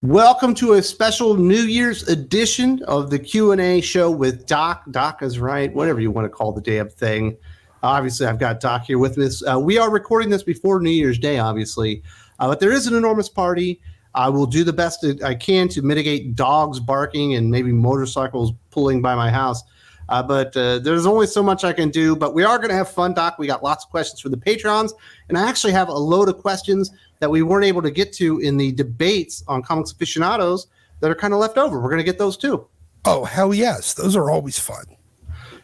Welcome to a special New Year's edition of the Q&A show with Doc. Doc is right, whatever you want to call the damn thing. Obviously, I've got Doc here with us. We are recording this before New Year's Day, obviously, but there is an enormous party. I will do the best that I can to mitigate dogs barking and maybe motorcycles pulling by my house. But there's only so much I can do. But we are going to have fun, Doc. We got lots of questions for the Patrons. And I actually have a load of questions that we weren't able to get to in the debates on Comics Aficionados that are kind of left over. We're going to get those too. Oh, hell yes. Those are always fun.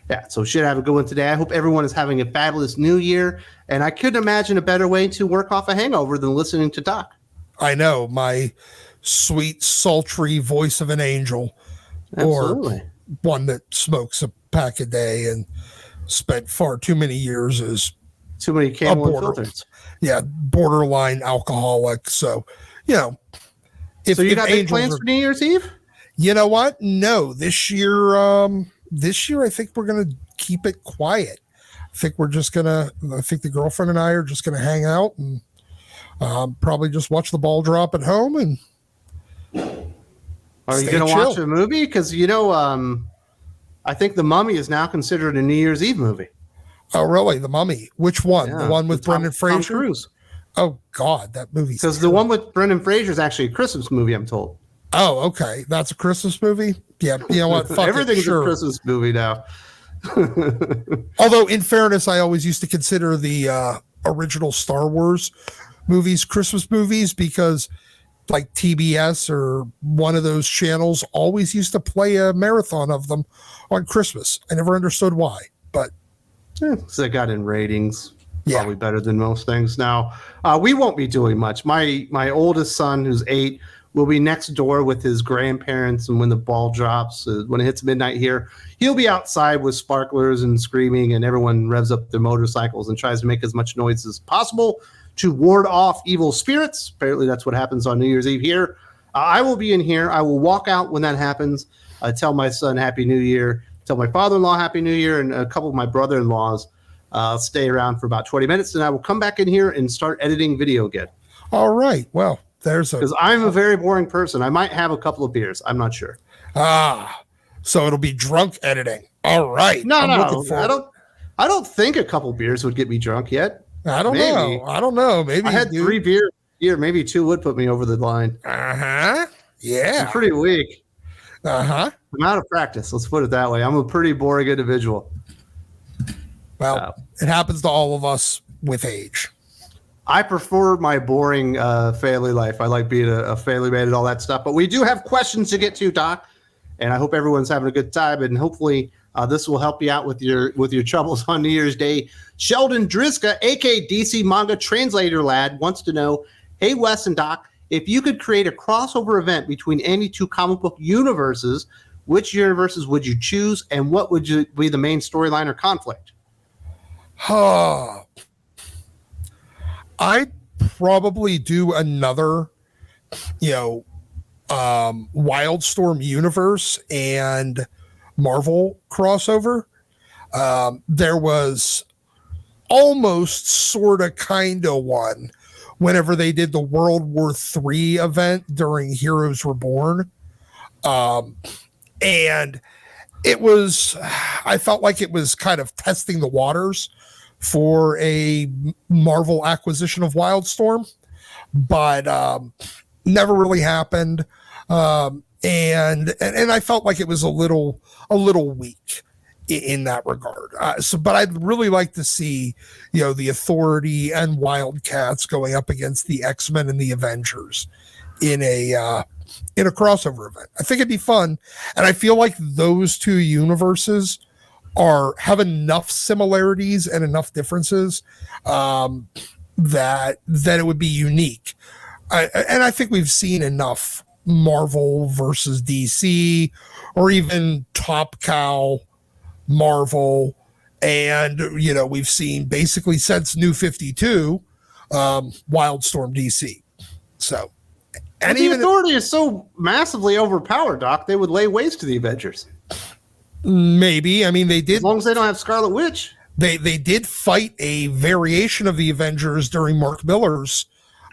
Yeah, so should have a good one today. I hope everyone is having a fabulous new year. And I couldn't imagine a better way to work off a hangover than listening to Doc. I know, my sweet, sultry voice of an angel. Absolutely. Or one that smokes a pack a day and spent far too many years as too many Camel filters. Yeah, borderline alcoholic. So, so you got big plans for New Year's Eve? You know what? No, this year I think we're gonna keep it quiet. I think the girlfriend and I are just gonna hang out and probably just watch the ball drop at home. And are you going to watch a movie? Because, I think The Mummy is now considered a New Year's Eve movie. Oh, really? The Mummy? Which one? Yeah, the one with Brendan Fraser? Tom Cruise. Oh, God, that movie. Because the one with Brendan Fraser is actually a Christmas movie, I'm told. Oh, okay. That's a Christmas movie? Yeah, you know what? Fuck Everything's a Christmas movie now. Although, in fairness, I always used to consider the original Star Wars movies Christmas movies because like TBS or one of those channels always used to play a marathon of them on Christmas. I never understood why, but so they got in ratings. Probably better than most things. Now, we won't be doing much. My oldest son, who's 8, will be next door with his grandparents, and when the ball drops, when it hits midnight here, he'll be outside with sparklers and screaming, and everyone revs up their motorcycles and tries to make as much noise as possible to ward off evil spirits. Apparently that's what happens on New Year's Eve here. I will be in here. I will walk out when that happens. Tell my son Happy New Year. Tell my father-in-law Happy New Year, and a couple of my brother-in-laws. Stay around for about 20 minutes, and I will come back in here and start editing video again. All right. Well, because I'm a very boring person. I might have a couple of beers. I'm not sure. So it'll be drunk editing. All right. No. I don't think a couple beers would get me drunk yet. I don't know. Maybe I had 3 beers here. Maybe 2 would put me over the line. Yeah. I'm pretty weak. I'm out of practice. Let's put it that way. I'm a pretty boring individual. Well, it happens to all of us with age. I prefer my boring family life. I like being a family man and all that stuff. But we do have questions to get to, Doc. And I hope everyone's having a good time. And hopefully this will help you out with your troubles on New Year's Day. Sheldon Driska, a.k.a. DC Manga Translator Lad, wants to know, hey, Wes and Doc, if you could create a crossover event between any 2 comic book universes, which universes would you choose? And what would be the main storyline or conflict? I'd probably do another, Wildstorm universe and Marvel crossover. There was almost sort of kind of one whenever they did the World War III event during Heroes Reborn. And I felt like it was kind of testing the waters for a Marvel acquisition of Wildstorm, but never really happened. And I felt like it was a little weak in that regard. But I'd really like to see, the Authority and Wildcats going up against the X-Men and the Avengers in a crossover event. I think it'd be fun, and I feel like those 2 universes have enough similarities and enough differences that it would be unique. And I think we've seen enough Marvel versus DC, or even Top Cow Marvel, and we've seen basically since New 52 Wildstorm DC. So, and the Authority is so massively overpowered, Doc, they would lay waste to the Avengers. Maybe. I mean, they did. As long as they don't have Scarlet Witch. They did fight a variation of the Avengers during Mark Millar's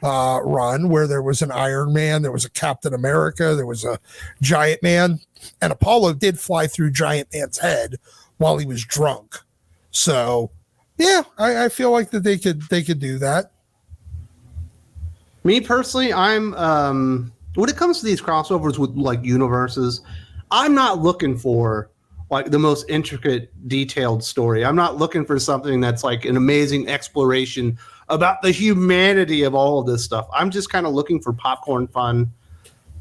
run where there was an Iron Man, there was a Captain America, there was a Giant Man, and Apollo did fly through Giant Man's head while he was drunk. So, yeah, I feel like that they could do that. Me personally, I'm when it comes to these crossovers with like universes, I'm not looking for like the most intricate, detailed story. I'm not looking for something that's like an amazing exploration about the humanity of all of this stuff. I'm just kind of looking for popcorn fun.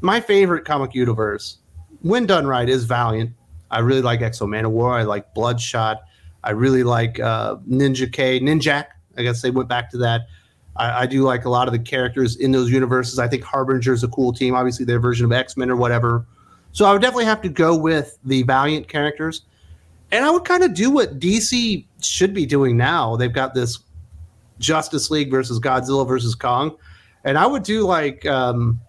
My favorite comic universe, when done right, is Valiant. I really like X-O Manowar. I like Bloodshot. I really like Ninjak. I guess they went back to that. I do like a lot of the characters in those universes. I think Harbinger's a cool team. Obviously, their version of X-Men or whatever. So I would definitely have to go with the Valiant characters. And I would kind of do what DC should be doing now. They've got this Justice League versus Godzilla versus Kong. And I would do like, Valiant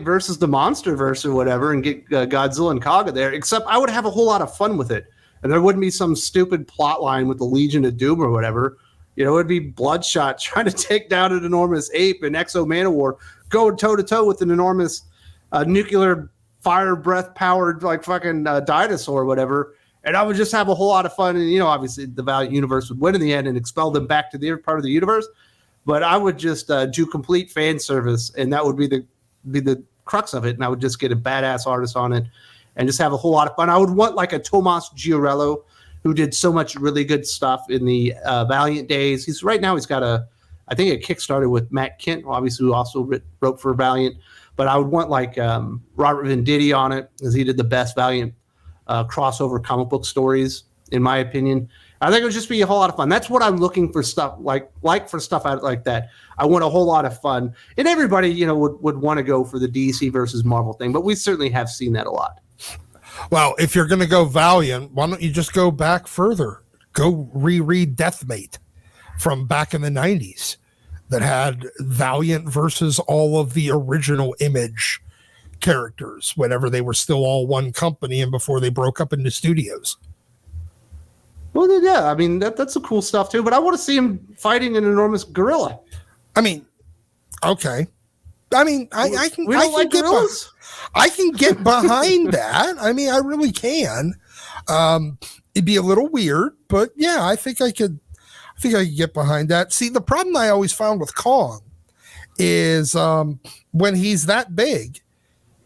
versus the Monsterverse or whatever and get Godzilla and Kong there. Except I would have a whole lot of fun with it. And there wouldn't be some stupid plot line with the Legion of Doom or whatever. It would be Bloodshot trying to take down an enormous ape and X-O Manowar going toe-to-toe with an enormous nuclear fire breath powered like fucking dinosaur or whatever. And I would just have a whole lot of fun. And, obviously the Valiant universe would win in the end and expel them back to their part of the universe. But I would just do complete fan service, and that would be the crux of it. And I would just get a badass artist on it and just have a whole lot of fun. I would want like a Tomas Giorello, who did so much really good stuff in the Valiant days. He's got I think a Kickstarter with Matt Kent, obviously, who also wrote for Valiant. But I would want like Robert Venditti on it, because he did the best Valiant crossover comic book stories, in my opinion. I think it would just be a whole lot of fun. That's what I'm looking for stuff like for stuff like that. I want a whole lot of fun, and everybody would want to go for the DC versus Marvel thing. But we certainly have seen that a lot. Well, if you're going to go Valiant, why don't you just go back further? Go reread Deathmate from back in the 90s that had Valiant versus all of the original Image characters whenever they were still all one company and before they broke up into studios. Well, yeah, I mean, that's some cool stuff too, but I want to see him fighting an enormous gorilla. I mean, okay. I mean, I can get behind that. I mean, I really can. It'd be a little weird, but yeah, I think I could get behind that. See, the problem I always found with Kong is when he's that big,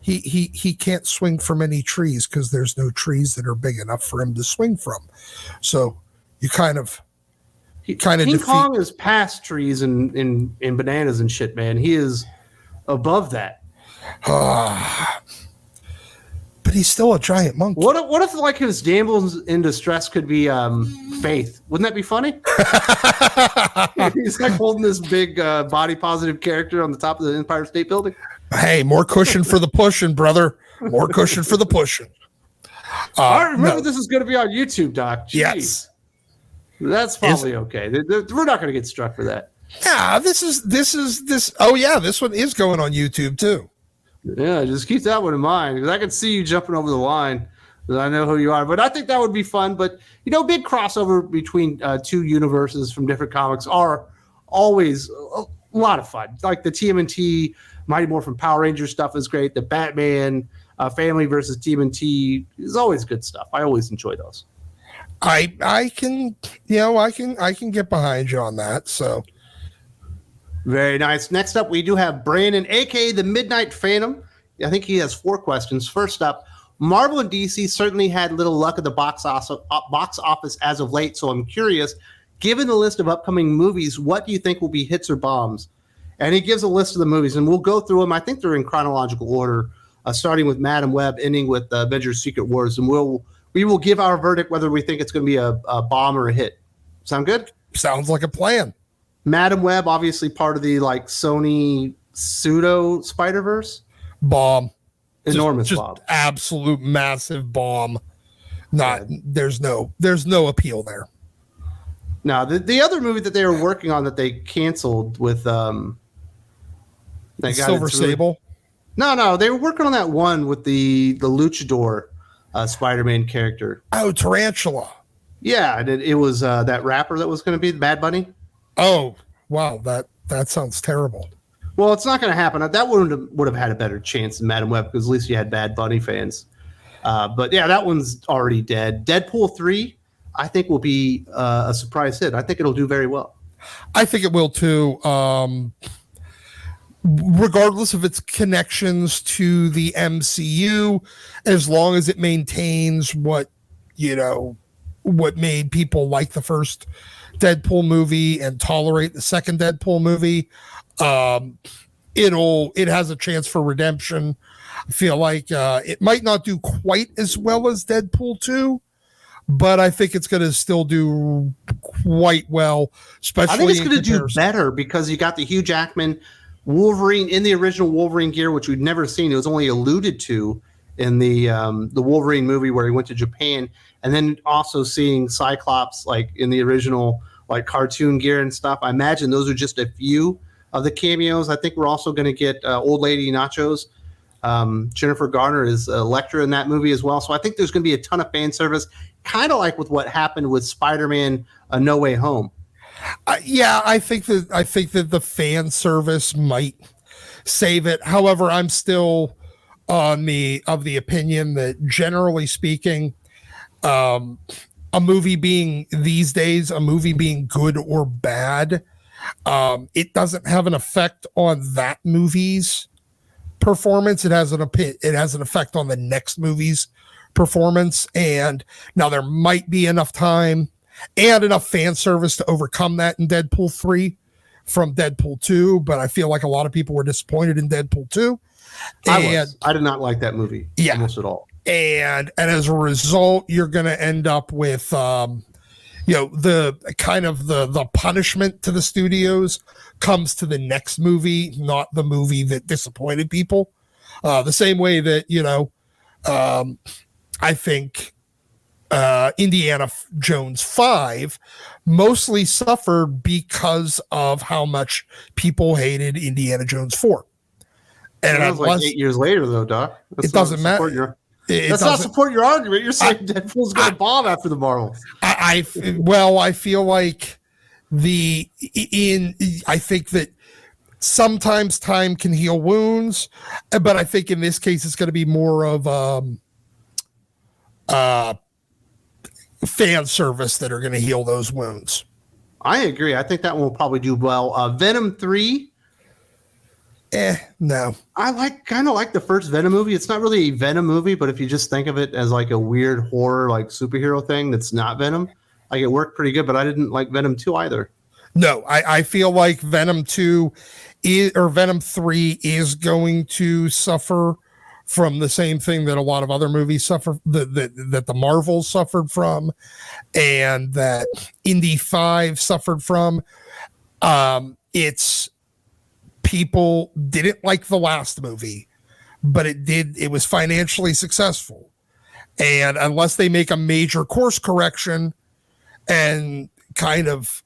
he can't swing from any trees because there's no trees that are big enough for him to swing from. So you King Kong is past trees and bananas and shit, man. He is above that. But he's still a giant monkey. What if like his damsels in distress could be Faith? Wouldn't that be funny? He's like holding this big body positive character on the top of the Empire State Building. Hey, more cushion for the pushing, brother. More cushion for the pushing. I remember this is going to be on YouTube, Doc. Jeez. Yes. That's probably okay. We're not going to get struck for that. Yeah, this. Oh yeah, this one is going on YouTube too. Yeah, just keep that one in mind, because I can see you jumping over the line, because I know who you are. But I think that would be fun. But big crossover between two universes from different comics are always a lot of fun. Like the TMNT Mighty Morphin Power Rangers stuff is great. The Batman family versus TMNT is always good stuff. I always enjoy those. I can get behind you on that. So very nice. Next up, we do have Brandon, aka the Midnight Phantom. I think he has 4 questions. First up, Marvel and DC certainly had little luck at the box office as of late. So I'm curious, given the list of upcoming movies, what do you think will be hits or bombs? And he gives a list of the movies, and we'll go through them. I think they're in chronological order, starting with Madam Web, ending with Avengers: Secret Wars, and we will give our verdict whether we think it's going to be a bomb or a hit. Sound good? Sounds like a plan. Madam Web, obviously part of the Sony pseudo Spider-Verse. Bomb. Enormous just bomb. Absolute massive bomb. There's no appeal there. Now, the other movie that they were working on that they canceled with Silver Sable. No, they were working on that one with the Luchador Spider-Man character. Oh, Tarantula. Yeah, and it was that rapper that was going to be Bad Bunny. Oh, wow, that That sounds terrible. Well, it's not going to happen. That would have had a better chance than Madam Web because at least you had Bad Bunny fans. But yeah, that one's already dead. Deadpool 3, I think, will be a surprise hit. I think it'll do very well. I think it will too. Regardless of its connections to the MCU, as long as it maintains what made people like the first Deadpool movie and tolerate the second Deadpool movie, it has a chance for redemption. I feel like it might not do quite as well as Deadpool 2, but I think it's going to still do quite well. Especially, I think it's going to do better because you got the Hugh Jackman Wolverine in the original Wolverine gear, which we'd never seen. It was only alluded to in the Wolverine movie where he went to Japan, and then also seeing Cyclops like in the original like cartoon gear and stuff. I imagine those are just a few of the cameos. I think we're also going to get Old Lady Nachos. Jennifer Garner is Elektra in that movie as well. So I think there's going to be a ton of fan service, kind of like with what happened with Spider-Man: No Way Home. I think that the fan service might save it. However, I'm still of the opinion that generally speaking, a movie being good or bad, it doesn't have an effect on that movie's performance. It has an effect on the next movie's performance. And now there might be enough time and enough fan service to overcome that in Deadpool 3 from Deadpool 2, but I feel like a lot of people were disappointed in Deadpool 2. I did not like that movie almost at all. And as a result, you're going to end up with the kind of the punishment to the studios comes to the next movie, not the movie that disappointed people. The same way that I think Indiana Jones 5 mostly suffered because of how much people hated Indiana Jones 4. And that was like 8 years later, though, Doc. It doesn't matter. That's not support your argument. You're saying Deadpool's going to bomb after the Marvels. I feel like I think that sometimes time can heal wounds, but I think in this case it's going to be more of fan service that are going to heal those wounds. I agree. I think that one will probably do well. Venom 3. No. I kind of like the first Venom movie. It's not really a Venom movie, but if you just think of it as like a weird horror, like superhero thing that's not Venom, like it worked pretty good, but I didn't like Venom 2 either. No, I feel like Venom 2 or Venom 3 is going to suffer from the same thing that a lot of other movies suffer, that the Marvels suffered from, and that Indy 5 suffered from. It's people didn't like the last movie, but it was financially successful. And unless they make a major course correction and kind of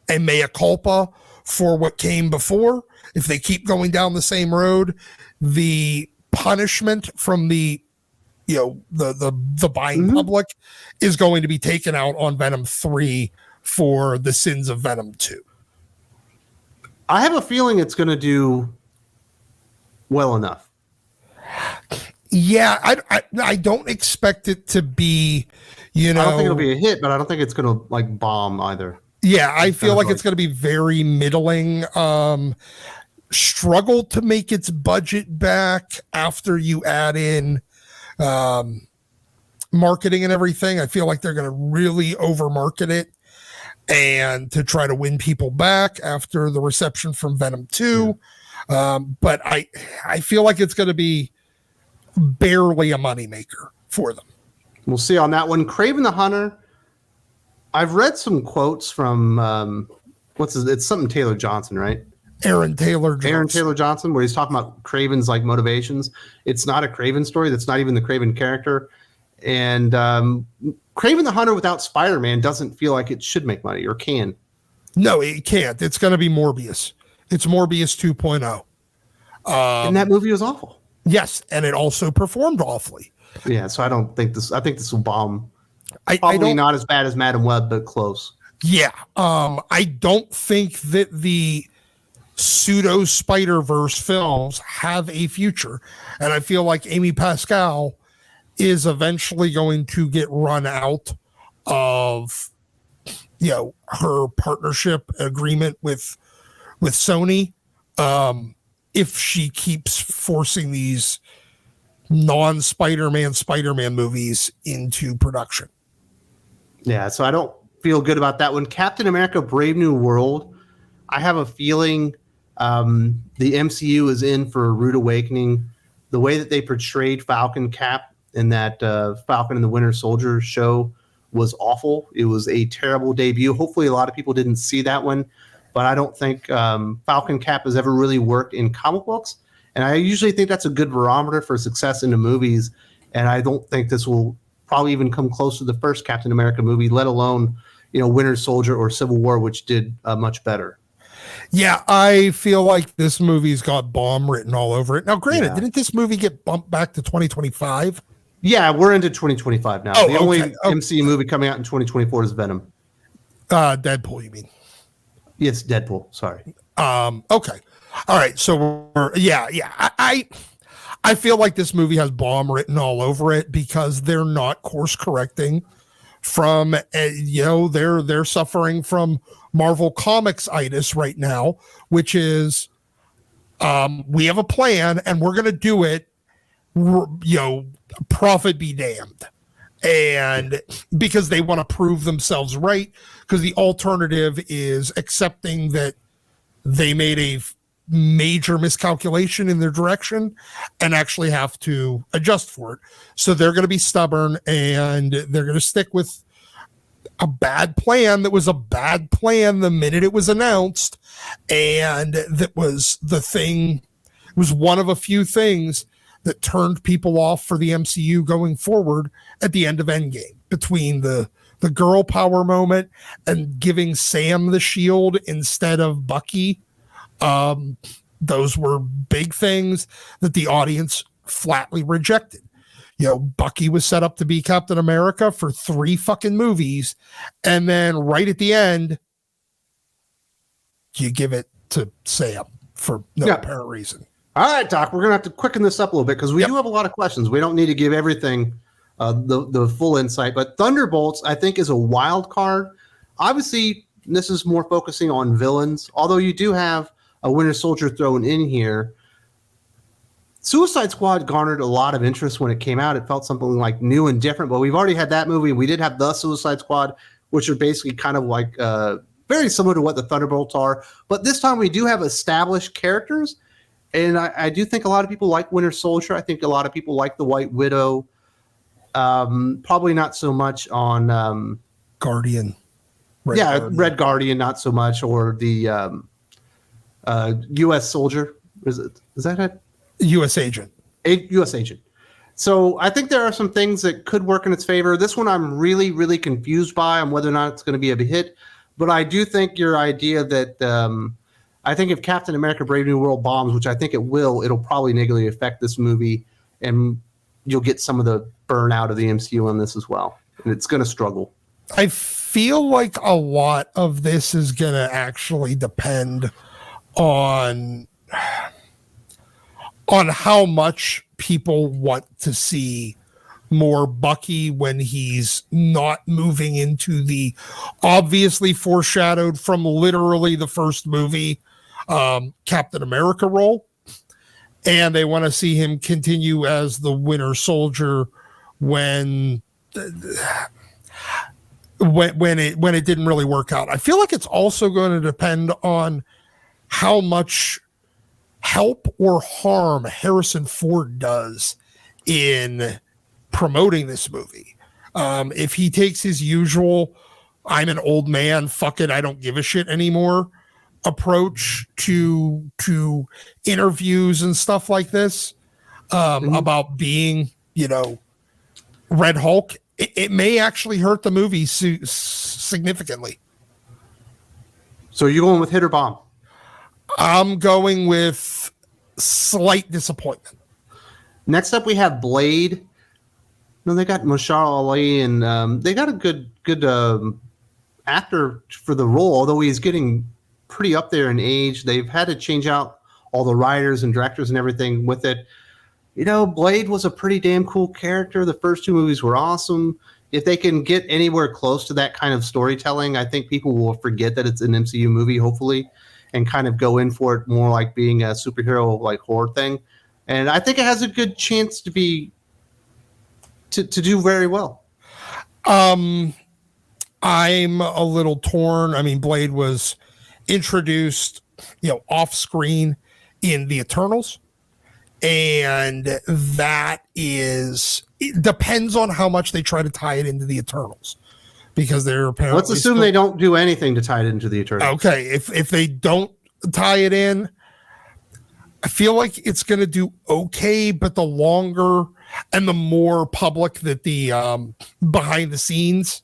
a mea culpa for what came before, if they keep going down the same road, the punishment from the buying public is going to be taken out on Venom 3 for the sins of Venom 2. I have a feeling it's going to do well enough. Yeah, I don't expect it to be, I don't think it'll be a hit, but I don't think it's going to like bomb either. Yeah, I feel like it's going to be very middling. Struggle to make its budget back after you add in marketing and everything. I feel like they're going to really overmarket it and to try to win people back after the reception from Venom 2. But I feel like it's going to be barely a moneymaker for them. We'll see on that one. Kraven the Hunter. I've read some quotes from it's something Taylor Johnson, right? Aaron Taylor Johnson, where he's talking about Kraven's like motivations. It's not a Kraven story. That's not even the Kraven character. And Kraven the Hunter without Spider-Man doesn't feel like it should make money or can. No, it can't. It's going to be Morbius. It's Morbius 2.0. And that movie was awful. Yes, and it also performed awfully. Yeah, so I think this will bomb. Probably not as bad as Madam Web, but close. Yeah. I don't think that the pseudo Spider-Verse films have a future. And I feel like Amy Pascal is eventually going to get run out of, her partnership agreement with Sony, if she keeps forcing these Spider-Man movies into production. Yeah, so I don't feel good about that one. Captain America Brave New World, I have a feeling the MCU is in for a rude awakening. The way that they portrayed Falcon Cap in that Falcon and the Winter Soldier show was awful. It was a terrible debut. Hopefully a lot of people didn't see that one, but I don't think Falcon Cap has ever really worked in comic books. And I usually think that's a good barometer for success in the movies. And I don't think this will probably even come close to the first Captain America movie, let alone, Winter Soldier or Civil War, which did much better. Yeah, I feel like this movie's got bomb written all over it. Now, granted, didn't this movie get bumped back to 2025? Yeah, we're into 2025 now. The only MCU movie coming out in 2024 is Venom. Deadpool, you mean? Yes, Deadpool. Sorry. Okay. All right. So I feel like this movie has bomb written all over it because they're not course correcting from, they're suffering from Marvel Comics itis right now, which is, we have a plan and we're going to do it, profit be damned. And because they want to prove themselves right, because the alternative is accepting that they made a major miscalculation in their direction and actually have to adjust for it. So they're going to be stubborn and they're going to stick with a bad plan that was a bad plan the minute it was announced. And that was the thing, it was one of a few things that turned people off for the MCU going forward at the end of Endgame, between the girl power moment and giving Sam the shield instead of Bucky. Those were big things that the audience flatly rejected. Bucky was set up to be Captain America for 3 fucking movies, and then right at the end, you give it to Sam for no apparent reason. All right, Doc, we're going to have to quicken this up a little bit because we do have a lot of questions. We don't need to give everything the full insight, but Thunderbolts, I think, is a wild card. Obviously, this is more focusing on villains, although you do have a Winter Soldier thrown in here. Suicide Squad garnered a lot of interest when it came out. It felt something like new and different, but we've already had that movie. We did have the Suicide Squad, which are basically kind of like very similar to what the Thunderbolts are. But this time we do have established characters, and I do think a lot of people like Winter Soldier. I think a lot of people like the White Widow. Probably not so much on Guardian. Red Guardian, not so much, or the U.S. Soldier. Is that it? U.S. Agent. U.S. Agent. So I think there are some things that could work in its favor. This one I'm really, really confused by on whether or not it's going to be a hit. But I do think your idea that I think if Captain America Brave New World bombs, which I think it will, it'll probably negatively affect this movie. And you'll get some of the burnout of the MCU on this as well. And it's going to struggle. I feel like a lot of this is going to actually depend on how much people want to see more Bucky when he's not moving into the obviously foreshadowed from literally the first movie Captain America role. And they want to see him continue as the Winter Soldier when it didn't really work out. I feel like it's also going to depend on how much help or harm Harrison Ford does in promoting this movie. If he takes his usual I'm an old man, fuck it, I don't give a shit anymore approach to interviews and stuff like this, about being, Red Hulk, it may actually hurt the movie significantly. So you're going with hit or bomb? I'm going with slight disappointment. Next up, we have Blade. No, they got Mahershala Ali, and they got a good actor for the role, although he's getting pretty up there in age. They've had to change out all the writers and directors and everything with it. You know, Blade was a pretty damn cool character. The first two movies were awesome. If they can get anywhere close to that kind of storytelling, I think people will forget that it's an MCU movie, hopefully, and kind of go in for it more like being a superhero like horror thing. And I think it has a good chance to be to do very well. I'm a little torn. I mean, Blade was introduced, off screen in the Eternals. And it depends on how much they try to tie it into the Eternals, because they're apparently. Let's assume they don't do anything to tie it into the Eternals. Okay, if they don't tie it in, I feel like it's going to do okay. But the longer and the more public that the behind the scenes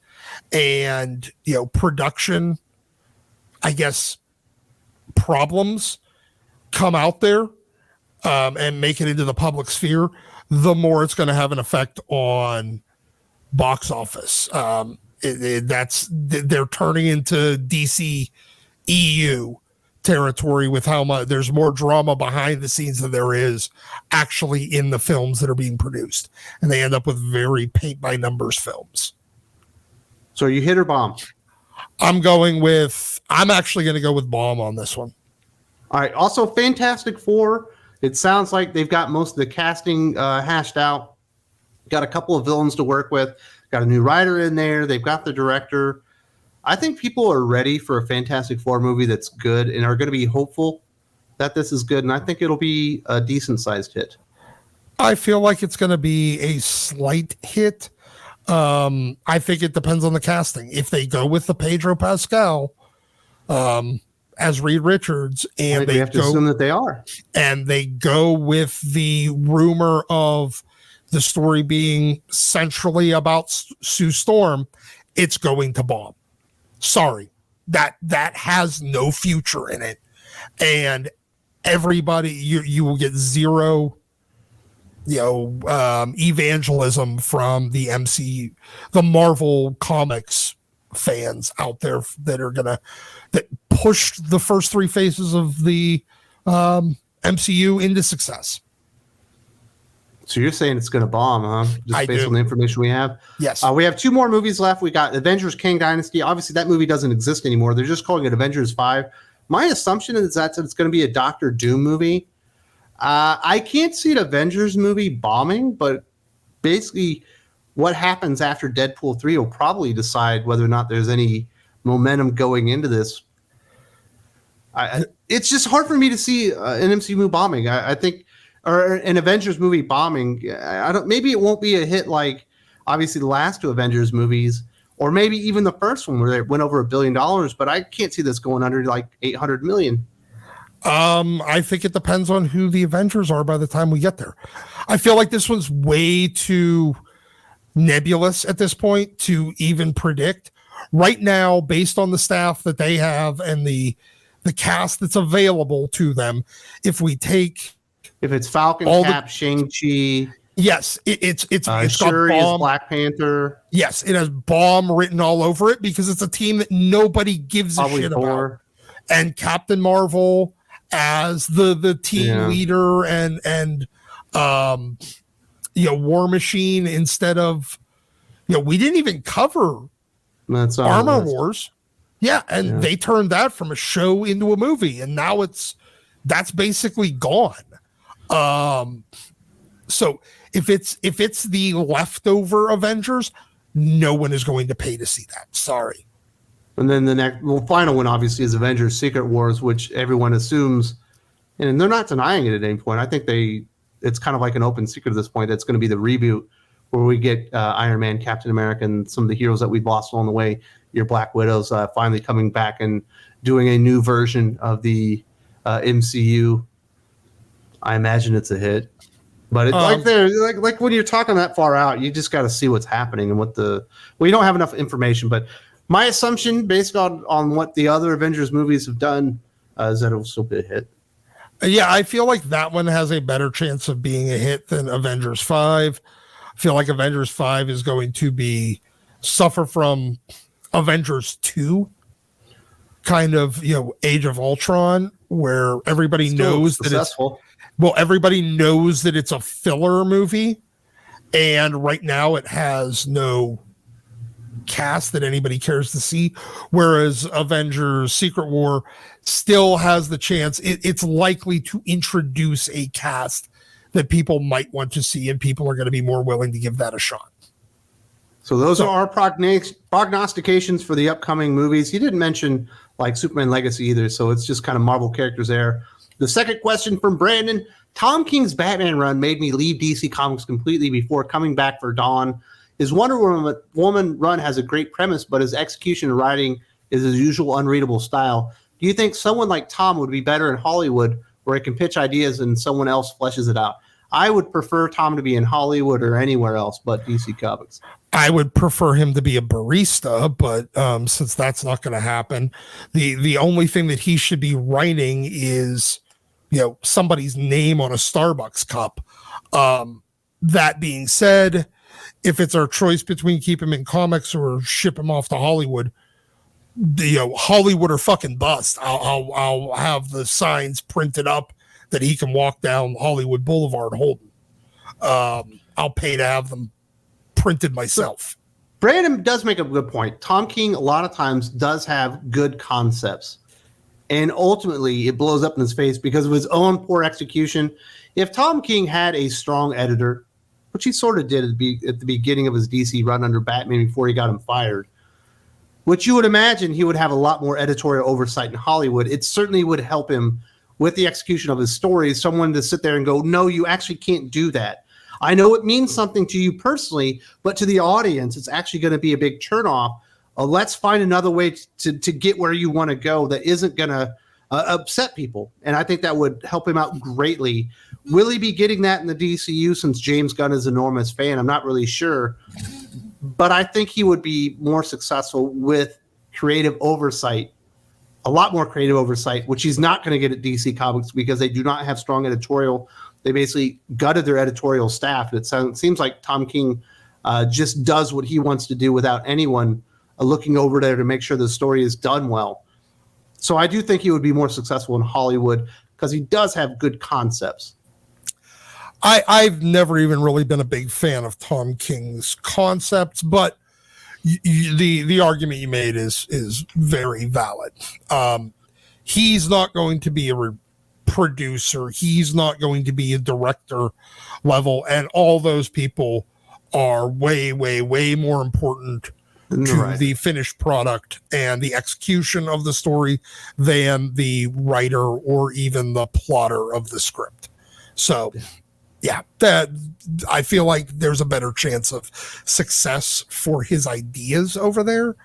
and production, I guess, problems come out there. And make it into the public sphere, the more it's going to have an effect on box office. They're turning into DC EU territory with how much there's more drama behind the scenes than there is actually in the films that are being produced, and they end up with very paint by numbers films. So you hit or bomb? I'm actually going to go with bomb on this one. All right. Also, Fantastic Four. It sounds like they've got most of the casting hashed out. Got a couple of villains to work with. Got a new writer in there. They've got the director. I think people are ready for a Fantastic Four movie that's good and are going to be hopeful that this is good. And I think it'll be a decent-sized hit. I feel like it's going to be a slight hit. I think it depends on the casting. If they go with the Pedro Pascal, as Reed Richards, and we have to assume that they are, and they go with the rumor of the story being centrally about Sue Storm, it's going to bomb. Sorry, that has no future in it, and everybody you will get zero, evangelism from the MCU, the Marvel Comics fans out there that pushed the first three phases of the MCU into success. So you're saying it's going to bomb, huh? Just based on the information we have? Yes. We have two more movies left. We got Avengers Kang Dynasty. Obviously, that movie doesn't exist anymore. They're just calling it Avengers 5. My assumption is that it's going to be a Doctor Doom movie. I can't see an Avengers movie bombing, but basically what happens after Deadpool 3 will probably decide whether or not there's any momentum going into this. It's just hard for me to see an MCU movie bombing. I think, or an Avengers movie bombing. Maybe it won't be a hit like obviously the last two Avengers movies, or maybe even the first one where they went over $1 billion. But I can't see this going under like 800 million. I think it depends on who the Avengers are by the time we get there. I feel like this one's way too nebulous at this point to even predict. Right now, based on the staff that they have and the cast that's available to them, if it's Falcon, Cap, Shang-Chi, yes, it's Shuri got bomb. Is Black Panther. Yes, it has bomb written all over it because it's a team that nobody gives a shit about. And Captain Marvel as the team leader and War Machine instead of we didn't even cover Armor Wars. Yeah, and they turned that from a show into a movie, and now that's basically gone. So if it's the leftover Avengers, no one is going to pay to see that. Sorry. And then the final one obviously is Avengers Secret Wars, which everyone assumes, and they're not denying it at any point. I think it's kind of like an open secret at this point. That's going to be the reboot where we get Iron Man, Captain America, and some of the heroes that we've lost along the way. Your Black Widows finally coming back and doing a new version of the MCU. I imagine it's a hit, but it's like when you're talking that far out, you just got to see what's happening and you don't have enough information. But my assumption, based on what the other Avengers movies have done, is that it will still be a hit. Yeah, I feel like that one has a better chance of being a hit than Avengers 5. I feel like Avengers 5 is going to suffer from Avengers 2. kind of, Age of Ultron, where everybody knows that successful. Everybody knows that it's a filler movie, and right now it has no cast that anybody cares to see, whereas Avengers Secret War still has the chance. It's likely to introduce a cast that people might want to see, and people are going to be more willing to give that a shot. So those are our prognostications for the upcoming movies. He didn't mention like Superman Legacy either, so it's just kind of Marvel characters there. The second question from Brandon: Tom King's Batman run made me leave DC Comics completely before coming back for Dawn. His Wonder Woman run has a great premise, but his execution and writing is his usual unreadable style. Do you think someone like Tom would be better in Hollywood, where he can pitch ideas and someone else fleshes it out? I would prefer Tom to be in Hollywood or anywhere else but DC Comics. I would prefer him to be a barista, but since that's not going to happen, the only thing that he should be writing is, somebody's name on a Starbucks cup. That being said, if it's our choice between keep him in comics or ship him off to Hollywood, Hollywood or fucking bust. I'll have the signs printed up that he can walk down Hollywood Boulevard holding. I'll pay to have them printed myself. Brandon does make a good point. Tom King a lot of times does have good concepts, and ultimately it blows up in his face because of his own poor execution. If Tom King had a strong editor, which he sort of did at the beginning of his DC run under Batman before he got him fired, which you would imagine he would have a lot more editorial oversight in Hollywood. It certainly would help him with the execution of his stories, someone to sit there and go, no, you actually can't do that. I know it means something to you personally, but to the audience, it's actually going to be a big turnoff. Let's find another way to get where you want to go that isn't going to upset people. And I think that would help him out greatly. Will he be getting that in the DCU since James Gunn is an enormous fan? I'm not really sure. But I think he would be more successful with creative oversight, a lot more creative oversight, which he's not going to get at DC Comics because they do not have strong editorial. They basically gutted their editorial staff. It seems like Tom King just does what he wants to do without anyone looking over there to make sure the story is done well. So I do think he would be more successful in Hollywood because he does have good concepts. I've never even really been a big fan of Tom King's concepts, but the argument you made is very valid. He's not going to be a producer. He's not going to be a director level, and all those people are way, way, way more important to the finished product and the execution of the story than the writer or even the plotter of the script. So yeah, that I feel like there's a better chance of success for his ideas over there.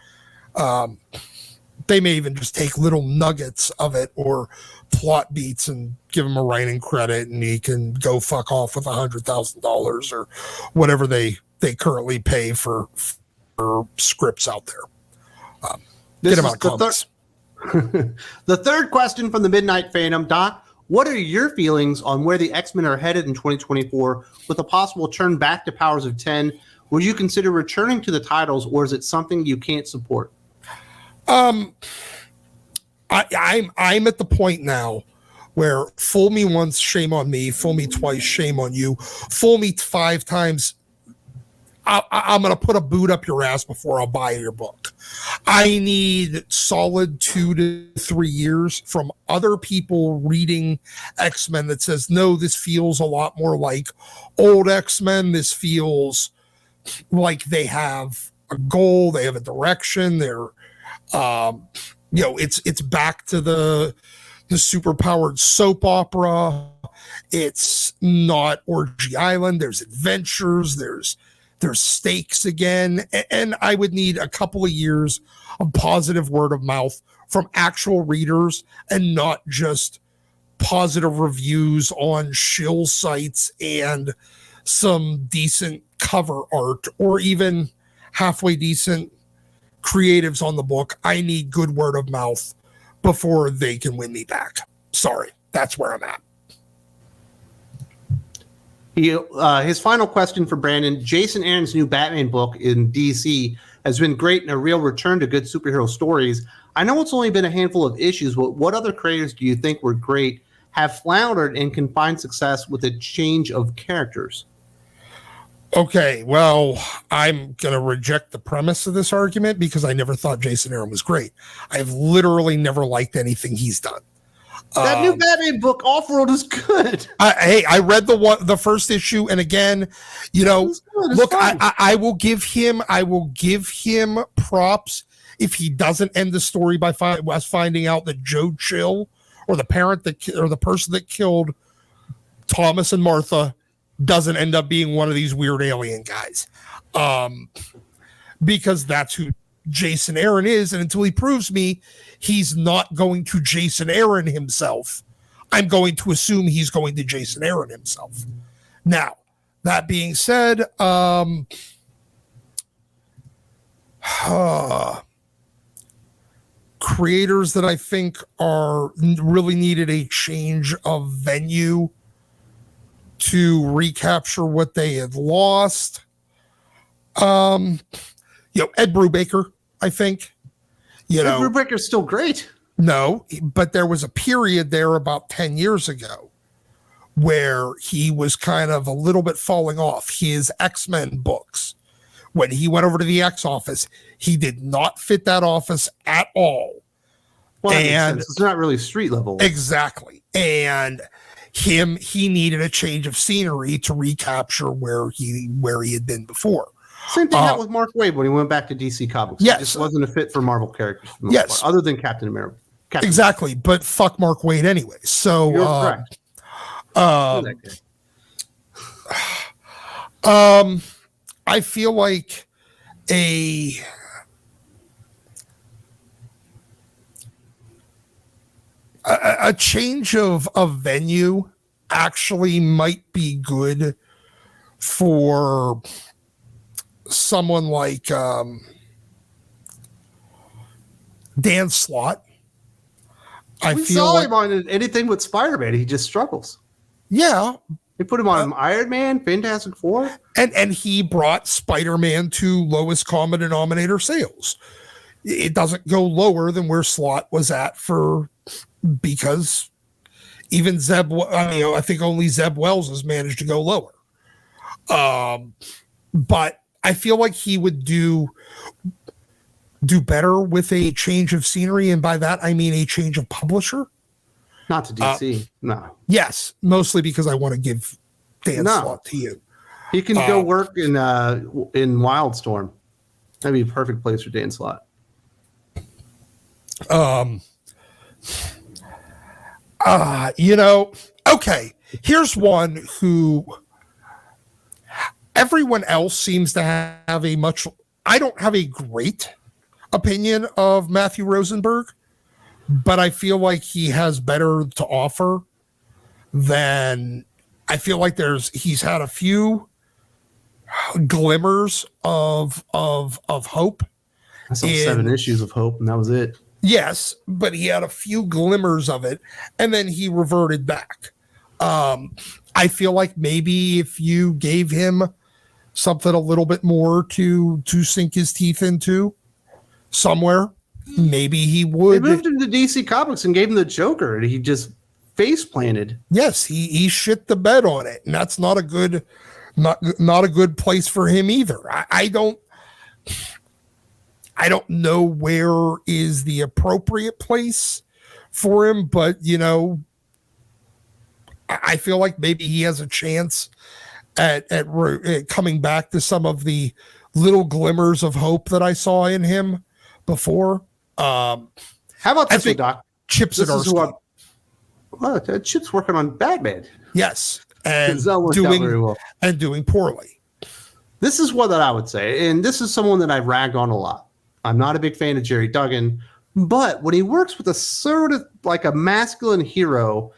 They may even just take little nuggets of it or plot beats and give him a writing credit, and he can go fuck off with $100,000 or whatever they currently pay for scripts out there. Get him out of comics. The third question from the Midnight Phantom: Doc, what are your feelings on where the X-Men are headed in 2024 with a possible turn back to Powers of 10? Would you consider returning to the titles, or is it something you can't support? I'm at the point now where fool me once, shame on me. Fool me twice, shame on you. Fool me 5 times, I'm going to put a boot up your ass before I'll buy your book. I need solid 2 to 3 years from other people reading X-Men that says, no, this feels a lot more like old X-Men. This feels like they have a goal. They have a direction. They're, it's back to the superpowered soap opera. It's not Orgy Island. There's adventures. There's stakes again. And I would need a couple of years of positive word of mouth from actual readers and not just positive reviews on shill sites and some decent cover art or even halfway decent creatives on the book. I need good word of mouth before they can win me back. Sorry, that's where I'm at. His final question for Brandon: Jason Aaron's new Batman book in DC has been great and a real return to good superhero stories. I know it's only been a handful of issues, but what other creators do you think were great, have floundered, and can find success with a change of characters? Okay, well, I'm going to reject the premise of this argument because I never thought Jason Aaron was great. I've literally never liked anything he's done. That new Batman book, Off-World, is good. I read the first issue, and again, look, I will give him props if he doesn't end the story by us finding out that Joe Chill, or the parent or the person that killed Thomas and Martha, doesn't end up being one of these weird alien guys, because that's who Jason Aaron is, and until he proves me he's not going to Jason Aaron himself, I'm going to assume he's going to Jason Aaron himself. Now, that being said, creators that I think are really needed a change of venue to recapture what they had lost. Ed Brubaker, I think. Ed Brubaker's still great. No, but there was a period there about 10 years ago where he was kind of a little bit falling off. His X-Men books, when he went over to the X office, he did not fit that office at all. Well, and it's not really street level. Exactly. And he needed a change of scenery to recapture where he had been before. Same thing happened with Mark Waid when he went back to DC Comics. Yes. It just wasn't a fit for Marvel characters. Yes. Other than Captain America. Exactly. But fuck Mark Waid anyway. So, you're correct. I feel like a change of venue actually might be good for someone like Dan Slott. We saw him on anything with Spider-Man. He just struggles. Yeah. They put him on Iron Man, Fantastic Four. And he brought Spider-Man to lowest common denominator sales. It doesn't go lower than where Slott was at because even I think only Zeb Wells has managed to go lower. But I feel like he would do better with a change of scenery, and by that I mean a change of publisher. Not to DC, no. Yes, mostly because I want to give Dan Slott to you. He can go work in Wildstorm. That'd be a perfect place for Dan Slott. Okay, here's one who everyone else seems to have I don't have a great opinion of Matthew Rosenberg, but I feel like he has better to offer than I feel like he's had a few glimmers of hope. I saw 7 issues of Hope, and that was it. Yes, but he had a few glimmers of it, and then he reverted back. I feel like maybe if you gave him something a little bit more to sink his teeth into somewhere, maybe he would. They moved him to DC Comics and gave him the Joker, and he just face planted. Yes, he shit the bed on it, and that's not a good place for him either. I don't know where is the appropriate place for him, but I feel like maybe he has a chance at coming back to some of the little glimmers of hope that I saw in him before. How about this one, Doc? Chip Zdarsky. Chip's working on Batman. Yes, and doing poorly. This is one that I would say, and this is someone that I rag on a lot. I'm not a big fan of Jerry Duggan, but when he works with a sort of like a masculine hero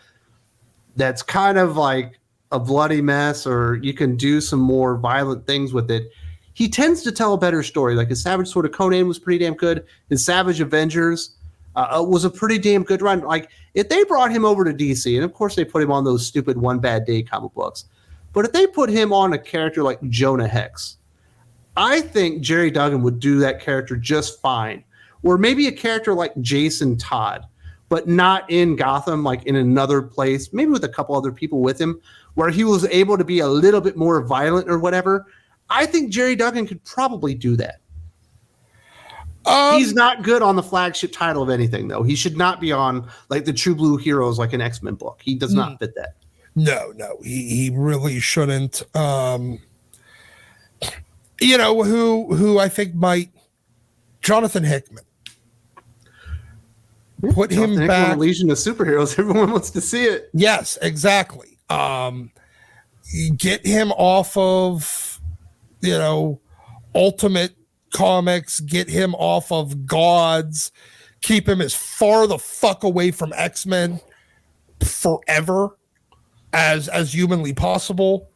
that's kind of like a bloody mess, or you can do some more violent things with it, he tends to tell a better story. Like his Savage Sword of Conan was pretty damn good. His Savage Avengers was a pretty damn good run. Like if they brought him over to DC, and of course they put him on those stupid One Bad Day comic books, But if they put him on a character like Jonah Hex, I think Jerry Duggan would do that character just fine. Or maybe a character like Jason Todd, but not in Gotham, like in another place, maybe with a couple other people with him, where he was able to be a little bit more violent or whatever. I think Jerry Duggan could probably do that. He's not good on the flagship title of anything, though. He should not be on like the True Blue Heroes, like an X-Men book. He does not fit that. No, he really shouldn't. You know who I think might, Jonathan Hickman. Put him back. Legion of Superheroes. Everyone wants to see it. Yes, exactly. Get him off of, Ultimate Comics. Get him off of Gods. Keep him as far the fuck away from X-Men forever as humanly possible.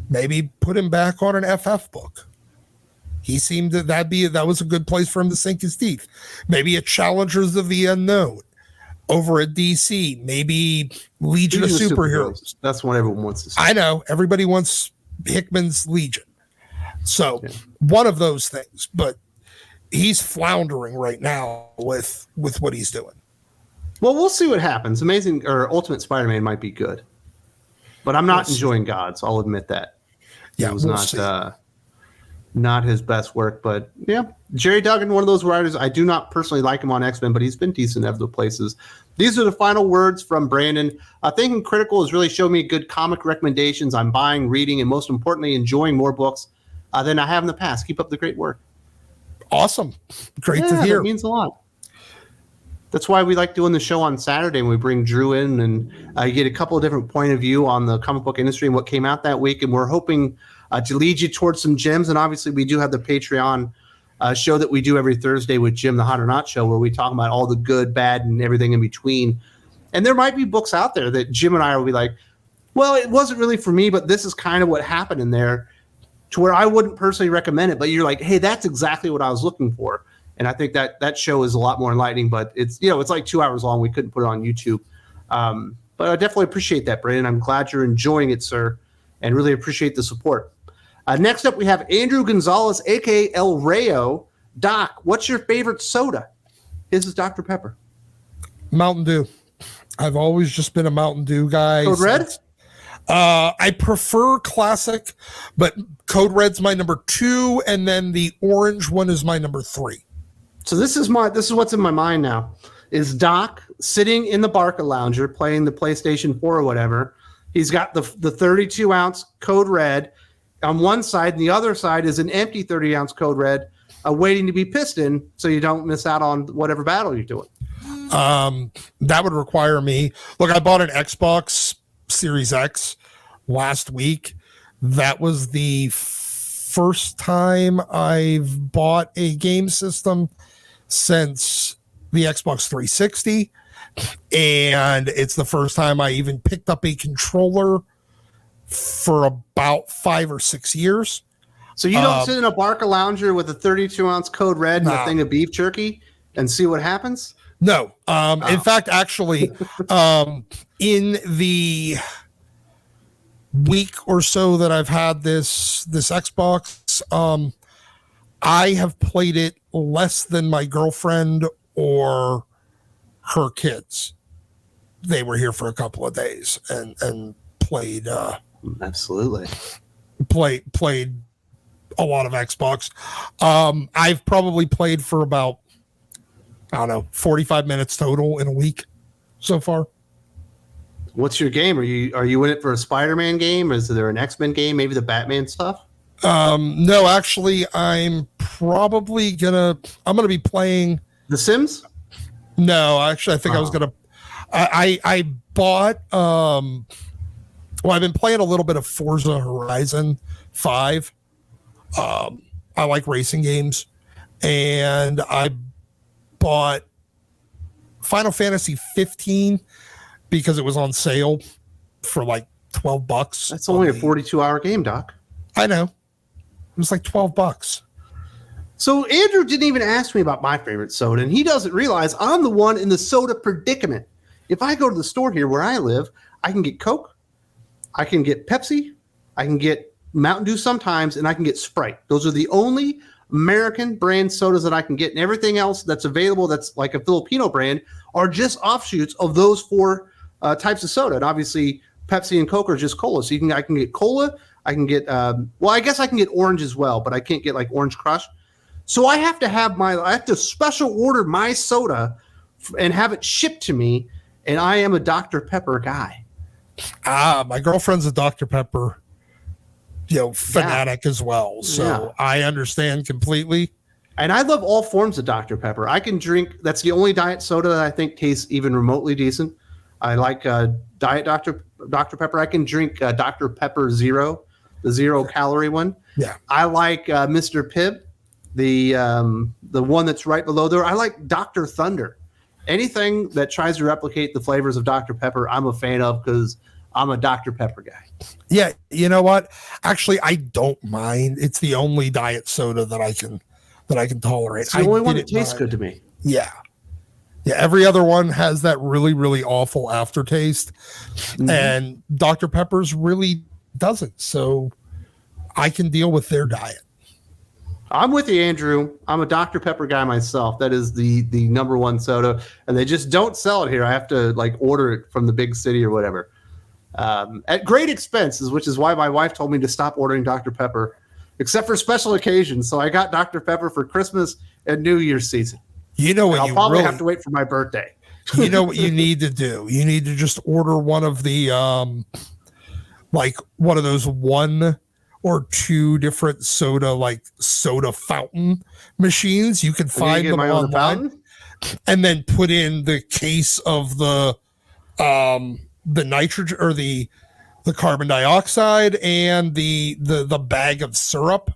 Maybe put him back on an FF book. He seemed that was a good place for him to sink his teeth. Maybe a Challengers of the Unknown over at DC. Maybe Legion of Superheroes. That's what everyone wants to see. I know everybody wants Hickman's Legion. So one of those things, but he's floundering right now with what he's doing. Well, we'll see what happens. Amazing or Ultimate Spider-Man might be good, but I'm not enjoying Gods. I'll admit that. Yeah, it was not his best work, but yeah, Jerry Duggan, one of those writers. I do not personally like him on X-Men, but he's been decent at other places. These are the final words from Brandon. Thinking Critical has really shown me good comic recommendations. I'm buying, reading, and most importantly, enjoying more books than I have in the past. Keep up the great work. Awesome. Great to hear. That means a lot. That's why we like doing the show on Saturday when we bring Drew in and you get a couple of different point of view on the comic book industry and what came out that week. And we're hoping to lead you towards some gems. And obviously we do have the Patreon show that we do every Thursday with Jim, the Hot or Not Show, where we talk about all the good, bad, and everything in between. And there might be books out there that Jim and I will be like, well, it wasn't really for me, but this is kind of what happened in there, to where I wouldn't personally recommend it. But you're like, hey, that's exactly what I was looking for. And I think that show is a lot more enlightening, but it's like 2 hours long. We couldn't put it on YouTube. But I definitely appreciate that, Brandon. I'm glad you're enjoying it, sir, and really appreciate the support. Next up, we have Andrew Gonzalez, a.k.a. El Rayo. Doc, what's your favorite soda? His is Dr. Pepper. Mountain Dew. I've always just been a Mountain Dew guy. Code Red? I prefer classic, but Code Red's my number 2, and then the orange one is my number 3. So this is what's in my mind now. Is Doc sitting in the Barca Lounger playing the PlayStation 4 or whatever. He's got the 32-ounce Code Red on one side, and the other side is an empty 30-ounce Code Red waiting to be pissed in so you don't miss out on whatever battle you're doing. That would require me. Look, I bought an Xbox Series X last week. That was the first time I've bought a game system since the Xbox 360, and it's the first time I even picked up a controller for about 5 or 6 years. So you don't sit in a Barca Lounger with a 32-ounce Code Red and a thing of beef jerky and see what happens? No. In fact, actually, in the week or so that I've had this Xbox, I have played it less than my girlfriend or her kids. They were here for a couple of days and played. Absolutely. Played a lot of Xbox. I've probably played for about, 45 minutes total in a week so far. What's your game? Are you in it for a Spider-Man game? Is there an X-Men game? Maybe the Batman stuff? No, actually, I'm probably gonna be playing The Sims. No, actually, I think I was gonna. I bought. Well, I've been playing a little bit of Forza Horizon 5. I like racing games, and I bought Final Fantasy 15 because it was on sale for like $12. That's only a 42-hour game, Doc. I know. It was like $12. So Andrew didn't even ask me about my favorite soda, and he doesn't realize I'm the one in the soda predicament. If I go to the store here where I live, I can get Coke, I can get Pepsi, I can get Mountain Dew sometimes, and I can get Sprite. Those are the only American brand sodas that I can get, and everything else that's available that's like a Filipino brand are just offshoots of those four types of soda. And obviously, Pepsi and Coke are just cola. So I can get cola. I can get I guess I can get orange as well, but I can't get like Orange Crush. So I have to special order my soda and have it shipped to me. And I am a Dr. Pepper guy. My girlfriend's a Dr. Pepper, fanatic as well. So I understand completely. And I love all forms of Dr. Pepper. I can drink. That's the only diet soda that I think tastes even remotely decent. I like Diet Dr. Pepper. I can drink Dr. Pepper Zero, the 0-calorie one. Yeah. I like Mr. Pibb, the one that's right below there. I like Dr. Thunder. Anything that tries to replicate the flavors of Dr. Pepper, I'm a fan of because I'm a Dr. Pepper guy. Yeah, you know what? Actually, I don't mind. It's the only diet soda that I can tolerate. It's the only one that tastes good to me. Yeah. Yeah, every other one has that really, really awful aftertaste. Mm-hmm. And Dr. Pepper's really doesn't. So I can deal with their diet. I'm with you, Andrew. I'm a Dr. Pepper guy myself. That is the number one soda. And they just don't sell it here. I have to order it from the big city or whatever. At great expenses, which is why my wife told me to stop ordering Dr. Pepper, except for special occasions. So I got Dr. Pepper for Christmas and New Year's season. You know what? I'll probably have to wait for my birthday. You know what you need to do? You need to just order one of the one of those 1 or 2 different soda fountain machines. You can find them online, and then put in the case of the nitrogen or the carbon dioxide and the bag of syrup.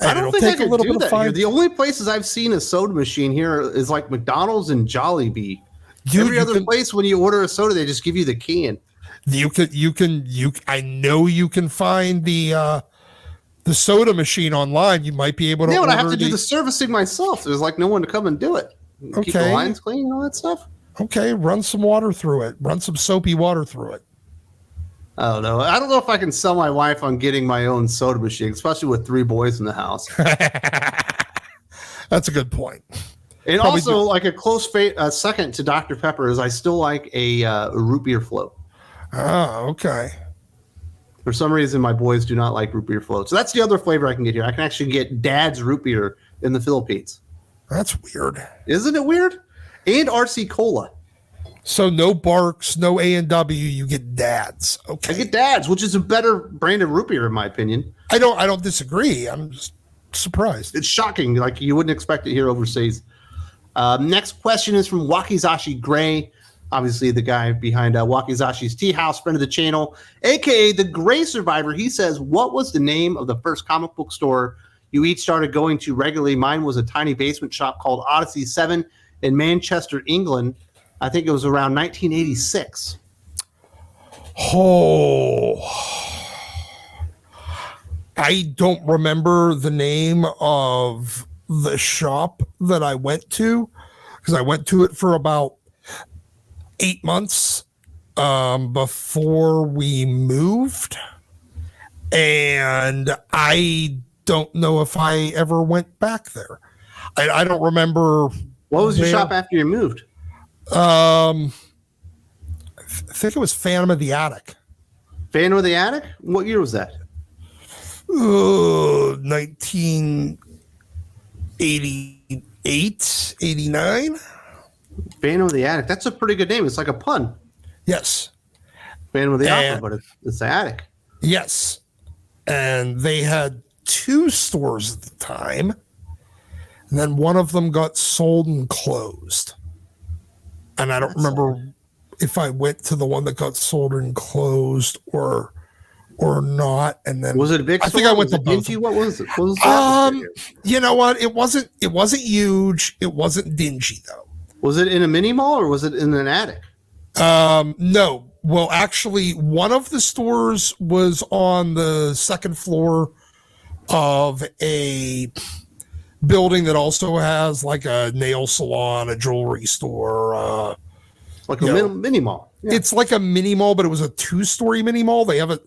And I don't think I can do that here. The only places I've seen a soda machine here is like McDonald's and Jollibee. Every other place, when you order a soda, they just give you the can. I know you can find the soda machine online. You might be able to. Yeah, but I have to do the servicing myself. There's no one to come and do it. Keep the lines clean and all that stuff. Okay, run some water through it. Run some soapy water through it. I don't know. I don't know if I can sell my wife on getting my own soda machine, especially with 3 boys in the house. That's a good point. And probably also, a close second to Dr. Pepper is I still like a root beer float. Oh, okay. For some reason, my boys do not like root beer float. So that's the other flavor I can get here. I can actually get Dad's root beer in the Philippines. That's weird. Isn't it weird? And RC Cola. So no Barks, no A&W, you get Dad's. Okay. I get Dad's, which is a better brand of root beer in my opinion. I don't disagree. I'm just surprised. It's shocking. You wouldn't expect it here overseas. Next question is from Wakizashi Gray. Obviously the guy behind Wakizashi's Tea House, friend of the channel, aka the Gray Survivor. He says, what was the name of the first comic book store you each started going to regularly? Mine was a tiny basement shop called Odyssey 7 in Manchester, England. I think it was around 1986. Oh, I don't remember the name of the shop that I went to because I went to it for about 8 months before we moved. And I don't know if I ever went back there. I don't remember. What was your shop after you moved? I think it was Phantom of the Attic. Phantom of the Attic? What year was that? 1988, 89. Phantom of the Attic. That's a pretty good name. It's like a pun. Yes. Phantom of the Opera, but it's the attic. Yes. And they had 2 stores at the time. And then one of them got sold and closed. And I don't remember if I went to the one that got sold and closed or not. And then was it a big store? I think I went to dingy. What was it? What was you know what? It wasn't huge. It wasn't dingy though. Was it in a mini mall or was it in an attic? No. Well, actually, one of the stores was on the second floor of a building that also has a nail salon, a jewelry store, like a mini mall. It's like a mini mall, but it was a 2-story mini mall. They have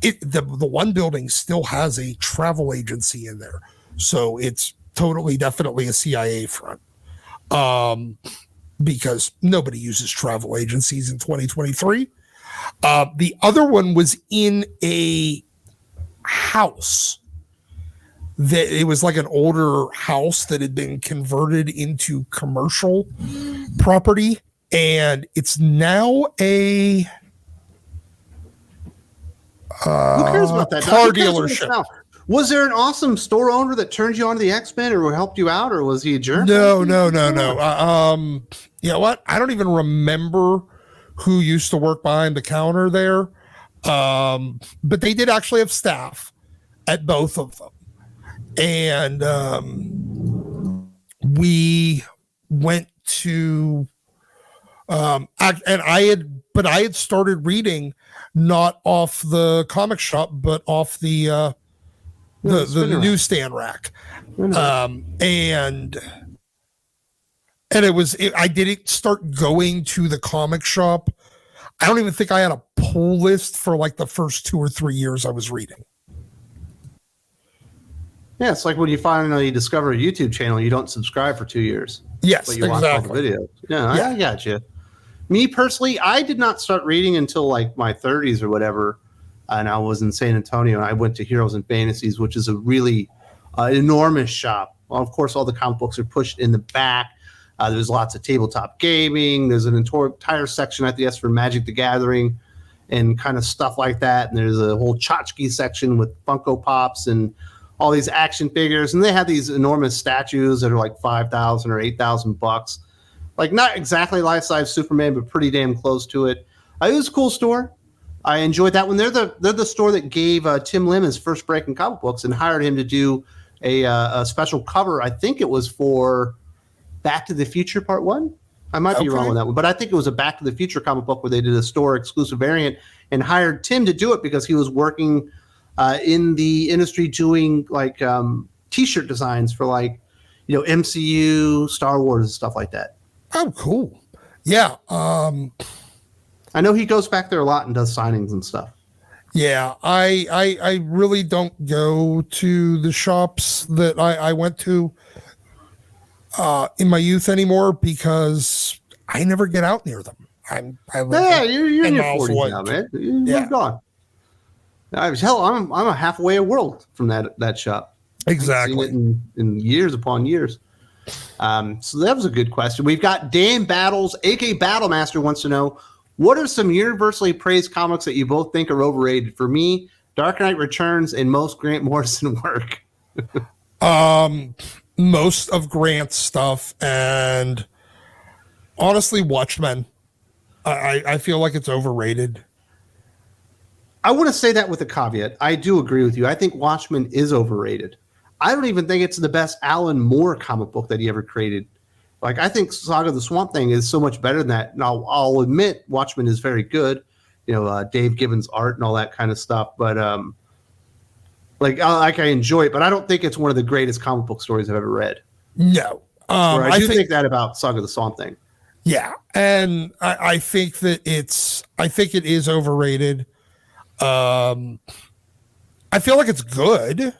the one building still has a travel agency in there, so it's definitely a CIA front. Because nobody uses travel agencies in 2023. The other one was in a house that it was like an older house that had been converted into commercial property, and it's now a who cares about that? car Who cares what dealership. it's now? Was there an awesome store owner that turned you on to the X-Men or helped you out, or was he a jerk? No. You know what? I don't even remember who used to work behind the counter there. But they did actually have staff at both of them. And we went to I had started reading not off the comic shop, but off the newsstand rack. And I didn't start going to the comic shop. I don't even think I had a pull list for like the first 2 or 3 years I was reading. Yeah, it's like when you finally discover a YouTube channel, you don't subscribe for 2 years. Yes, but you watch all the videos. Yeah, I got you. Me personally, I did not start reading until like my 30s or whatever. And I was in San Antonio, and I went to Heroes and Fantasies, which is a really enormous shop. Well, of course, all the comic books are pushed in the back. There's lots of tabletop gaming. There's an entire section at the S for Magic the Gathering and kind of stuff like that. And there's a whole tchotchke section with Funko Pops and all these action figures. And they have these enormous statues that are like $5,000 or $8,000. Like not exactly life-size Superman, but pretty damn close to it. It was a cool store. I enjoyed that one. They're the store that gave Tim Lim his first break in comic books and hired him to do a special cover. I think it was for Back to the Future Part 1. I might be wrong on that one, but I think it was a Back to the Future comic book where they did a store exclusive variant and hired Tim to do it because he was working in the industry doing like T-shirt designs for like, MCU, Star Wars, and stuff like that. Oh, cool. Yeah. I know he goes back there a lot and does signings and stuff. Yeah, I really don't go to the shops that I went to in my youth anymore because I never get out near them. You're in your 40s now, man. You moved on. I'm a halfway a world from that shop. Exactly. I've seen it in years upon years. So that was a good question. We've got Dan Battles, aka Battlemaster, wants to know, what are some universally praised comics that you both think are overrated? For me, Dark Knight Returns and most Grant Morrison work. Most of Grant's stuff, and honestly, Watchmen. I feel like it's overrated. I want to say that with a caveat. I do agree with you. I think Watchmen is overrated. I don't even think it's the best Alan Moore comic book that he ever created. Like, I think Saga of the Swamp Thing is so much better than that. Now, I'll admit Watchmen is very good. Dave Gibbons' art and all that kind of stuff. But, I enjoy it. But I don't think it's one of the greatest comic book stories I've ever read. No. I do think that about Saga of the Swamp Thing. Yeah. And I think that it is overrated. I feel like it's good.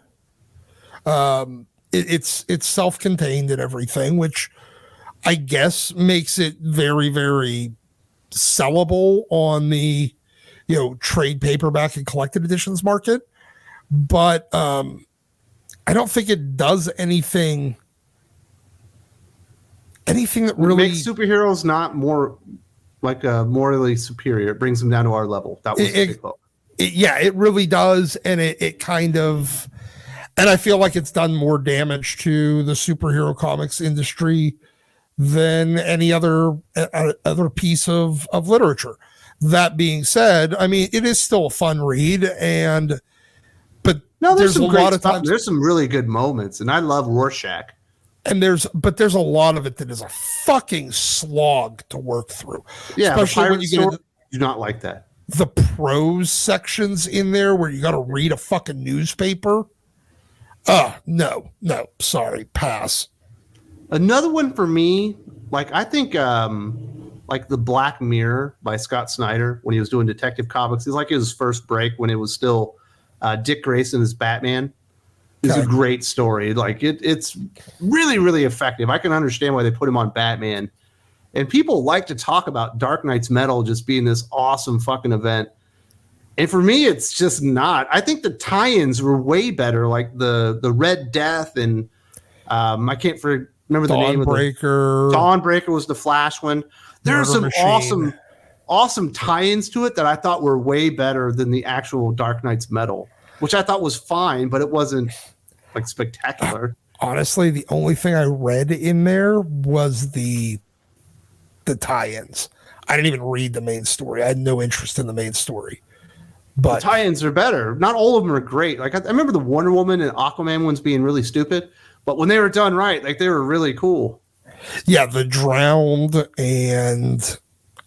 It's self-contained and everything, which I guess makes it very, very sellable on the, trade paperback and collected editions market. But I don't think it does anything that really makes superheroes not more like morally superior. It brings them down to our level. That was the big hook. It really does, and it kind of, and I feel like it's done more damage to the superhero comics industry than any other piece of literature. That being said, I mean, it is still a fun read, but there's a lot of times there's some really good moments, and I love Rorschach. And there's a lot of it that is a fucking slog to work through. Yeah, especially when you get into, do not like that. The prose sections in there where you got to read a fucking newspaper. No, sorry, pass. Another one for me, like I think like the Black Mirror by Scott Snyder when he was doing Detective Comics. It's like his first break when it was still Dick Grayson as Batman. It's a great story. Like it's really, really effective. I can understand why they put him on Batman. And people like to talk about Dark Knight's Metal just being this awesome fucking event. And for me, it's just not. I think the tie-ins were way better, like the Red Death and I can't remember the name of the Dawnbreaker was the Flash one. There's some awesome tie-ins to it that I thought were way better than the actual Dark Knight's Metal, which I thought was fine, but it wasn't like spectacular. Honestly, the only thing I read in there was the tie-ins. I didn't even read the main story. I had no interest in the main story. But the tie-ins are better. Not all of them are great. Like I remember the Wonder Woman and Aquaman ones being really stupid, but when they were done right, like they were really cool. Yeah, the Drowned, and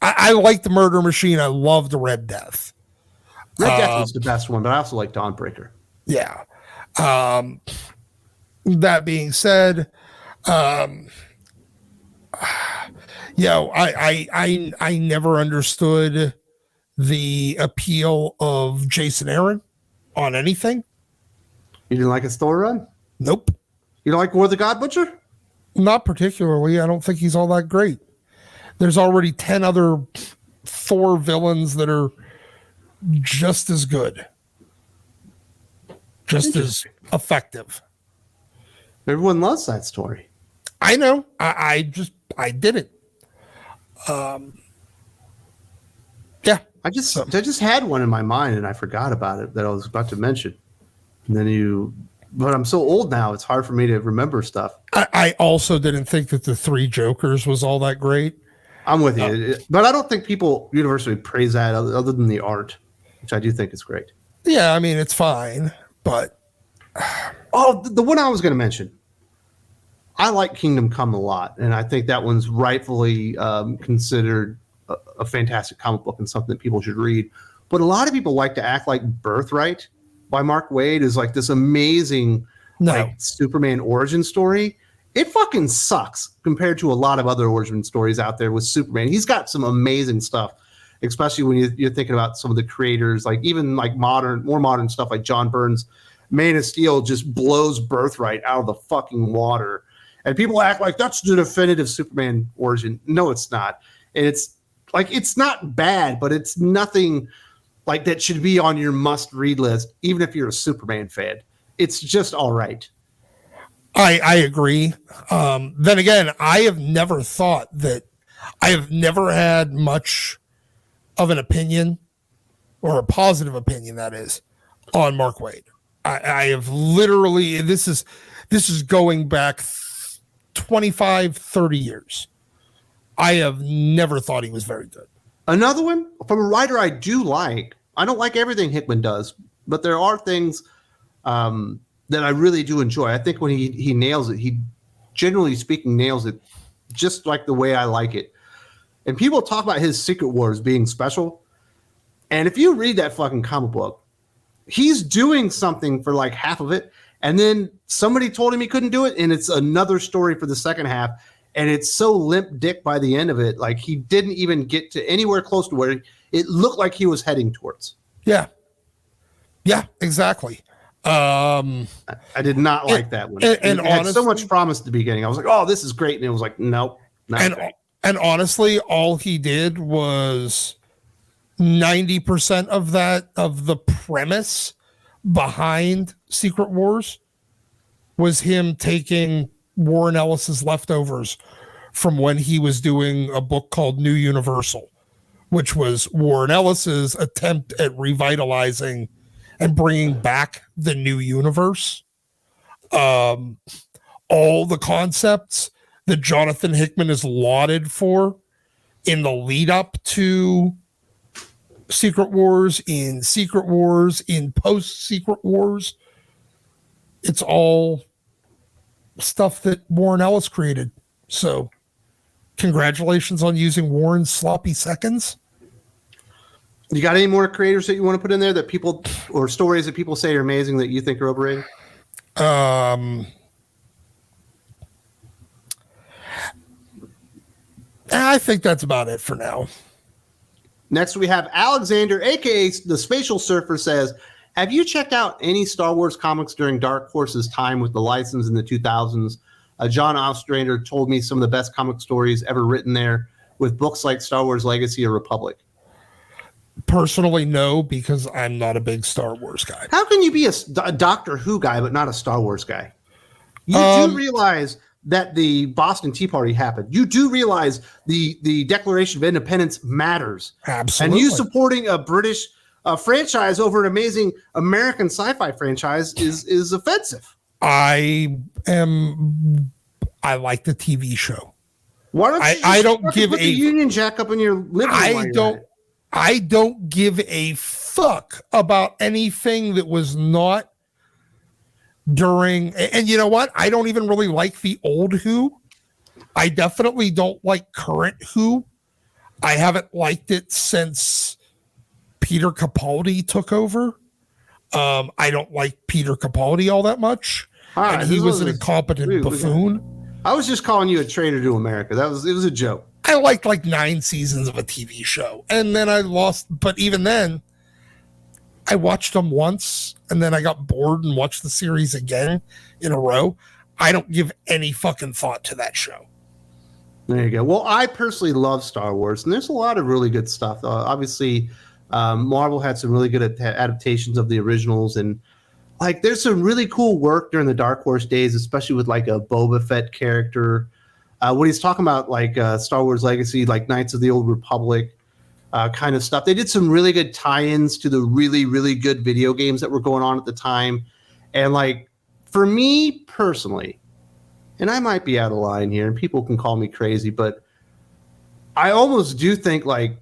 I like the Murder Machine. I love the Red Death. Red Death was the best one, but I also like Dawnbreaker. Yeah. That being said, I never understood the appeal of Jason Aaron on anything. You didn't like his Thor run? Nope. You don't like War of the God Butcher? Not particularly. I don't think he's all that great. There's already 10 other Thor villains that are just as good, just as effective. Everyone loves that story. I know. I didn't. Yeah. I just had one in my mind and I forgot about it that I was about to mention. And then but I'm so old now, it's hard for me to remember stuff. I also didn't think that the Three Jokers was all that great. I'm with you. But I don't think people universally praise that other than the art, which I do think is great. Yeah, I mean, it's fine, but... Oh, the one I was going to mention. I like Kingdom Come a lot, and I think that one's rightfully considered a fantastic comic book and something that people should read. But a lot of people like to act like Birthright by Mark Waid is like this amazing like Superman origin story. It fucking sucks compared to a lot of other origin stories out there with Superman. He's got some amazing stuff, especially when you're thinking about some of the creators, like even like more modern stuff like John Byrne's Man of Steel just blows Birthright out of the fucking water. And people act like that's the definitive Superman origin. No, it's not. And it's like, it's not bad, but it's nothing like that should be on your must-read list, even if you're a Superman fan. It's just all right. I agree. Then again, I have never had much of an opinion, or a positive opinion, that is, on Mark Waid. I have literally, this is going back 25, 30 years. I have never thought he was very good. Another one from a writer I do like. I don't like everything Hickman does, but there are things that I really do enjoy. I think when he nails it, he generally speaking nails it just like the way I like it. And people talk about his Secret Wars being special. And if you read that fucking comic book, he's doing something for like half of it. And then somebody told him he couldn't do it. And it's another story for the second half. And it's so limp dick by the end of it. Like he didn't even get to anywhere close to where it looked like he was heading towards. Yeah. Yeah, exactly. I did not like that one. And it had so much promise at the beginning. I was like, oh, this is great. And it was like, nope. And honestly, all he did was 90% of the premise behind Secret Wars was him taking Warren Ellis's leftovers from when he was doing a book called New Universal, which was Warren Ellis's attempt at revitalizing and bringing back the new universe. All the concepts that Jonathan Hickman is lauded for in the lead up to Secret Wars, in post Secret Wars, it's all stuff that Warren Ellis created. So congratulations on using Warren's sloppy seconds. You got any more creators that you want to put in there that people, or stories that people say are amazing that you think are overrated? I think that's about it for now. Next, we have Alexander, aka the Spatial Surfer, says, "Have you checked out any Star Wars comics during Dark Horse's time with the license in the 2000s? John Ostrander told me some of the best comic stories ever written there, with books like Star Wars Legacy or Republic." Personally, no, because I'm not a big Star Wars guy. How can you be a Doctor Who guy but not a Star Wars guy? You do realize that the Boston Tea Party happened. You do realize the Declaration of Independence matters. Absolutely. And you supporting a British franchise over an amazing American sci-fi franchise is offensive. I like the TV show. Why don't you I don't give put the Union Jack up in your living room? I don't give a fuck about anything that was not during, and you know what? I don't even really like the old Who. I definitely don't like current Who. I haven't liked it since Peter Capaldi took over. I don't like Peter Capaldi all that much. And he was an incompetent buffoon. I was just calling you a traitor to America. It was a joke. I liked like 9 seasons of a TV show, and then I lost. But even then, I watched them once, and then I got bored and watched the series again in a row. I don't give any fucking thought to that show. There you go. Well, I personally love Star Wars, and there's a lot of really good stuff. Obviously, Marvel had some really good adaptations of the originals, and like there's some really cool work during the Dark Horse days, especially with like a Boba Fett character. When he's talking about like Star Wars Legacy, like Knights of the Old Republic kind of stuff. They did some really good tie-ins to the really, really good video games that were going on at the time. And like for me personally, and I might be out of line here and people can call me crazy, but I almost do think like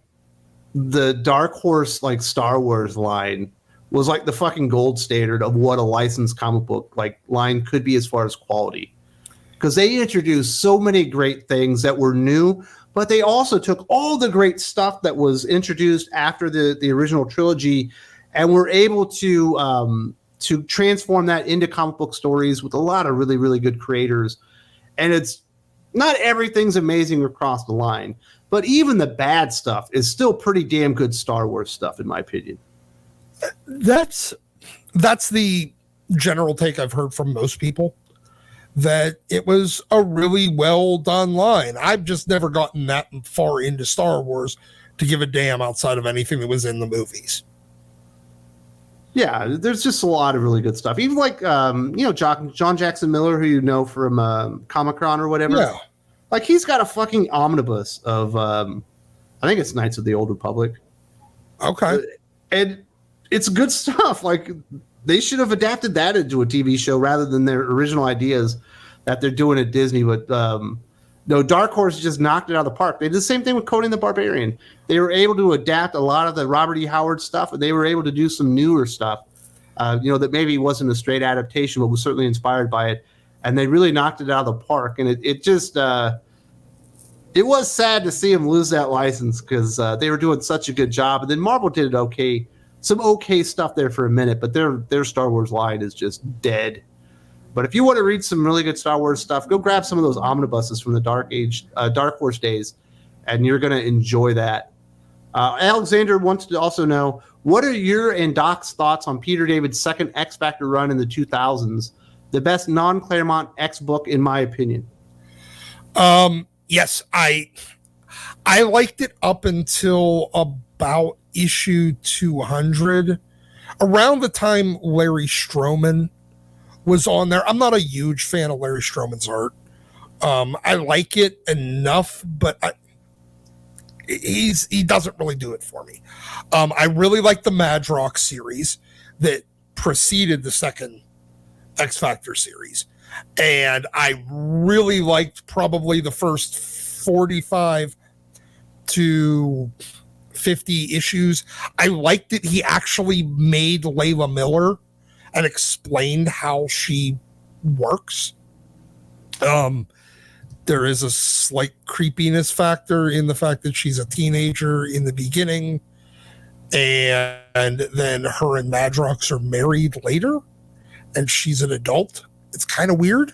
the Dark Horse like Star Wars line was like the fucking gold standard of what a licensed comic book like line could be as far as quality. Because they introduced so many great things that were new, but they also took all the great stuff that was introduced after the original trilogy and were able to transform that into comic book stories with a lot of really, really good creators. And it's not everything's amazing across the line, but even the bad stuff is still pretty damn good Star Wars stuff, in my opinion. That's the general take I've heard from most people, that it was a really well done line. I've just never gotten that far into Star Wars to give a damn outside of anything that was in the movies. Yeah, there's just a lot of really good stuff. Even like, John Jackson Miller, who you know from Comic-Con or whatever. Yeah. Like he's got a fucking omnibus of, I think it's Knights of the Old Republic. Okay. And it's good stuff. Like they should have adapted that into a TV show rather than their original ideas that they're doing at Disney. But no, Dark Horse just knocked it out of the park. They did the same thing with Conan the Barbarian. They were able to adapt a lot of the Robert E. Howard stuff, and they were able to do some newer stuff, that maybe wasn't a straight adaptation, but was certainly inspired by it. And they really knocked it out of the park. And it just it was sad to see them lose that license because they were doing such a good job. And then Marvel did it okay. Some okay stuff there for a minute, but their Star Wars line is just dead. But if you want to read some really good Star Wars stuff, go grab some of those omnibuses from the Dark Horse days, and you're going to enjoy that. Alexander wants to also know, what are your and Doc's thoughts on Peter David's second X Factor run in the 2000s? The best non-Claremont X book, in my opinion. Yes, I liked it up until about issue 200, around the time Larry Stroman was on there. I'm not a huge fan of Larry Stroman's art. I like it enough, but he doesn't really do it for me. I really like the Madrox series that preceded the second X Factor series, and I really liked probably the first 45 to 50 issues. I liked that he actually made Layla Miller and explained how she works. There is a slight creepiness factor in the fact that she's a teenager in the beginning, and then her and Madrox are married later, and she's an adult. It's kind of weird,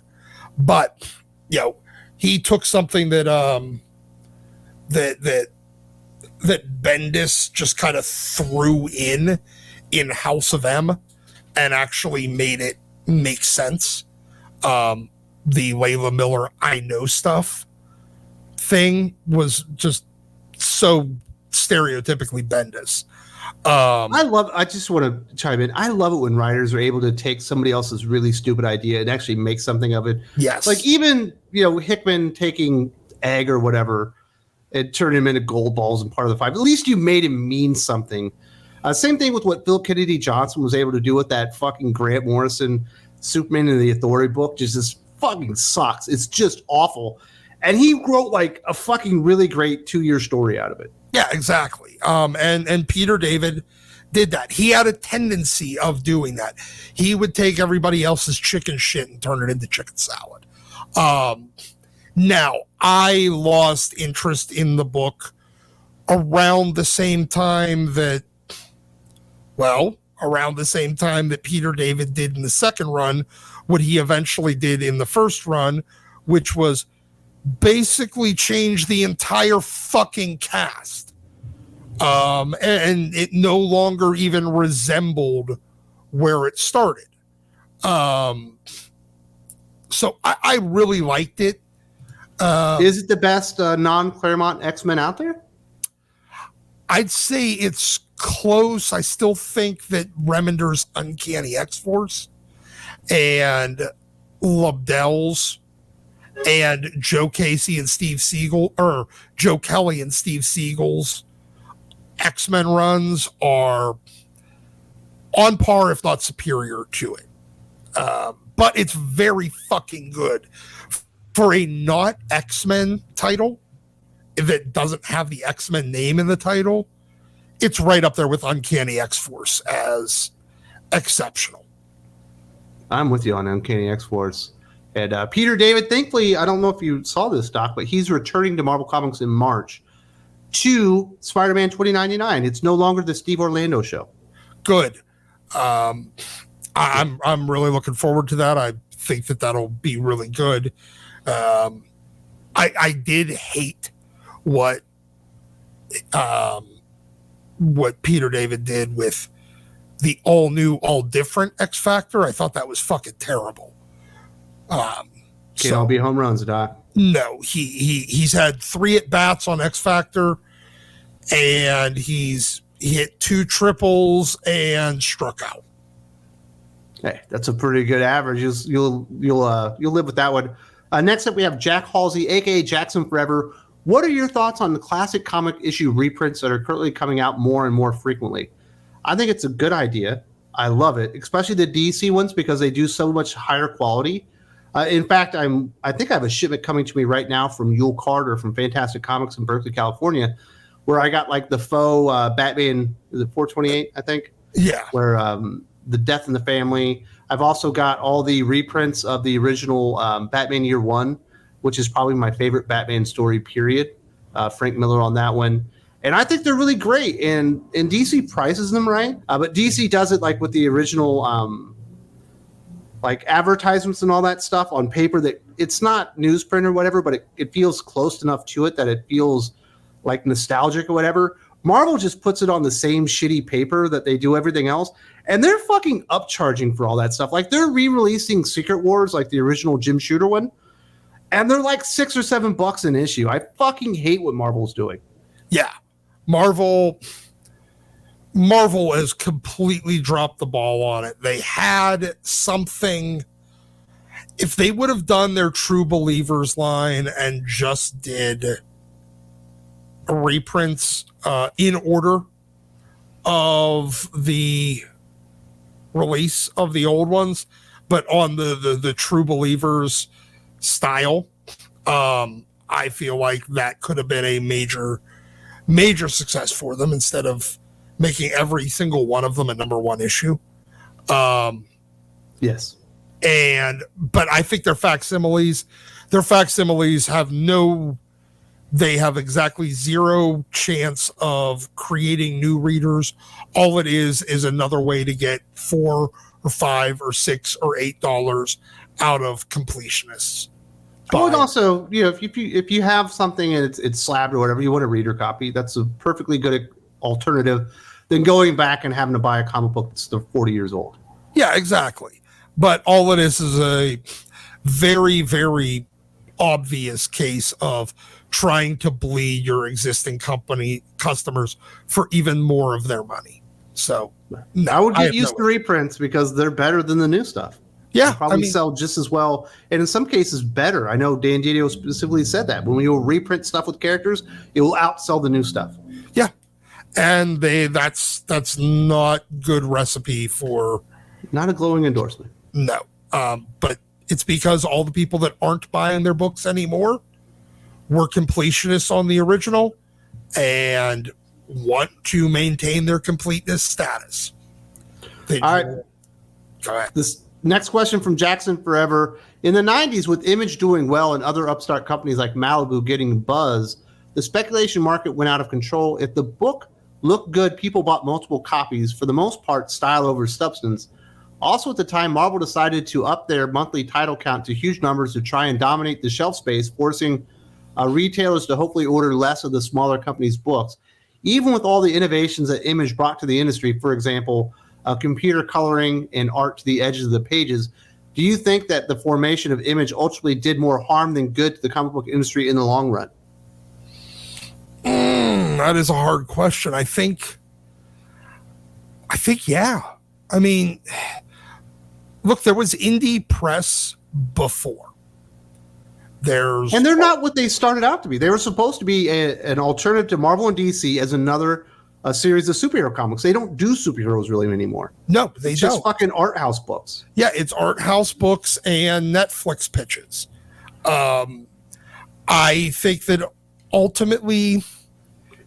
but he took something that that Bendis just kind of threw in House of M and actually made it make sense. The Layla Miller I know stuff thing was just so stereotypically Bendis. I just want to chime in. I love it when writers are able to take somebody else's really stupid idea and actually make something of it. Yes. Like even, Hickman taking Egg or whatever and turning him into gold balls and part of the five. At least you made him mean something. Same thing with what Phil Kennedy Johnson was able to do with that fucking Grant Morrison Superman and the Authority book. Just fucking sucks. It's just awful. And he wrote like a fucking really great 2-year story out of it. Yeah, exactly. And Peter David did that. He had a tendency of doing that. He would take everybody else's chicken shit and turn it into chicken salad. Now, I lost interest in the book around the same time that Peter David did in the second run, what he eventually did in the first run, which was basically change the entire fucking cast. And it no longer even resembled where it started. So I really liked it. Is it the best non-Claremont X-Men out there? I'd say it's close. I still think that Remender's Uncanny X-Force and Lobdell's and Joe Kelly and Steve Siegel's X-Men runs are on par, if not superior to it. But it's very fucking good. For a not X-Men title, if it doesn't have the X-Men name in the title, it's right up there with Uncanny X-Force as exceptional. I'm with you on Uncanny X-Force. And Peter David, thankfully, I don't know if you saw this, Doc, but he's returning to Marvel Comics in March to Spider-Man 2099. It's no longer the Steve Orlando show. Good. I'm really looking forward to that. I think that'll be really good. I did hate what Peter David did with the all new, all different X Factor. I thought that was fucking terrible. Can't all be home runs, Doc. No, he's had 3 at-bats on X Factor, and he's hit 2 triples and struck out. Hey, that's a pretty good average. You'll live with that one. Next up, we have Jack Halsey, aka Jackson Forever. What are your thoughts on the classic comic issue reprints that are currently coming out more and more frequently? I think it's a good idea. I love it, especially the DC ones because they do so much higher quality. In fact, I think I have a shipment coming to me right now from Yule Carter from Fantastic Comics in Berkeley, California, where I got like the faux Batman, is it 428, I think? Yeah. Where the Death in the Family. I've also got all the reprints of the original Batman Year One, which is probably my favorite Batman story, period. Frank Miller on that one. And I think they're really great. And DC prices them right. But DC does it like with the original like advertisements and all that stuff on paper that it's not newsprint or whatever, but it feels close enough to it that it feels like nostalgic or whatever. Marvel just puts it on the same shitty paper that they do everything else. And they're fucking upcharging for all that stuff. Like they're re-releasing Secret Wars, like the original Jim Shooter one. And they're like $6 or $7 an issue. I fucking hate what Marvel's doing. Yeah. Marvel has completely dropped the ball on it. They had something. If they would have done their True Believers line and just did reprints in order of the release of the old ones, but on the True Believers style, I feel like that could have been a major success for them instead of making every single one of them a #1 issue. Yes. But I think their facsimiles they have exactly zero chance of creating new readers. All it is another way to get $4 or $5 or $6 or $8 out of completionists. Oh, and also, if you have something and it's slabbed or whatever, you want a reader copy. That's a perfectly good alternative than going back and having to buy a comic book that's 40 years old. Yeah, exactly. But all it is a very, very obvious case of trying to bleed your existing company customers for even more of their money. So I would get used to reprints because they're better than the new stuff. Yeah, they'll probably sell just as well, and in some cases better. I know Dan Didio specifically said that when we will reprint stuff with characters, it will outsell the new stuff. Yeah, and that's not good recipe for. Not a glowing endorsement. No, but it's because all the people that aren't buying their books anymore were completionists on the original and want to maintain their completeness status. All right. Go ahead. This next question from Jackson Forever. In the 90s, with Image doing well and other upstart companies like Malibu getting buzz, the speculation market went out of control. If the book looked good, people bought multiple copies, for the most part, style over substance. Also, at the time, Marvel decided to up their monthly title count to huge numbers to try and dominate the shelf space, forcing retailers to hopefully order less of the smaller companies' books. Even with all the innovations that Image brought to the industry, for example, computer coloring and art to the edges of the pages, do you think that the formation of Image ultimately did more harm than good to the comic book industry in the long run? That is a hard question. I think, yeah. I mean, look, there was indie press before. And they're not what they started out to be. They were supposed to be an alternative to Marvel and DC as another series of superhero comics. They don't do superheroes really anymore. No, they it's don't. Just fucking art house books. Yeah, it's art house books and Netflix pitches. I think that ultimately,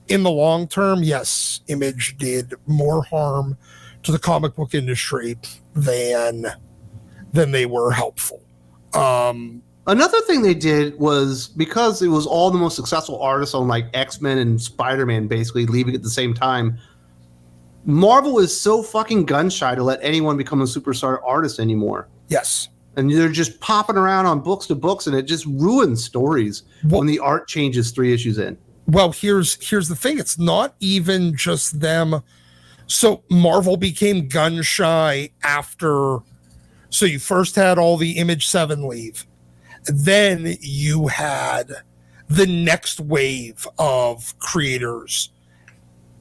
in the long term, yes, Image did more harm to the comic book industry than they were helpful. Another thing they did was, because it was all the most successful artists on like X-Men and Spider-Man basically leaving at the same time, Marvel is so fucking gun shy to let anyone become a superstar artist anymore. Yes. And they're just popping around on books to books, and it just ruins stories when the art changes 3 issues in. Well, here's the thing. It's not even just them. So Marvel became gun shy after. So you first had all the Image 7 leave. Then you had the next wave of creators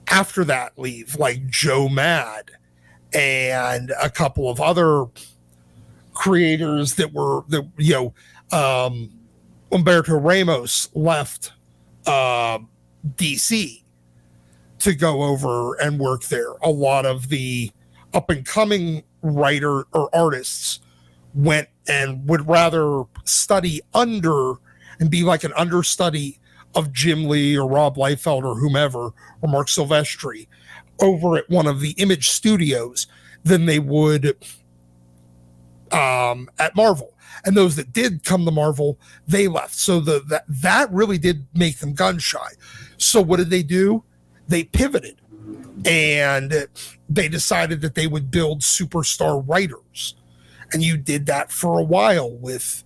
after that leave, like Joe Mad and a couple of other creators that Humberto Ramos left DC to go over and work there. A lot of the up and coming writer or artists went and would rather study under and be like an understudy of Jim Lee or Rob Liefeld or whomever, or Mark Silvestri over at one of the Image studios than they would at Marvel. And those that did come to Marvel, they left. So that really did make them gun shy. So what did they do? They pivoted and they decided that they would build superstar writers. And you did that for a while with,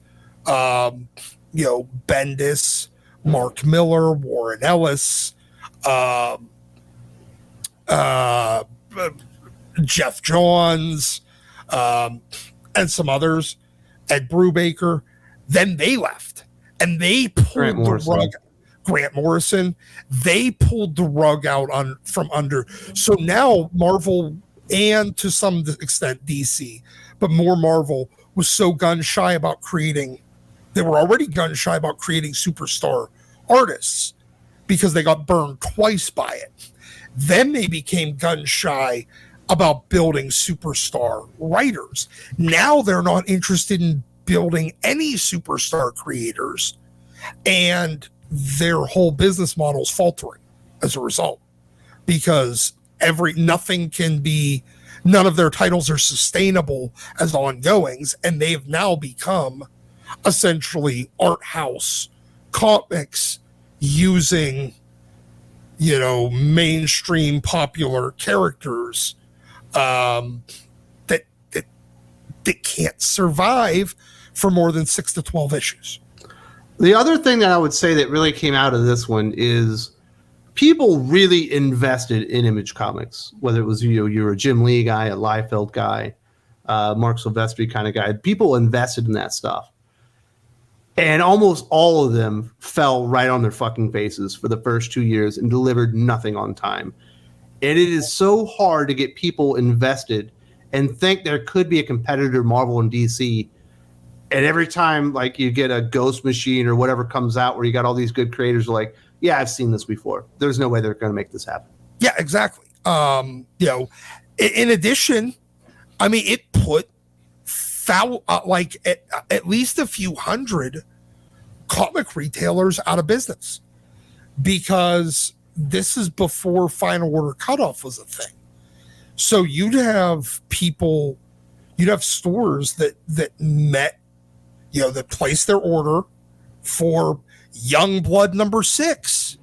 Bendis, Mark Miller, Warren Ellis, Jeff Johns, and some others, Ed Brubaker. Then they left and they pulled the rug. Grant Morrison. They pulled the rug out from under. So now Marvel, and to some extent DC, but more Marvel, was so gun shy about creating. They were already gun shy about creating superstar artists because they got burned twice by it. Then they became gun shy about building superstar writers. Now they're not interested in building any superstar creators, and their whole business model is faltering as a result, because none of their titles are sustainable as ongoings, and they've now become essentially art house comics using, mainstream popular characters that can't survive for more than 6 to 12 issues. The other thing that I would say that really came out of this one is people really invested in Image Comics, whether it was you're a Jim Lee guy, a Liefeld guy, Mark Silvestri kind of guy. People invested in that stuff. And almost all of them fell right on their fucking faces for the first 2 years and delivered nothing on time. And it is so hard to get people invested and think there could be a competitor, Marvel and DC. And every time, like, you get a Ghost Machine or whatever comes out where you got all these good creators like, yeah, I've seen this before. There's no way they're going to make this happen. Yeah, exactly. In addition, I mean, it put at least a few hundred comic retailers out of business, because this is before final order cutoff was a thing. So you'd have stores that placed their order for Youngblood #6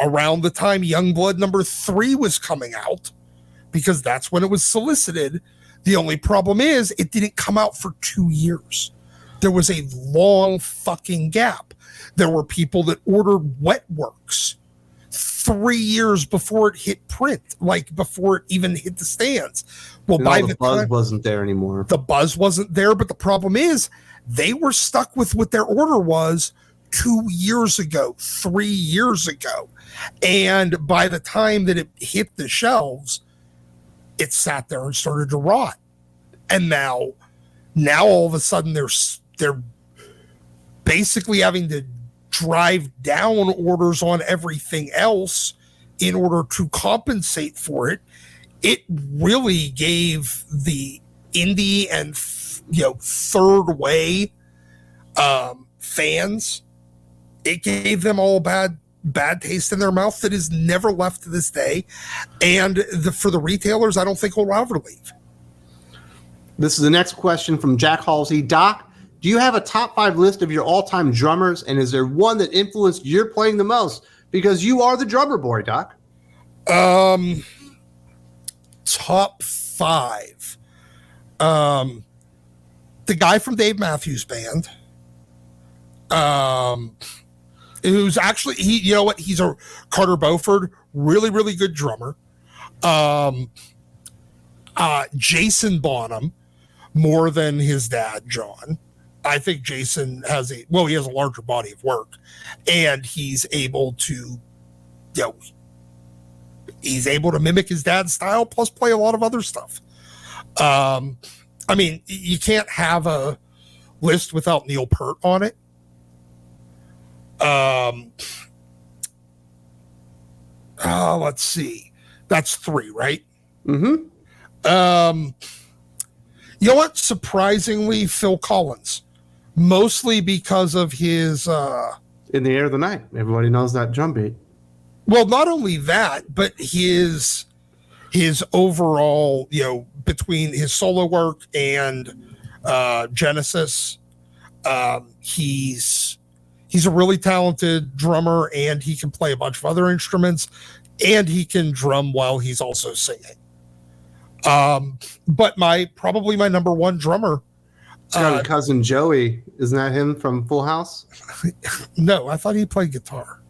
around the time Youngblood #3 was coming out, because that's when it was solicited. The only problem is it didn't come out for 2 years. There was a long fucking gap. There were people that ordered Wetworks 3 years before it hit print, like before it even hit the stands. Well, by the buzz time, wasn't there anymore. The buzz wasn't there, but the problem is they were stuck with what their order was 2 years ago, 3 years ago. And by the time that it hit the shelves, it sat there and started to rot. And now all of a sudden they're basically having to drive down orders on everything else in order to compensate for it. It really gave the indie and third way fans, it gave them all bad taste in their mouth that is never left to this day. And for the retailers, I don't think will ever leave. This is the next question from Jack Halsey. Doc, do you have a top 5 list of your all-time drummers, and is there one that influenced your playing the most? Because you are the drummer boy, Doc. Top 5. The guy from Dave Matthews Band. Who's actually, he's a Carter Beauford, really, really good drummer. Jason Bonham, more than his dad, John. I think Jason he has a larger body of work, and he's able to, he's able to mimic his dad's style, plus play a lot of other stuff. I mean, you can't have a list without Neil Peart on it. Let's see. That's 3, right? Mm-hmm. You know what? Surprisingly, Phil Collins. Mostly because of his... In the Air of the Night. Everybody knows that drum beat. Well, not only that, but his overall, between his solo work and Genesis, he's a really talented drummer, and he can play a bunch of other instruments, and he can drum while he's also singing. But probably my number one drummer. Cousin Joey, isn't that him from Full House? No, I thought he played guitar.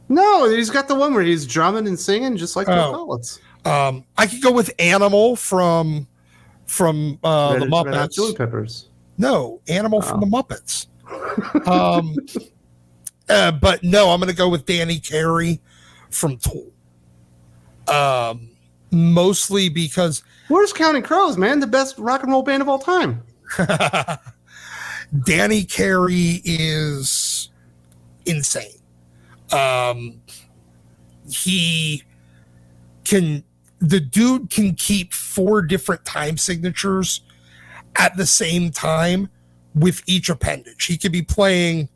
No, he's got the one where he's drumming and singing just like Phil Collins. I could go with Animal from the Muppets. Red Hot Chili Peppers. No, Animal from the Muppets. But no, I'm going to go with Danny Carey from Tool. Mostly because... Where's Counting Crows, man? The best rock and roll band of all time. Danny Carey is insane. The dude can keep 4 different time signatures at the same time with each appendage. He could be playing,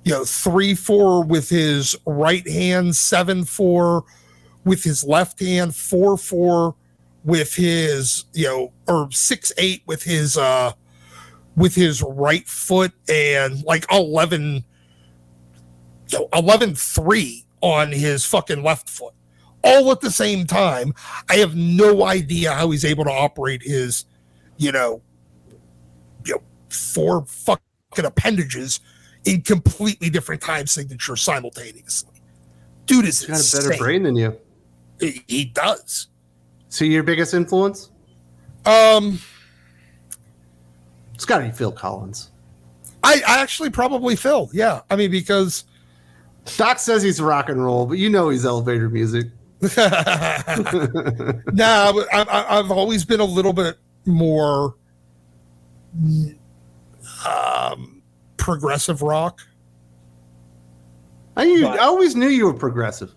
3/4 with his right hand, 7/4 with his left hand, 4/4 with his, or 6/8 with his right foot, and like 11/3 on his fucking left foot, all at the same time. I have no idea how he's able to operate his, 4 fucking appendages in completely different time signatures simultaneously. Dude is He's got a better brain than you. He does. So your biggest influence? It's got to be Phil Collins. I actually probably Phil. Yeah. I mean, because Doc says he's rock and roll, but you know he's elevator music. Nah, but I've always been a little bit more progressive rock. I always knew you were progressive.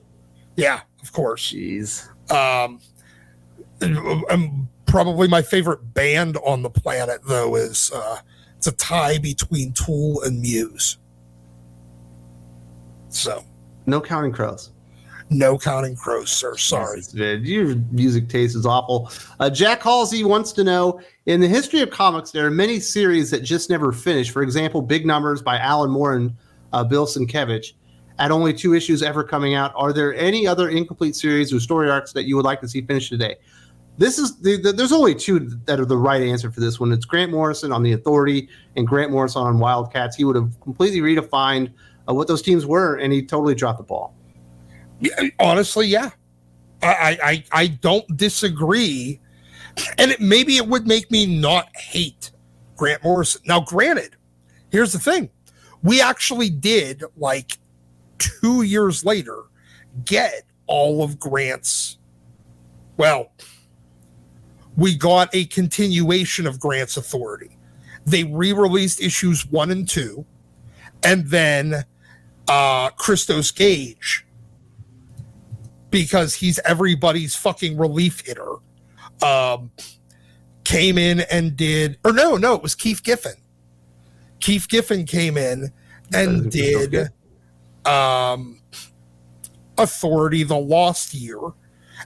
Yeah, of course. Jeez. Probably my favorite band on the planet, though, is it's a tie between Tool and Muse. So, no Counting Crows. No Counting Crows, sir. Sorry. Your music taste is awful. Jack Halsey wants to know, in the history of comics, there are many series that just never finished. For example, Big Numbers by Alan Moore and Bill Sienkiewicz, at only 2 issues ever coming out. Are there any other incomplete series or story arcs that you would like to see finished today? This is there's only 2 that are the right answer for this one. It's Grant Morrison on The Authority and Grant Morrison on Wildcats. He would have completely redefined what those teams were, and he totally dropped the ball. Honestly, yeah. I don't disagree. And maybe it would make me not hate Grant Morrison. Now, granted, here's the thing. We actually did, like 2 years later, get all of Grant's. Well, we got a continuation of Grant's Authority. They re-released issues 1 and 2. And then Christos Gage, because he's everybody's fucking relief hitter, came in and did, or no, it was Keith Giffen. Keith Giffen came in and did Authority, The Lost Year,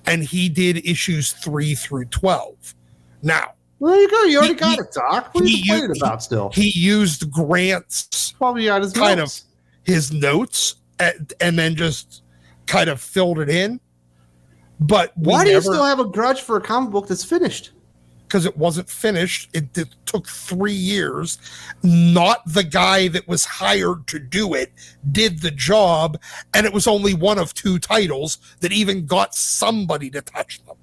and he did issues 3 through 12. Now, well, there you go. You already got it, Doc. What are you complaining about still? He used Grant's probably got his kind notes. of his notes and then just kind of filled it in. But why do you still have a grudge for a comic book that's finished? Because it wasn't finished. It took 3 years. Not the guy that was hired to do it did the job, and it was only one of 2 titles that even got somebody to touch them.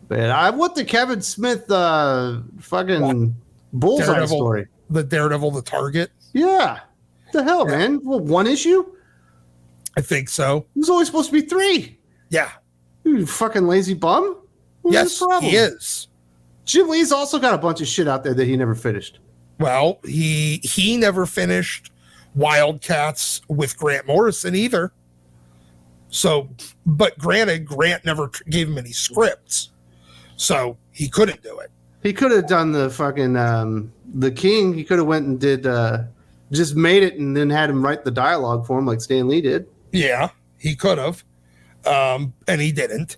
Man, I want the Kevin Smith fucking Bullseye Daredevil, story. The Daredevil, the Target. Yeah. What the hell, man? Well, 1 issue? I think so. It was only supposed to be 3. Yeah. You fucking lazy bum. Yes, he is. Jim Lee's also got a bunch of shit out there that he never finished. Well, he never finished Wildcats with Grant Morrison either. So, but granted, Grant never gave him any scripts, so he couldn't do it. He could have done the fucking the King. He could have went and did just made it and then had him write the dialogue for him like Stan Lee did. Yeah, he could have, and he didn't.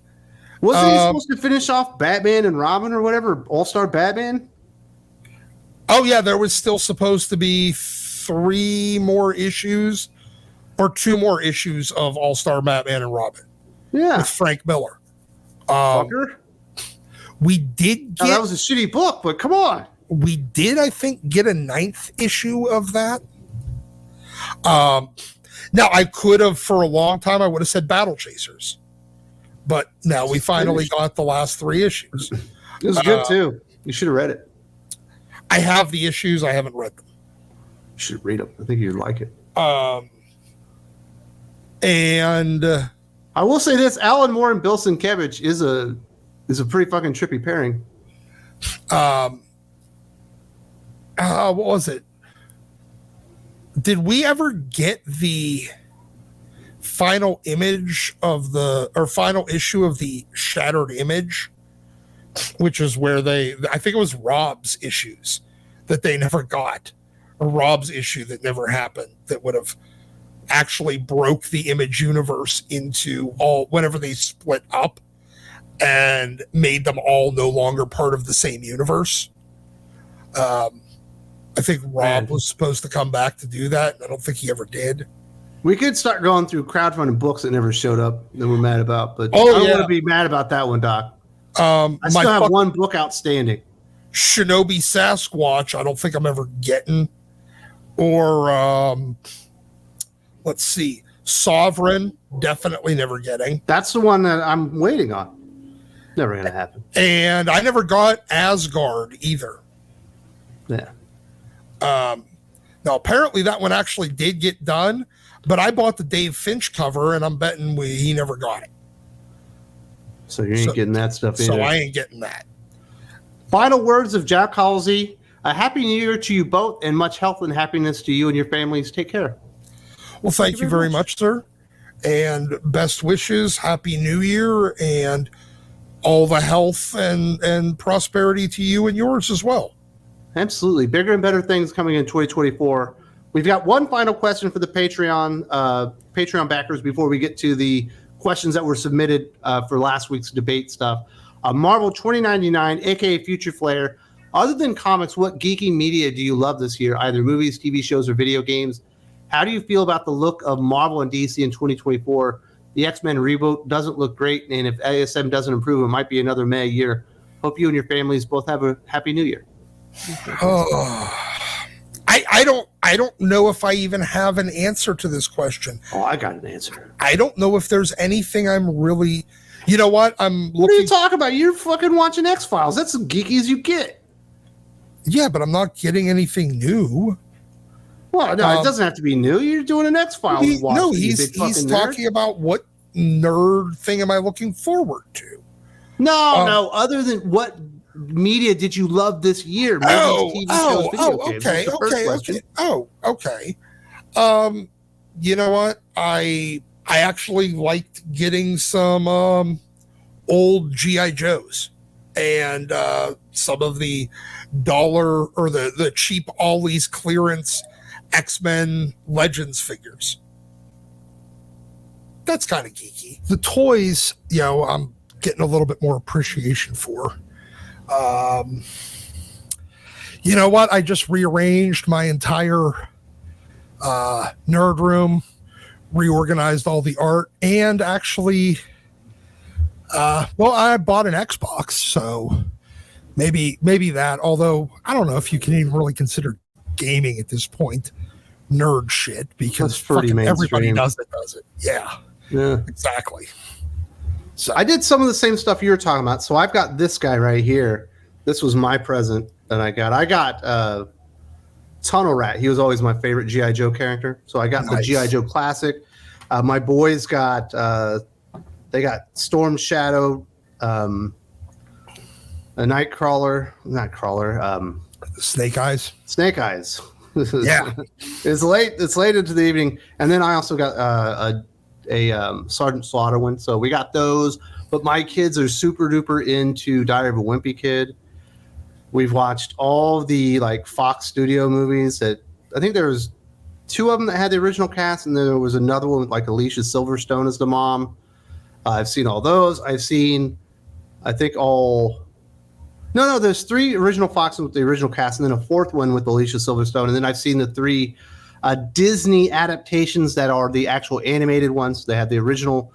Wasn't he supposed to finish off Batman and Robin or whatever, All-Star Batman? Oh yeah, there was still supposed to be 3 more issues or 2 more issues of All-Star Batman and Robin. Yeah, with Frank Miller. We did get, that was a shitty book, but come on. We did, I think, get a 9th issue of that. Now I could have, for a long time, I would have said Battle Chasers, but now we finally got the last 3 issues. It was good too. You should have read it. I have the issues. I haven't read them. You should read them. I think you'd like it. And I will say this: Alan Moore and Bill Sienkiewicz is a pretty fucking trippy pairing. What was it? Did we ever get the final image of final issue of the Shattered Image, which is where I think it was Rob's issues that they never got, or Rob's issue that never happened, that would have actually broke the Image universe into all, whenever they split up and made them all no longer part of the same universe. I think Rob was supposed to come back to do that. I don't think he ever did. We could start going through crowdfunding books that never showed up that we're mad about, but I don't want to be mad about that one, Doc. I still have one book outstanding. Shinobi Sasquatch, I don't think I'm ever getting. or let's see, Sovereign, definitely never getting. That's the one that I'm waiting on. Never gonna happen. And I never got Asgard either. Yeah. Now apparently that one actually did get done, but I bought the Dave Finch cover, and I'm betting he never got it. So you ain't getting that stuff either. So I ain't getting that. Final words of Jack Halsey. A happy new year to you both, and much health and happiness to you and your families. Take care. Well, thank you very much, sir. And best wishes. Happy New Year, and all the health and prosperity to you and yours as well. Absolutely. Bigger and better things coming in 2024. We've got one final question for the Patreon backers before we get to the questions that were submitted for last week's debate stuff. Marvel 2099, aka Future Flare. Other than comics, what geeky media do you love this year? Either movies, TV shows, or video games? How do you feel about the look of Marvel and DC in 2024? The X-Men reboot doesn't look great, and if ASM doesn't improve, it might be another May year. Hope you and your families both have a happy new year. I don't know if I even have an answer to this question. Oh, I got an answer. I don't know if there's anything I'm really, you know what? What are you talking about? You're fucking watching X-Files. That's as geeky as you get. Yeah, but I'm not getting anything new. Well, no, it doesn't have to be new. You're doing an X-Files watch. No, he's talking about what nerd thing am I looking forward to? No. Other than what media did you love this year? Movies, TV shows, video games. Okay. You know what? I actually liked getting some old G.I. Joes and some of the dollar or the cheap Ollie's clearance X-Men Legends figures. That's kind of geeky. The toys, I'm getting a little bit more appreciation for. You know what? I just rearranged my entire nerd room, reorganized all the art, and actually, I bought an Xbox, so maybe that. Although I don't know if you can even really consider gaming at this point nerd shit, because fucking everybody does it. Yeah, exactly. So I did some of the same stuff you were talking about. So I've got this guy right here. This was my present that I got. I got Tunnel Rat. He was always my favorite G.I. Joe character. So I got the G.I. Joe Classic. My boys got they got Storm Shadow, a Nightcrawler, Snake Eyes. Snake Eyes. Yeah. It's late into the evening. And then I also got a Sergeant Slaughter one. So we got those. But my kids are super duper into Diary of a Wimpy Kid. We've watched all the Fox Studio movies. That I think there was 2 of them that had the original cast, and then there was another one with Alicia Silverstone as the mom. I've seen all those. I've seen, I think there's 3 original Fox with the original cast, and then a 4th one with Alicia Silverstone, and then I've seen the 3 Disney adaptations that are the actual animated ones. They have the original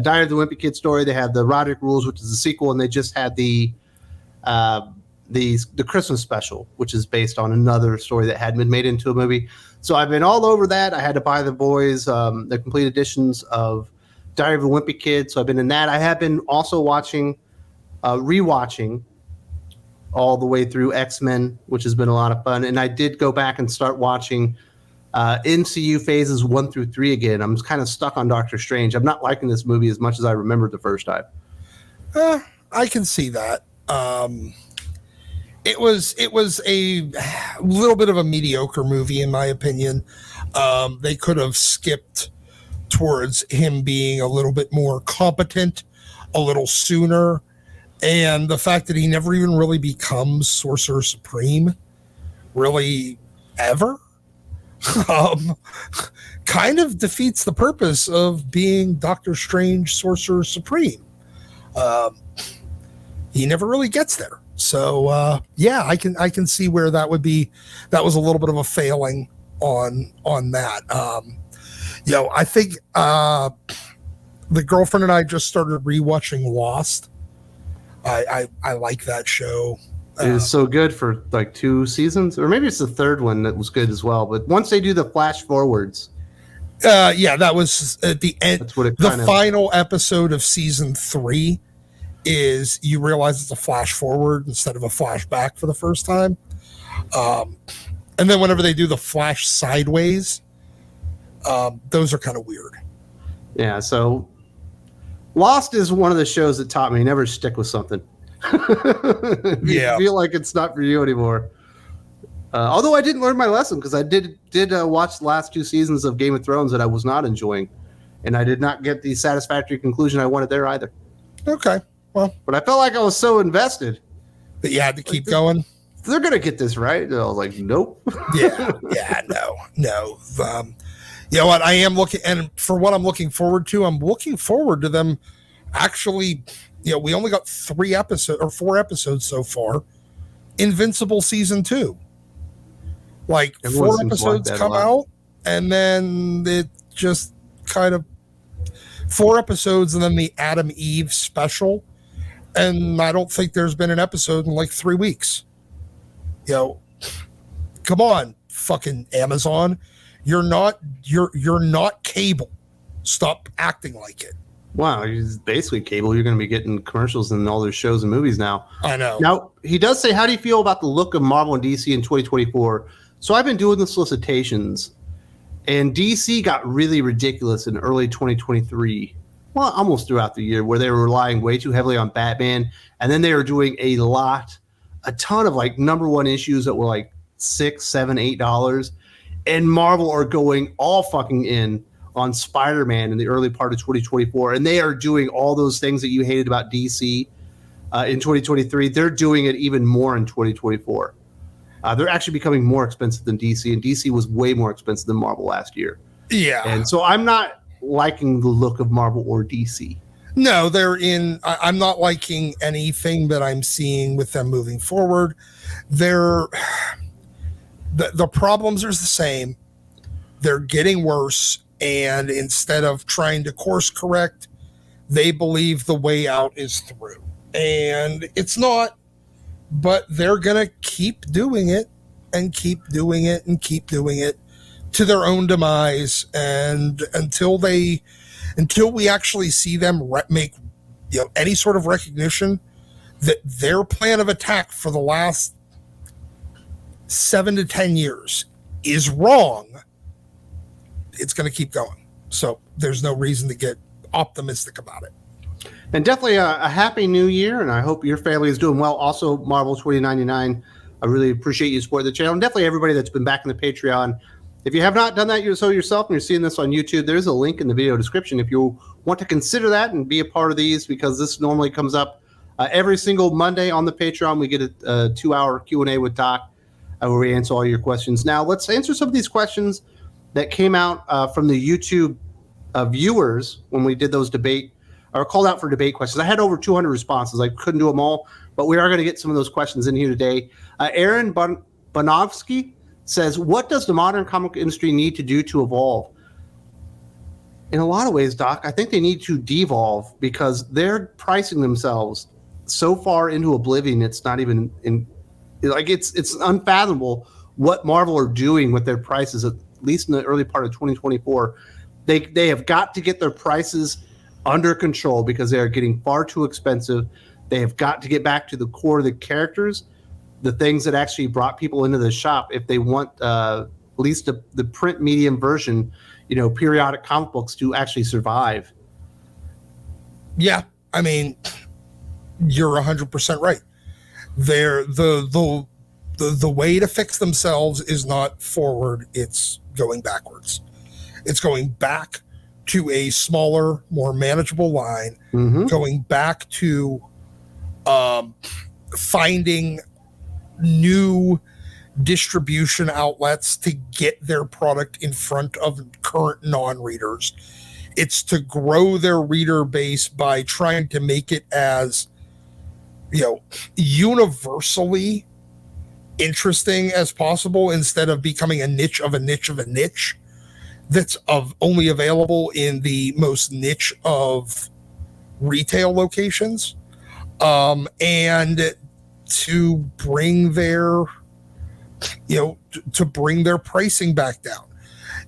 Diary of the Wimpy Kid story. They have the Roderick Rules, which is the sequel, and they just had the Christmas special, which is based on another story that hadn't been made into a movie. So I've been all over that. I had to buy the boys the complete editions of Diary of a Wimpy Kid, so I've been in that. I have been also watching, rewatching all the way through X-Men, which has been a lot of fun. And I did go back and start watching MCU phases 1 through 3 again. I'm kind of stuck on Doctor Strange. I'm not liking this movie as much as I remembered the first time. I can see that. It was a little bit of a mediocre movie, in my opinion. They could have skipped towards him being a little bit more competent a little sooner. And the fact that he never even really becomes Sorcerer Supreme, really ever, kind of defeats the purpose of being Doctor Strange Sorcerer Supreme. He never really gets there. So I can see where that was a little bit of a failing on that. I think the girlfriend and I just started rewatching Lost. I like that show. It was so good for like 2 seasons, or maybe it's the third one that was good as well. But once they do the flash forwards, that was at the end. that's what it The kind of. final episode of season 3 is you realize it's a flash forward instead of a flashback for the first time. And then whenever they do the flash sideways, those are kind of weird. Yeah, so Lost is one of the shows that taught me never stick with something. If you feel like it's not for you anymore. Although I didn't learn my lesson because I did watch the last 2 seasons of Game of Thrones that I was not enjoying, and I did not get the satisfactory conclusion I wanted there either. Okay, well, but I felt like I was so invested that you had to keep going. They're gonna get this right. And I was like, nope. no. You know what? I am looking, and for what I'm looking forward to, I'm looking forward to them. Actually, we only got 4 episodes so far. Invincible season 2. Like Everyone 4 episodes come out, and then it just kind of 4 episodes, and then the Adam Eve special. And I don't think there's been an episode in like 3 weeks. Come on, fucking Amazon. You're not cable. Stop acting like it. Wow, it's basically cable. You're going to be getting commercials in all their shows and movies now. I know. Now, he does say, how do you feel about the look of Marvel and DC in 2024? So I've been doing the solicitations, and DC got really ridiculous in early 2023. Well, almost throughout the year, where they were relying way too heavily on Batman, and then they were doing a ton of like #1 issues that were like $6, $7, $8, and Marvel are going all fucking in on Spider-Man in the early part of 2024, and they are doing all those things that you hated about DC in 2023. They're doing it even more in 2024. They're actually becoming more expensive than DC, and DC was way more expensive than Marvel last year. Yeah, and so I'm not liking the look of Marvel or DC. No, I'm not liking anything that I'm seeing with them moving forward. The problems are the same. They're getting worse. And instead of trying to course correct, they believe the way out is through. And it's not, but they're going to keep doing it and keep doing it and keep doing it to their own demise. And until we actually see them make any sort of recognition that their plan of attack for the last 7 to 10 years is wrong, it's going to keep going. So there's no reason to get optimistic about it. And definitely a happy new year, and I hope your family is doing well. Also, Marvel 2099, I really appreciate you supporting the channel. And definitely everybody that's been back in the Patreon. If you have not done that yourself and you're seeing this on YouTube, there's a link in the video description if you want to consider that and be a part of these, because this normally comes up every single Monday on the Patreon. We get a 2-hour Q&A with Doc where we answer all your questions. Now, let's answer some of these questions that came out from the YouTube viewers when we did those called out for debate questions. I had over 200 responses. I couldn't do them all, but we are going to get some of those questions in here today. Aaron Bonovsky says, what does the modern comic industry need to do to evolve? In a lot of ways, Doc, I think they need to devolve, because they're pricing themselves so far into oblivion. It's not even it's unfathomable what Marvel are doing with their prices, at least in the early part of 2024. They have got to get their prices under control because they are getting far too expensive. They have got to get back to the core of the characters, the things that actually brought people into the shop, if they want at least the print medium version, periodic comic books to actually survive. Yeah, I mean, you're 100% right. The way to fix themselves is not forward, it's going backwards. It's going back to a smaller, more manageable line, going back to finding new distribution outlets to get their product in front of current non-readers. It's to grow their reader base by trying to make it as universally interesting as possible, instead of becoming a niche of a niche of a niche that's only available in the most niche of retail locations. And to bring their, to bring their pricing back down.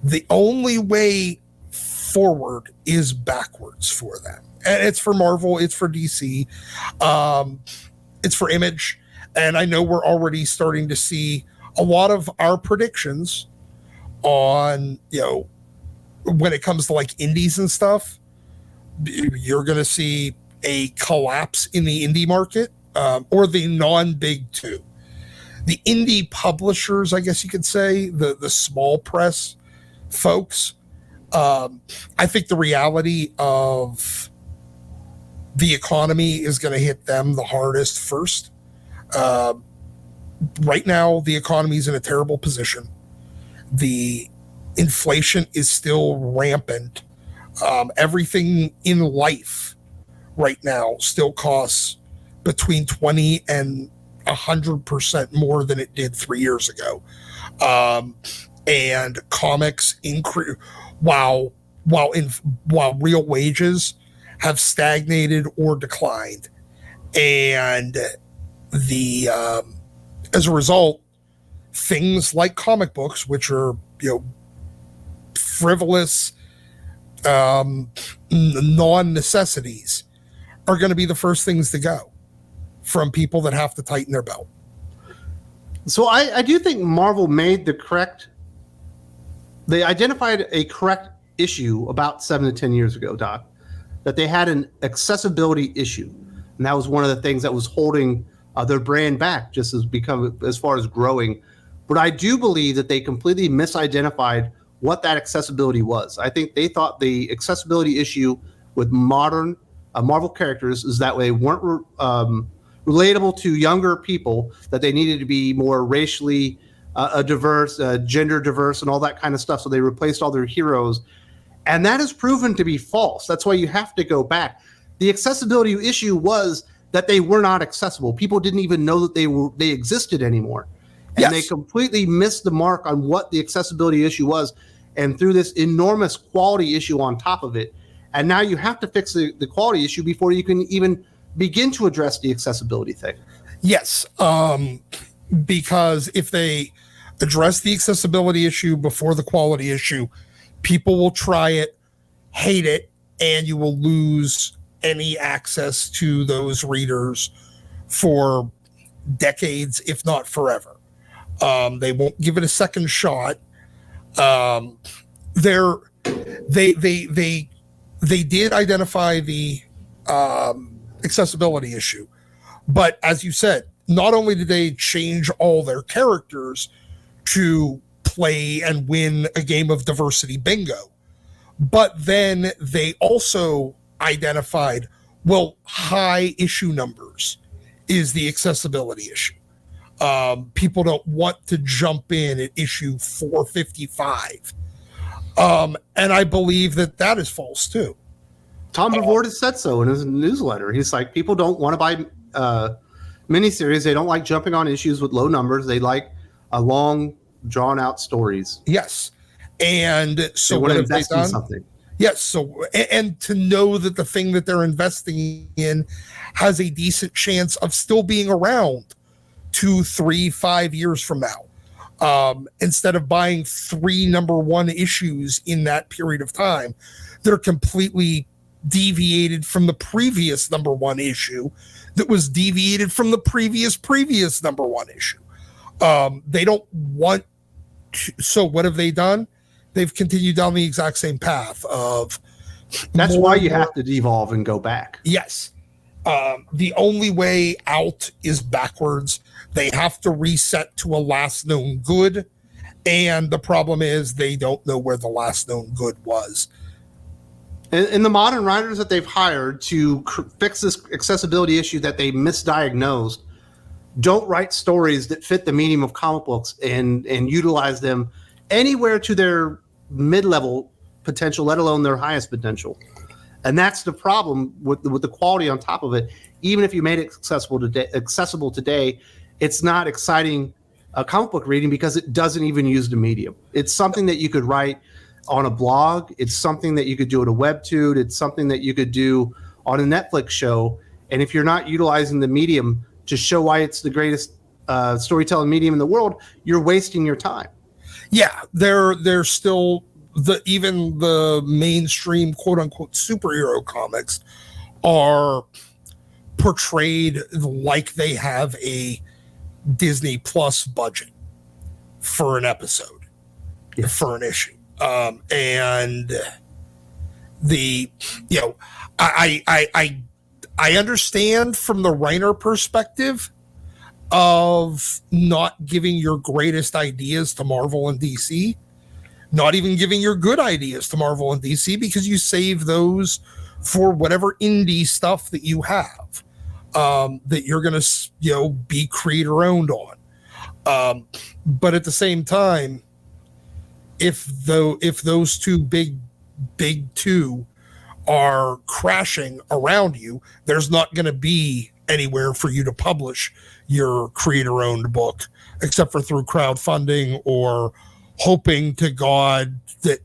The only way forward is backwards for them. And it's for Marvel, it's for DC, it's for Image. And I know we're already starting to see a lot of our predictions on, when it comes to like indies and stuff. You're going to see a collapse in the indie market, or the non-big two. The indie publishers, I guess you could say, the small press folks, I think the reality of the economy is going to hit them the hardest first. Right now, the economy is in a terrible position. The inflation is still rampant. Everything in life right now still costs between 20 and 100% more than it did 3 years ago. And comics increase while real wages have stagnated or declined. And as a result, things like comic books, which are, frivolous, non-necessities, are going to be the first things to go from people that have to tighten their belt. So I do think Marvel made they identified a correct issue about 7 to 10 years ago, Doc, that they had an accessibility issue. And that was one of the things that was holding their brand back, just as far as growing. But I do believe that they completely misidentified what that accessibility was. I think they thought the accessibility issue with modern Marvel characters is that they weren't relatable to younger people, that they needed to be more racially diverse, gender diverse, and all that kind of stuff. So they replaced all their heroes. And that has proven to be false. That's why you have to go back. The accessibility issue was that they were not accessible. People didn't even know that they existed anymore. And yes. They completely missed the mark on what the accessibility issue was, and threw this enormous quality issue on top of it. And now you have to fix the quality issue before you can even begin to address the accessibility thing. Yes, because if they address the accessibility issue before the quality issue, people will try it, hate it, and you will lose any access to those readers for decades, if not forever. They won't give it a second shot. They did identify the accessibility issue, but as you said, not only did they change all their characters to play and win a game of diversity bingo, but then they also identified, high issue numbers is the accessibility issue. People don't want to jump in at issue 455. And I believe that is false too. Tom Brevoort has said so in his newsletter. He's like, people don't want to buy miniseries. They don't like jumping on issues with low numbers. They like a long, drawn-out stories. Yes. And so what have they done? Something. Yes. So, and to know that the thing that they're investing in has a decent chance of still being around 2, 3, 5 years from now. Instead of buying 3 number 1 issues in that period of time, they're completely deviated from the previous number 1 issue that was deviated from the previous number 1 issue. They don't want to, so what have they done? They've continued down the exact same path of. That's why you have to devolve and go back. Yes. The only way out is backwards. They have to reset to a last known good. And the problem is they don't know where the last known good was. And the modern writers that they've hired to fix this accessibility issue that they misdiagnosed don't write stories that fit the medium of comic books and utilize them anywhere to their mid-level potential, let alone their highest potential. And that's the problem with the quality on top of it. Even if you made it accessible today, it's not exciting comic book reading because it doesn't even use the medium. It's something that you could write on a blog. It's something that you could do at a webtoon. It's something that you could do on a Netflix show. And if you're not utilizing the medium to show why it's the greatest storytelling medium in the world, you're wasting your time. Yeah, they're still even the mainstream quote unquote superhero comics are portrayed like they have a Disney Plus budget for an episode, for an issue. And the, you know, I understand from the Reiner perspective of not giving your greatest ideas to Marvel and DC, not even giving your good ideas to Marvel and DC, because you save those for whatever indie stuff that you have, that you're going to, you know, be creator owned on. But at the same time, if those two big two are crashing around you, there's not going to be anywhere for you to publish your creator owned book except for through crowdfunding or hoping to God that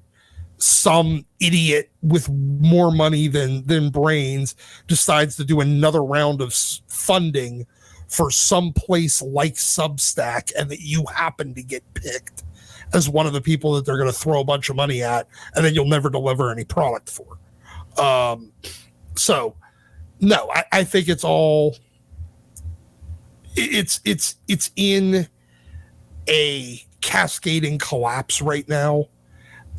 some idiot with more money than brains decides to do another round of funding for some place like Substack, and that you happen to get picked as one of the people that they're going to throw a bunch of money at, and then you'll never deliver any product for. So no, I think it's all, it's in a cascading collapse right now.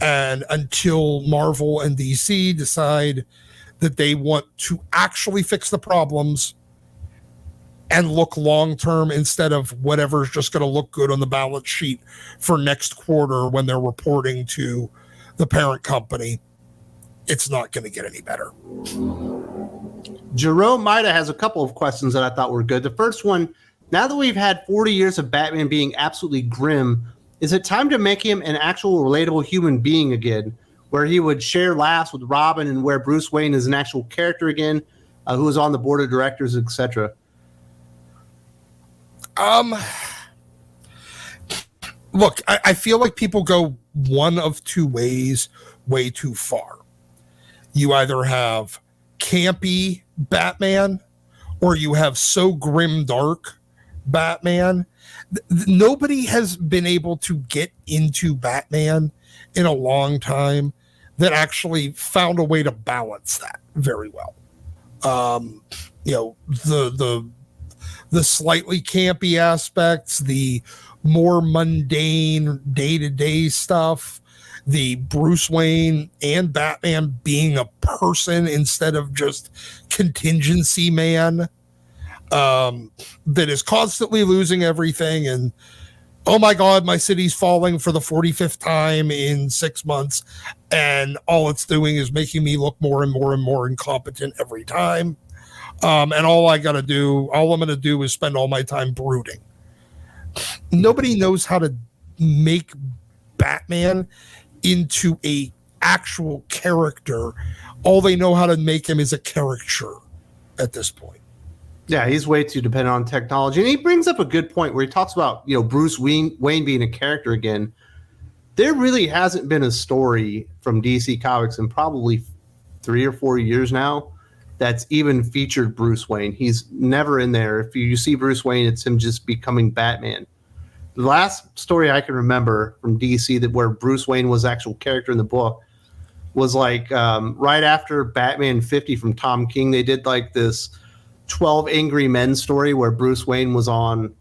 And until Marvel and DC decide that they want to actually fix the problems and look long-term instead of whatever's just going to look good on the balance sheet for next quarter when they're reporting to the parent company, it's not going to get any better. Jerome Maida has a couple of questions that I thought were good. The first one, now that we've had 40 years of Batman being absolutely grim, is it time to make him an actual relatable human being again, where he would share laughs with Robin and where Bruce Wayne is an actual character again, who is on the board of directors, etc.? Look, I feel like people go one of two ways way too far. You either have campy Batman or you have so grim dark Batman. Nobody has been able to get into Batman in a long time that actually found a way to balance that very well. You know, the slightly campy aspects, the more mundane day-to-day stuff, the Bruce Wayne and Batman being a person instead of just contingency man, that is constantly losing everything. And, oh my God, my city's falling for the 45th time in 6 months. And all it's doing is making me look more and more and more incompetent every time. And all I'm going to do is spend all my time brooding. Nobody knows how to make Batman into a actual character. All they know how to make him is a caricature at this point. Yeah, he's way too dependent on technology. And he brings up a good point where he talks about, you know, Bruce Wayne being a character again. There really hasn't been a story from DC Comics in probably 3 or 4 years now that's even featured Bruce Wayne. He's never in there. If you see Bruce Wayne, it's him just becoming Batman. The last story I can remember from DC that where Bruce Wayne was actual character in the book was like right after Batman 50 from Tom King. They did like this 12 Angry Men story where Bruce Wayne was on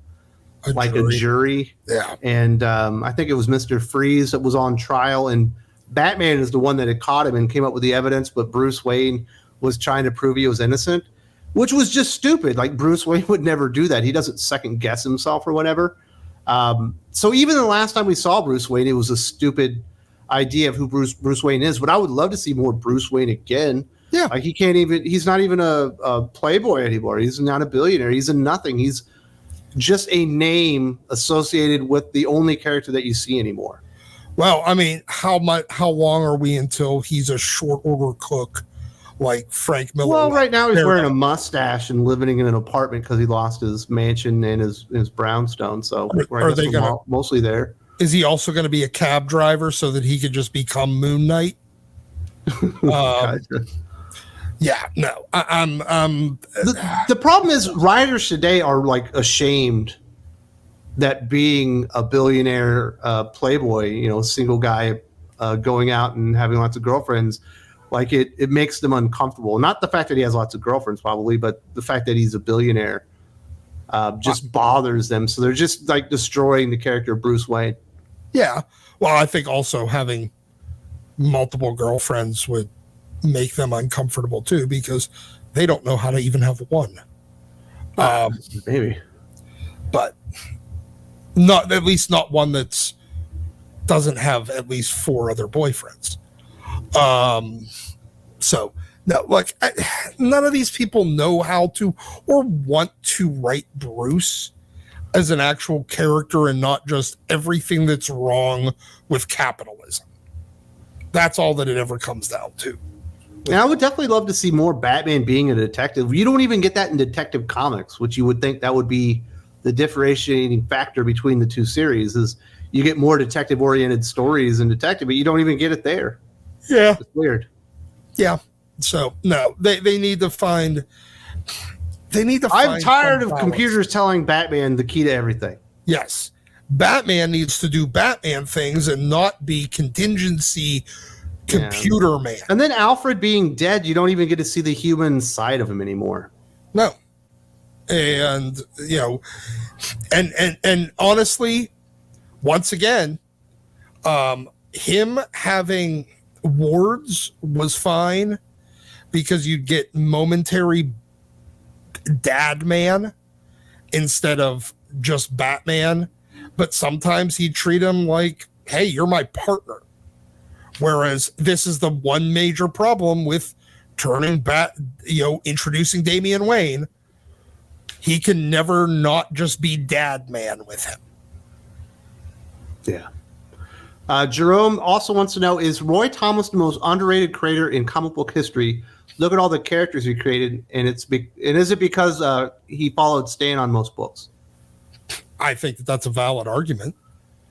a jury. Yeah. And I think it was Mr. Freeze that was on trial, and Batman is the one that had caught him and came up with the evidence, but Bruce Wayne was trying to prove he was innocent, which was just stupid. Like, Bruce Wayne would never do that. He doesn't second guess himself or whatever. So even the last time we saw Bruce Wayne, it was a stupid idea of who Bruce Wayne is, but I would love to see more Bruce Wayne again. Yeah. Like, he's not even a playboy anymore. He's not a billionaire. He's a nothing. He's just a name associated with the only character that you see anymore. Well, I mean, how long are we until he's a short order cook like Frank Miller? Well, right now he's wearing a mustache and living in an apartment because he lost his mansion and his brownstone. So are they mostly there? Is he also going to be a cab driver so that he could just become Moon Knight? Yeah, no, The problem is writers today are like ashamed that being a billionaire playboy, single guy going out and having lots of girlfriends, like it makes them uncomfortable. Not the fact that he has lots of girlfriends, probably, but the fact that he's a billionaire just bothers them. So they're just like destroying the character of Bruce Wayne. yeah. Well, I think also having multiple girlfriends would make them uncomfortable too, because they don't know how to even have one. Maybe. But not, at least not one that's doesn't have at least 4 other boyfriends. So no, like none of these people know how to or want to write Bruce as an actual character and not just everything that's wrong with capitalism. That's all that it ever comes down to. And I would definitely love to see more Batman being a detective. You don't even get that in Detective Comics, which you would think that would be the differentiating factor between the two series. Is you get more detective-oriented stories in Detective, but you don't even get it there. Yeah. It's weird. Yeah. So no, they need to find. I'm tired of balance. computers telling Batman the key to everything. Yes, Batman needs to do Batman things and not be contingency computer man. And then Alfred being dead, you don't even get to see the human side of him anymore. No. And and honestly, once again, him having wards was fine because you'd get momentary dad man instead of just Batman, but sometimes he'd treat him like, hey, you're my partner. Whereas this is the one major problem with introducing Damian Wayne. He can never not just be dad man with him. Yeah. Jerome also wants to know, is Roy Thomas the most underrated creator in comic book history? Look at all the characters he created, and is it because he followed Stan on most books? I think that's a valid argument.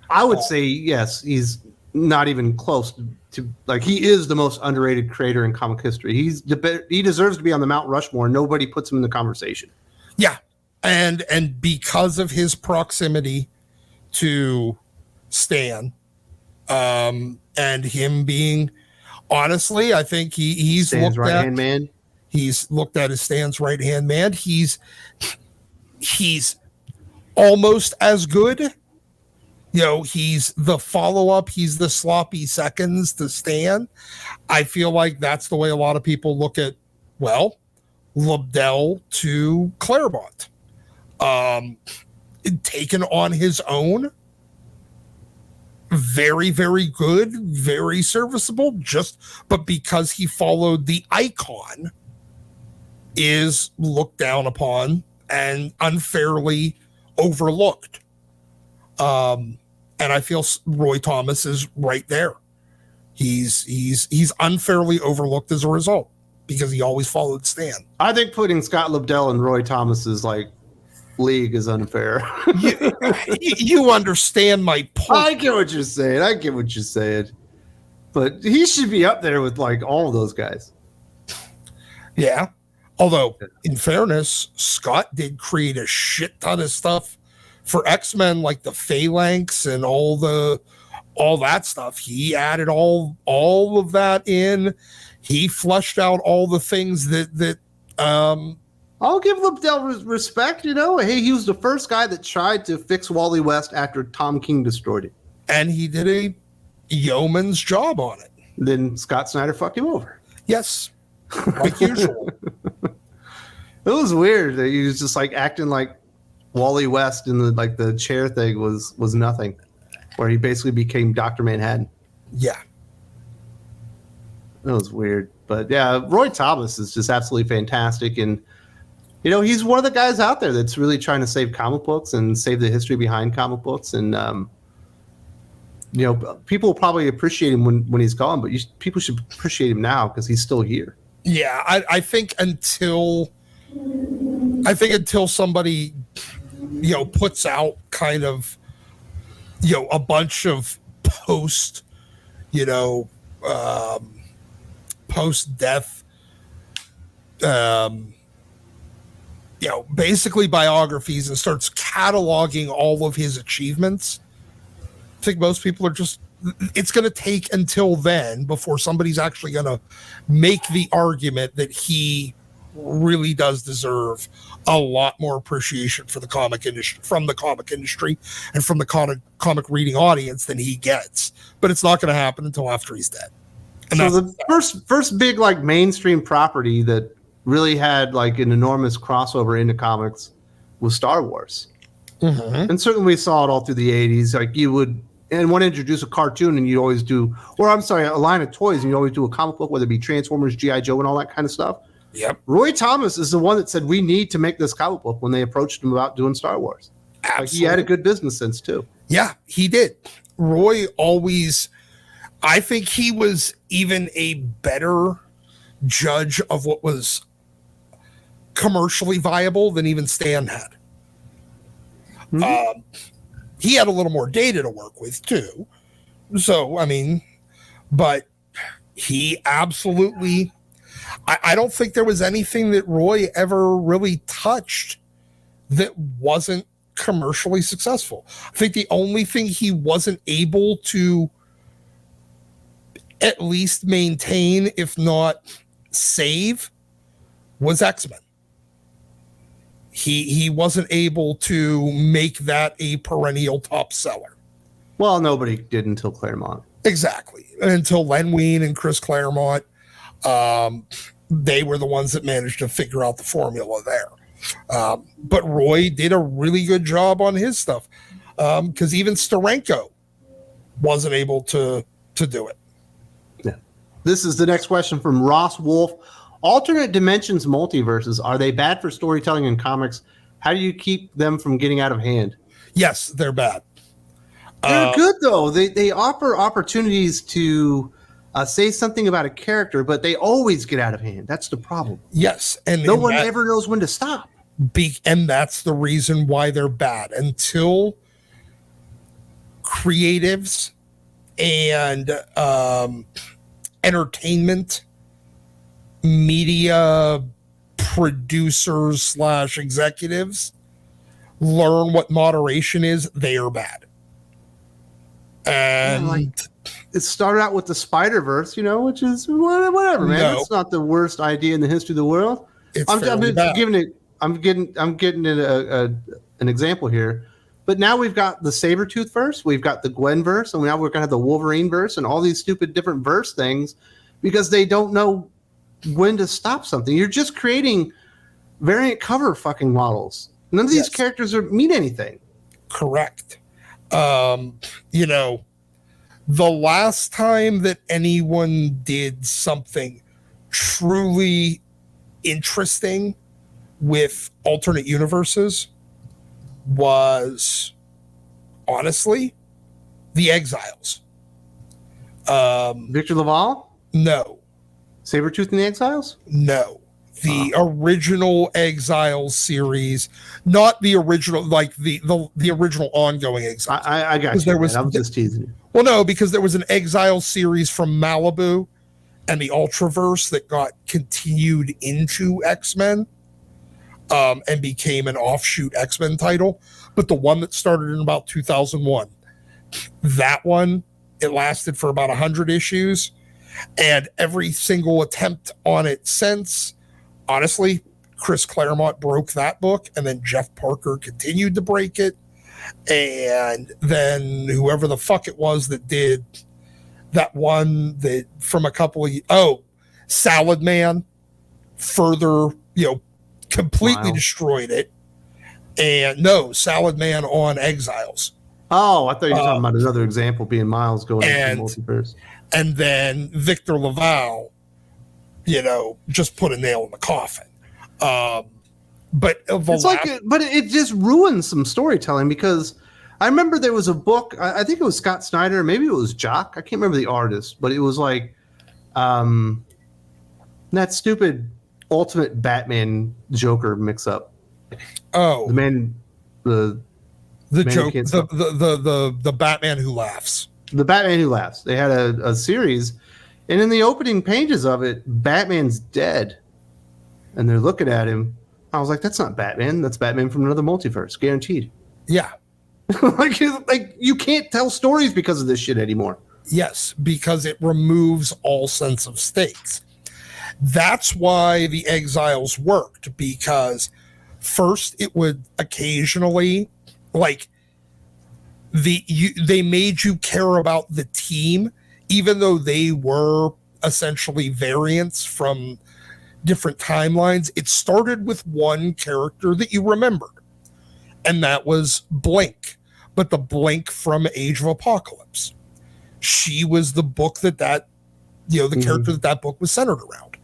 I would say yes. He's not even close to like he is the most underrated creator in comic history. He deserves to be on the Mount Rushmore. Nobody puts him in the conversation. Yeah, and because of his proximity to Stan, and him being, honestly, I think he's Stan's looked right-hand man. He's looked at as Stan's right hand man. He's almost as good. He's the follow-up. He's the sloppy seconds to Stan. I feel like that's the way a lot of people look at, Lobdell to Claremont. Taken on his own, very, very good, very serviceable, but because he followed the icon, is looked down upon and unfairly overlooked. And I feel Roy Thomas is right there. He's unfairly overlooked as a result because he always followed Stan. I think putting Scott Lobdell and Roy Thomas's league is unfair. You understand my point. I get what you're saying. But he should be up there with all of those guys. Yeah. Although, in fairness, Scott did create a shit ton of stuff for X-Men, like the Phalanx and all that stuff. He added all of that in. He fleshed out all the things that I'll give Lobdell respect, Hey, he was the first guy that tried to fix Wally West after Tom King destroyed it. And he did a yeoman's job on it. Then Scott Snyder fucked him over. Yes. Like usual. It was weird that he was just acting like Wally West and the chair thing was nothing, where he basically became Dr. Manhattan. Yeah. That was weird. But yeah, Roy Thomas is just absolutely fantastic. And, he's one of the guys out there that's really trying to save comic books and save the history behind comic books. And, people will probably appreciate him when he's gone, but people should appreciate him now because he's still here. Yeah, I think until somebody, puts out kind of, a bunch of post-death um, basically biographies and starts cataloging all of his achievements, I think most people are just, it's going to take until then before somebody's actually going to make the argument that he really does deserve a lot more appreciation for the comic industry, from the comic industry and from the comic reading audience than he gets. But it's not going to happen until after he's dead. And so the first big like mainstream property that really had like an enormous crossover into comics was Star Wars. Mm-hmm. And certainly we saw it all through the 80s. Like you would, and want to introduce a cartoon and you always do, or I'm sorry, a line of toys and you always do a comic book, whether it be Transformers, G.I. Joe and all that kind of stuff. Yep. Roy Thomas is the one that said we need to make this comic book when they approached him about doing Star Wars. Absolutely. Like he had a good business sense too. Yeah, he did. Roy always, I think he was even a better judge of what was commercially viable than even Stan had. Mm-hmm. He had a little more data to work with too. So, I mean, but he absolutely, I don't think there was anything that Roy ever really touched that wasn't commercially successful. I think the only thing he wasn't able to at least maintain, if not save, was X-Men. He wasn't able to make that a perennial top seller. Well, nobody did until Claremont. Exactly. Until Len Wein and Chris Claremont, they were the ones that managed to figure out the formula there. But Roy did a really good job on his stuff, because even Steranko wasn't able to do it. Yeah. This is the next question from Ross Wolf. Alternate dimensions multiverses, are they bad for storytelling in comics? How do you keep them from getting out of hand? Yes, they're bad. They're good, though. They offer opportunities to say something about a character, but they always get out of hand. That's the problem. Yes. And no one ever knows when to stop. And that's the reason why they're bad. Until creatives and entertainment media producers / executives learn what moderation is, they are bad. And it started out with the Spider-Verse, which is whatever, man. No. It's not the worst idea in the history of the world. I'm getting an example here. But now we've got the Sabretooth verse, we've got the Gwen verse, and now we're gonna have the Wolverine verse and all these stupid different verse things because they don't know when to stop something. You're just creating variant cover fucking models. None of these characters mean anything. Correct. The last time that anyone did something truly interesting with alternate universes was, honestly, the Exiles. Victor Laval? No. Sabretooth and the Exiles? No. The original Exiles series, not the original, like the original ongoing Exiles. I got you. I'm just teasing you. Well, no, because there was an Exiles series from Malibu and the Ultraverse that got continued into X-Men and became an offshoot X-Men title. But the one that started in about 2001, that one, it lasted for about 100 issues. And every single attempt on it since, honestly, Chris Claremont broke that book, and then Jeff Parker continued to break it. And then whoever the fuck it was that did that one that from a couple of Salad Man further, completely destroyed it. And no, Salad Man on Exiles. Oh, I thought you were talking about another example being Miles going into multiverse. And then Victor Laval, just put a nail in the coffin. But it just ruins some storytelling because I remember there was a book. I think it was Scott Snyder, maybe it was Jock. I can't remember the artist, but it was like that stupid Ultimate Batman Joker mix-up. Oh, the Batman Who Laughs. The Batman Who Laughs. They had a series, and in the opening pages of it, Batman's dead. and they're looking at him. I was like, that's not Batman. That's Batman from another multiverse, guaranteed. Yeah. like you can't tell stories because of this shit anymore. Yes, because it removes all sense of stakes. That's why the Exiles worked, because first it would occasionally, like, they made you care about the team, even though they were essentially variants from different timelines. It started with one character that you remembered, and that was Blink, but the Blink from Age of Apocalypse. She was the book that the character that book was centered around.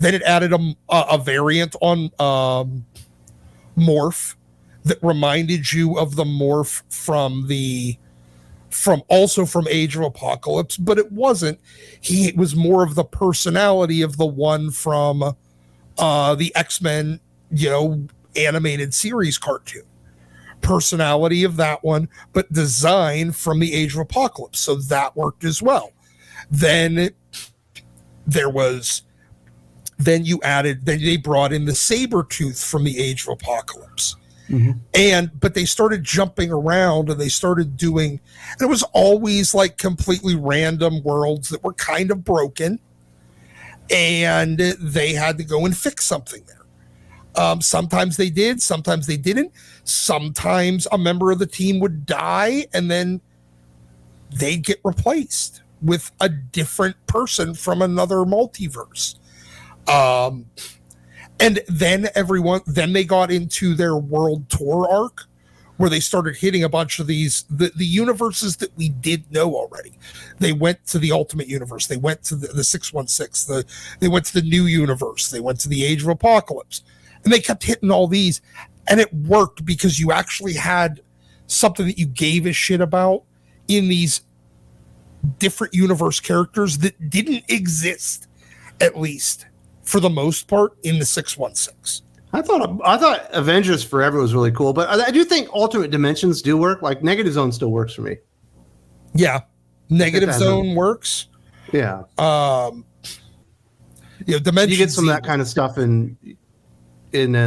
Then it added a variant on Morph that reminded you of the Morph from Age of Apocalypse, but it wasn't. He was more of the personality of the one from the X-Men, animated series cartoon. Personality of that one, but design from the Age of Apocalypse. So that worked as well. Then they brought in the Sabretooth from the Age of Apocalypse. But they started jumping around, and they started doing, and it was always like completely random worlds that were kind of broken, and they had to go and fix something there. Sometimes they did, sometimes they didn't. Sometimes a member of the team would die, and then they'd get replaced with a different person from another multiverse. And then they got into their world tour arc, where they started hitting a bunch of the universes that we did know already. They went to the Ultimate Universe. They went to the 616. They went to the New Universe. They went to the Age of Apocalypse. And they kept hitting all these. And it worked because you actually had something that you gave a shit about in these different universe characters that didn't exist, at least for the most part, in the 616. I thought Avengers Forever was really cool, but I do think alternate dimensions do work. Like Negative Zone still works for me. Yeah, Negative Zone works. Yeah. Dimensions. You get some of that kind of stuff in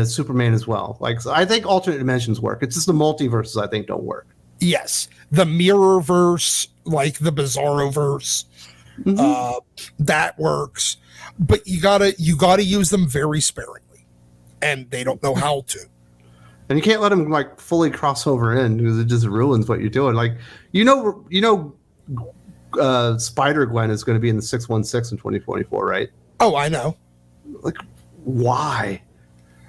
Superman as well. Like, so I think alternate dimensions work. It's just the multiverses I think don't work. Yes, the Mirrorverse, like the Bizarroverse, that works. But you gotta use them very sparingly, and they don't know how to. And you can't let them like fully cross over in, because it just ruins what you're doing. Like, Spider-Gwen is going to be in the 616 in 2024, right? Oh, I know. Like, why?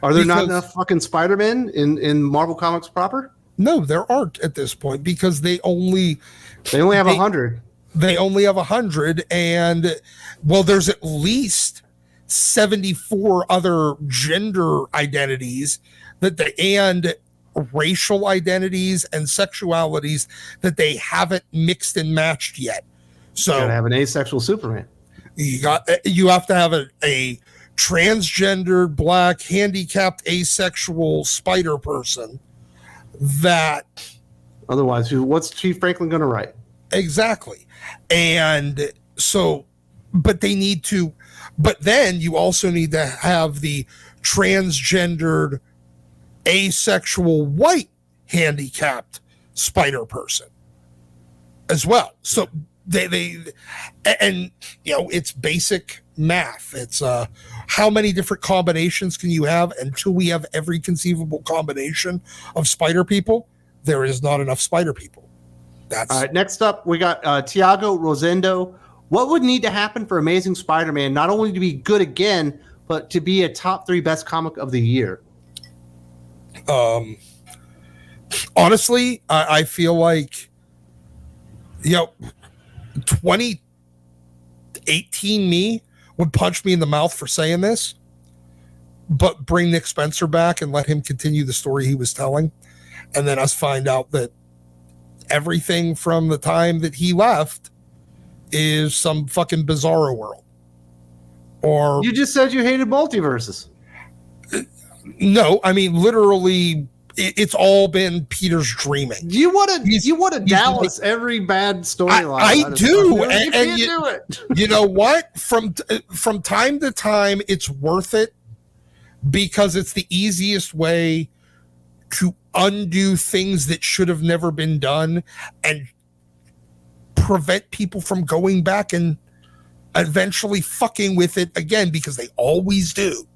Are there not enough fucking Spider-Men in Marvel Comics proper? No, there aren't at this point, because they only have 100. They only have 100, and there's at least 74 other gender identities and racial identities and sexualities that they haven't mixed and matched yet. So you gotta have an asexual Superman. You have to have a transgendered, black, handicapped, asexual spider person. That otherwise, what's Chief Franklin going to write? Exactly. And so, but then you also need to have the transgendered, asexual, white, handicapped spider person as well. So it's basic math. It's how many different combinations can you have? Until we have every conceivable combination of spider people, there is not enough spider people. All right. Next up, we got Tiago Rosendo. What would need to happen for Amazing Spider-Man not only to be good again, but to be a top 3 best comic of the year? Honestly, I feel like 2018 me would punch me in the mouth for saying this, but bring Nick Spencer back and let him continue the story he was telling, and then us find out that everything from the time that he left is some fucking bizarro world. Or you just said you hated multiverses. No, I mean literally, it's all been Peter's dreaming. You want to Dallas every bad storyline. I do, and you can't do it. You know what? From time to time, it's worth it because it's the easiest way to undo things that should have never been done and prevent people from going back and eventually fucking with it again, because they always do.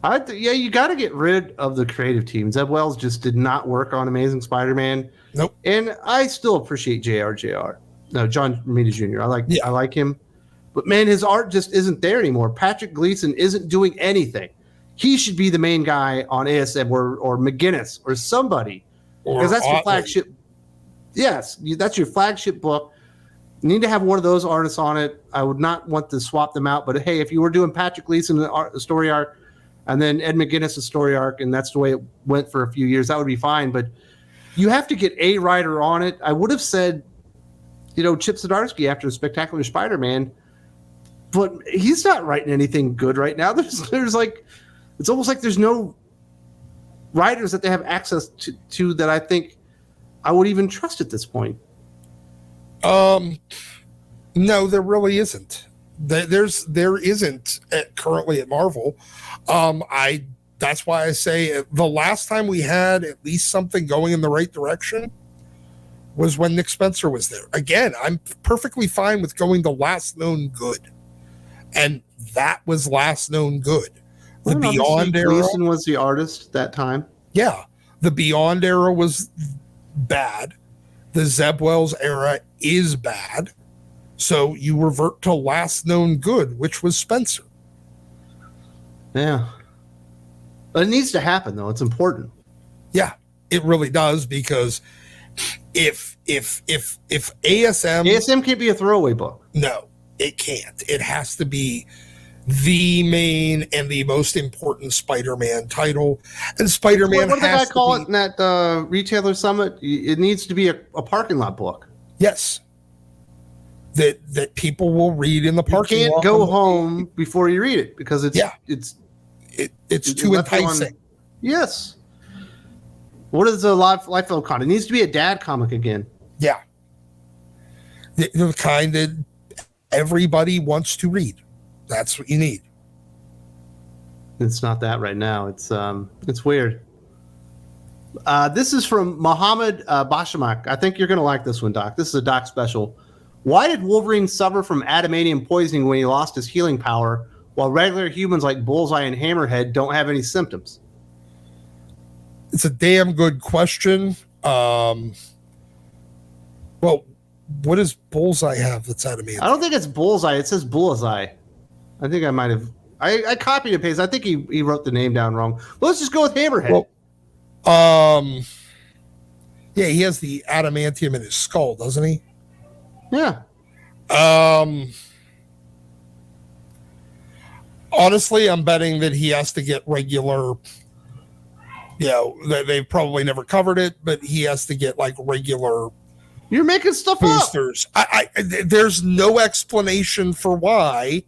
Yeah, you got to get rid of the creative team. Zeb Wells just did not work on Amazing Spider-Man. Nope. And I still appreciate JR. No, John Romita Jr. I like him. But man, his art just isn't there anymore. Patrick Gleason isn't doing anything. He should be the main guy on ASM or McGinnis or somebody. Because that's your flagship. Yes, that's your flagship book. You need to have one of those artists on it. I would not want to swap them out. But hey, if you were doing Patrick Gleason a story arc and then Ed McGinnis a story arc, and that's the way it went for a few years, that would be fine. But you have to get a writer on it. I would have said, Chip Zdarsky after the Spectacular Spider-Man, but he's not writing anything good right now. There's like, it's almost like there's no writers that they have access to that I think I would even trust at this point. No, there really isn't. There isn't currently at Marvel. That's why I say the last time we had at least something going in the right direction was when Nick Spencer was there. Again, I'm perfectly fine with going the last known good, and that was last known good. The Beyond era. Gleason was the artist that time. Yeah, the Beyond era was bad. The Zeb Wells era is bad. So you revert to last known good, which was Spencer. Yeah. But it needs to happen, though. It's important. Yeah, it really does, because if ASM can't be a throwaway book. No, it can't. It has to be the main and the most important Spider-Man title. And Spider-Man, what did the guy call it in that retailer summit? It needs to be a parking lot book. Yes. That people will read in the parking lot. You can't go home before you read it, because it's too enticing. Yes. What is the Liefeld con? It needs to be a dad comic again. Yeah. The kind that everybody wants to read. That's what you need. It's not that right now. It's weird. This is from Mohammed Bashamak. I think you're going to like this one, Doc. This is a Doc special. Why did Wolverine suffer from adamantium poisoning when he lost his healing power, while regular humans like Bullseye and Hammerhead don't have any symptoms? It's a damn good question. Well, what does Bullseye have that's adamantium? I don't think it's Bullseye. It says Bullseye. I think I might have. I copied and pasted. I think he wrote the name down wrong. Let's just go with Hammerhead. Well, yeah, he has the adamantium in his skull, doesn't he? Yeah. Honestly, I'm betting that he has to get regular. They've probably never covered it, but he has to get like regular. You're making stuff boosters. There's no explanation for why,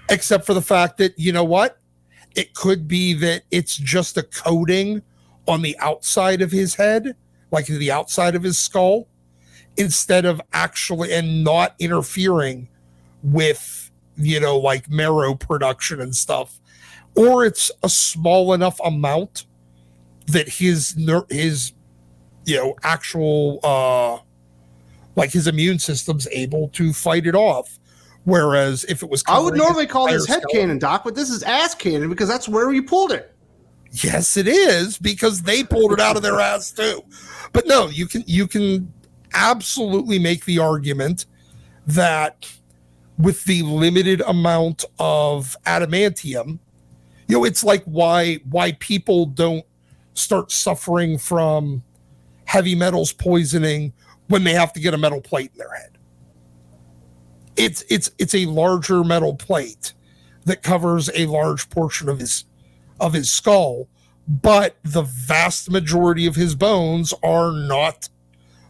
except for the fact that, you know what? It could be that it's just a coating on the outside of his head, like the outside of his skull, instead of actually, and not interfering with, like marrow production and stuff. Or it's a small enough amount that his actual, like his immune system's able to fight it off. Whereas if it was, I would normally call this head cannon, Doc, but this is ass cannon, because that's where you pulled it. Yes, it is, because they pulled it out of their ass too. But no, you can absolutely make the argument that with the limited amount of adamantium, it's like why people don't start suffering from heavy metals poisoning when they have to get a metal plate in their head. It's a larger metal plate that covers a large portion of his skull, but the vast majority of his bones are not,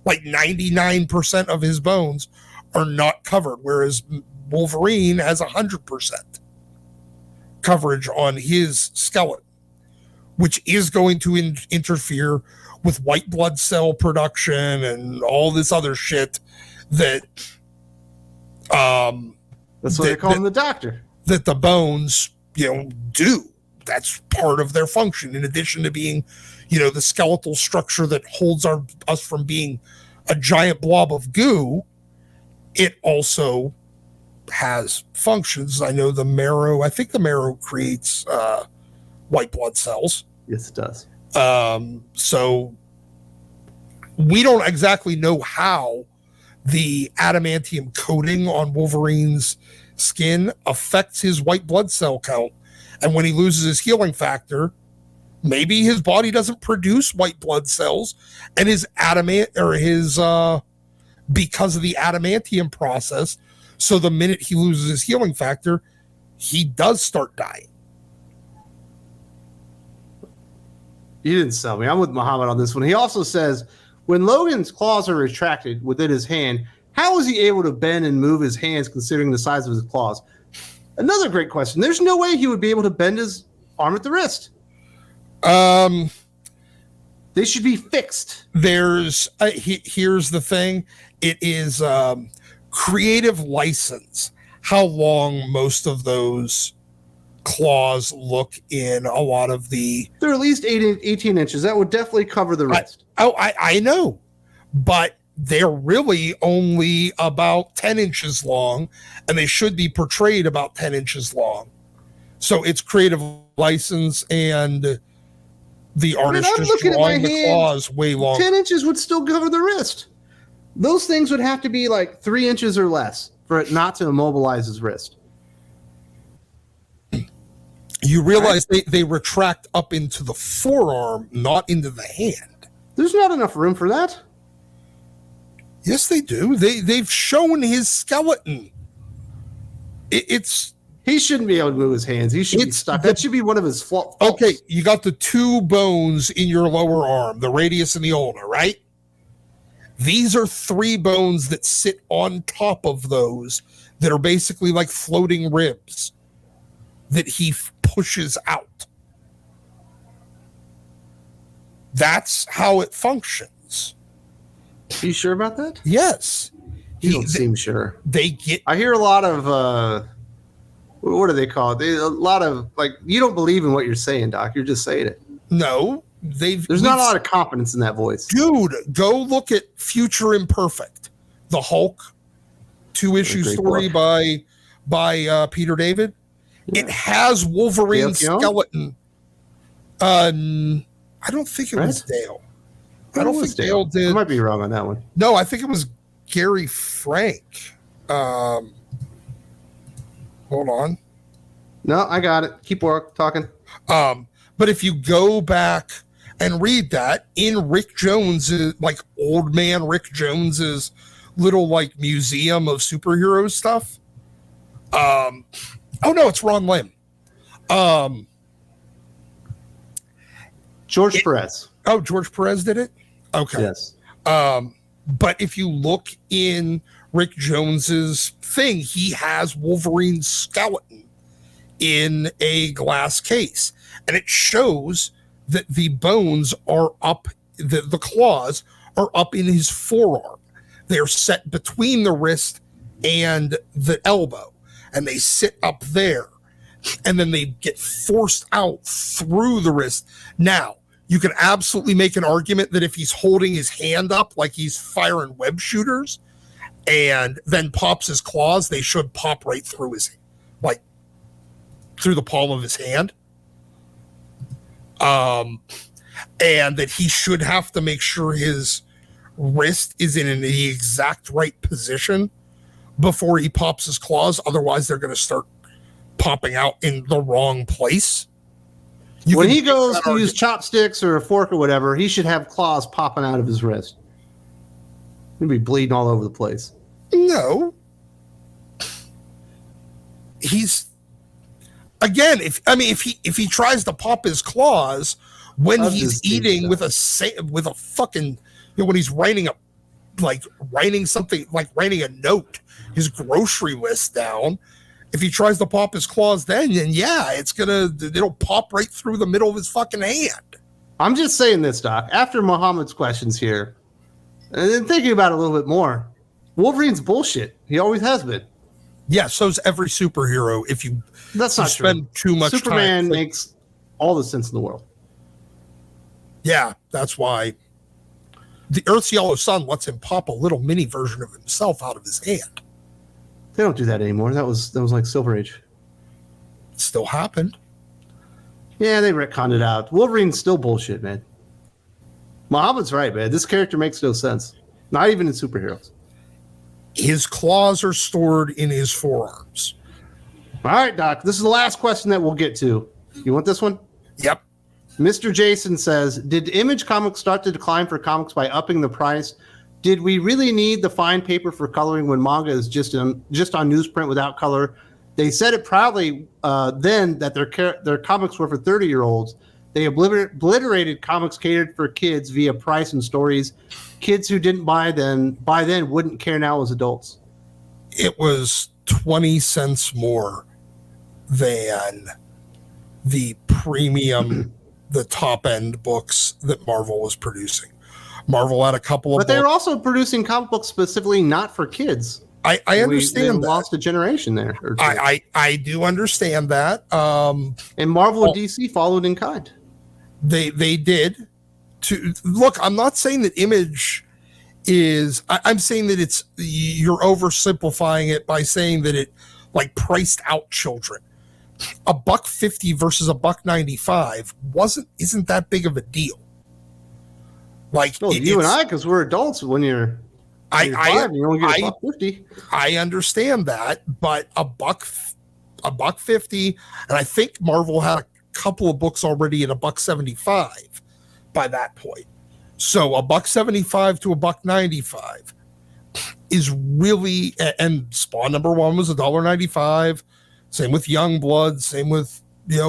like 99% of his bones are not covered, whereas Wolverine has 100% coverage on his skeleton, which is going to interfere with white blood cell production and all this other shit that that's what they call him, the doctor. that the bones, do. That's part of their function, in addition to being, the skeletal structure that holds us from being a giant blob of goo. It also has functions. I know I think the marrow creates white blood cells. Yes, it does. So we don't exactly know how the adamantium coating on Wolverine's skin affects his white blood cell count. And when he loses his healing factor, maybe his body doesn't produce white blood cells, and his because of the adamantium process. So the minute he loses his healing factor, he does start dying. You didn't sell me. I'm with Muhammad on this one. He also says, when Logan's claws are retracted within his hand, how is he able to bend and move his hands considering the size of his claws? Another great question. There's no way he would be able to bend his arm at the wrist. They should be fixed. Here's the thing. It is creative license how long most of those claws look in a lot of the... They're at least 18 inches. That would definitely cover the wrist. I know. But they're really only about 10 inches long, and they should be portrayed about 10 inches long. So it's creative license, and the artist just drawing the claws way long. 10 inches would still cover the wrist. Those things would have to be like 3 inches or less for it not to immobilize his wrist. You realize they retract up into the forearm, not into the hand. There's not enough room for that. Yes, they do. They've shown his skeleton. He shouldn't be able to move his hands. He should be stuck. That should be one of his faults. Okay, you got the two bones in your lower arm, the radius and the ulna, right? These are 3 bones that sit on top of those that are basically like floating ribs that he pushes out. That's how it functions. Are you sure about that? Yes. You don't seem sure. I hear a lot of what do they call it? A lot of you don't believe in what you're saying, Doc. You're just saying it. No, there's not a lot of confidence in that voice. Dude, go look at Future Imperfect, the Hulk 2-issue story by Peter David. Yeah. It has Wolverine's skeleton. I don't think it was Dale. I don't think Dale did. I might be wrong on that one. No, I think it was Gary Frank. Hold on. No, I got it. Keep talking. But if you go back and read that in Rick Jones's, old man Rick Jones's little museum of superhero stuff. Oh no, it's Ron Lim. George Perez. Oh, George Perez did it? Okay. Yes. But if you look in Rick Jones's thing, he has Wolverine's skeleton in a glass case. And it shows that the bones are up, the claws are up in his forearm. They're set between the wrist and the elbow. And they sit up there. And then they get forced out through the wrist. Now, you can absolutely make an argument that if he's holding his hand up like he's firing web shooters and then pops his claws, they should pop right through through the palm of his hand. And that he should have to make sure his wrist is in the exact right position before he pops his claws. Otherwise, they're going to start popping out in the wrong place. When he goes to use chopsticks or a fork or whatever, he should have claws popping out of his wrist. He'd be bleeding all over the place. No. He's again, if he tries to pop his claws when he's eating with a fucking, when he's writing something, writing a note, his grocery list down. If he tries to pop his claws then yeah, it'll pop right through the middle of his fucking hand. I'm just saying this, Doc. After Muhammad's questions here, and then thinking about it a little bit more, Wolverine's bullshit. He always has been. Yeah, so's every superhero. If you That's not spend too much Superman time, makes all the sense in the world. yeah, that's why the Earth's yellow sun lets him pop a little mini version of himself out of his hand. They don't do that anymore. That was like Silver Age. It still happened. Yeah, they retconned it out. Wolverine's still bullshit, man. Muhammad's right, man. This character makes no sense. Not even in superheroes. His claws are stored in his forearms. All right, Doc. This is the last question that we'll get to. You want this one? Yep. Mr. Jason says, did Image Comics start to decline for comics by upping the price? Did we really need the fine paper for coloring when manga is just on newsprint without color? They said it proudly then that their comics were for 30-year-olds. They obliterated comics catered for kids via price and stories. Kids who didn't buy then wouldn't care now as adults. It was 20 cents more than the premium, the top end books that Marvel was producing. Marvel had a couple of But they were also producing comic books specifically not for kids. I understand that. Lost a generation there. I do understand that. And Marvel and DC followed in kind. They did. Look, I'm not saying that Image is. I'm saying that you're oversimplifying it by saying that it like priced out children. $1.50 versus $1.95 isn't that big of a deal. Like you and I, because we're adults. When you're five, you only get $1.50. I understand that, but $1.50, and I think Marvel had a couple of books already at $1.75 by that point. So $1.75 to $1.95 is really, and Spawn #1 was $1.95. Same with Youngblood. Same with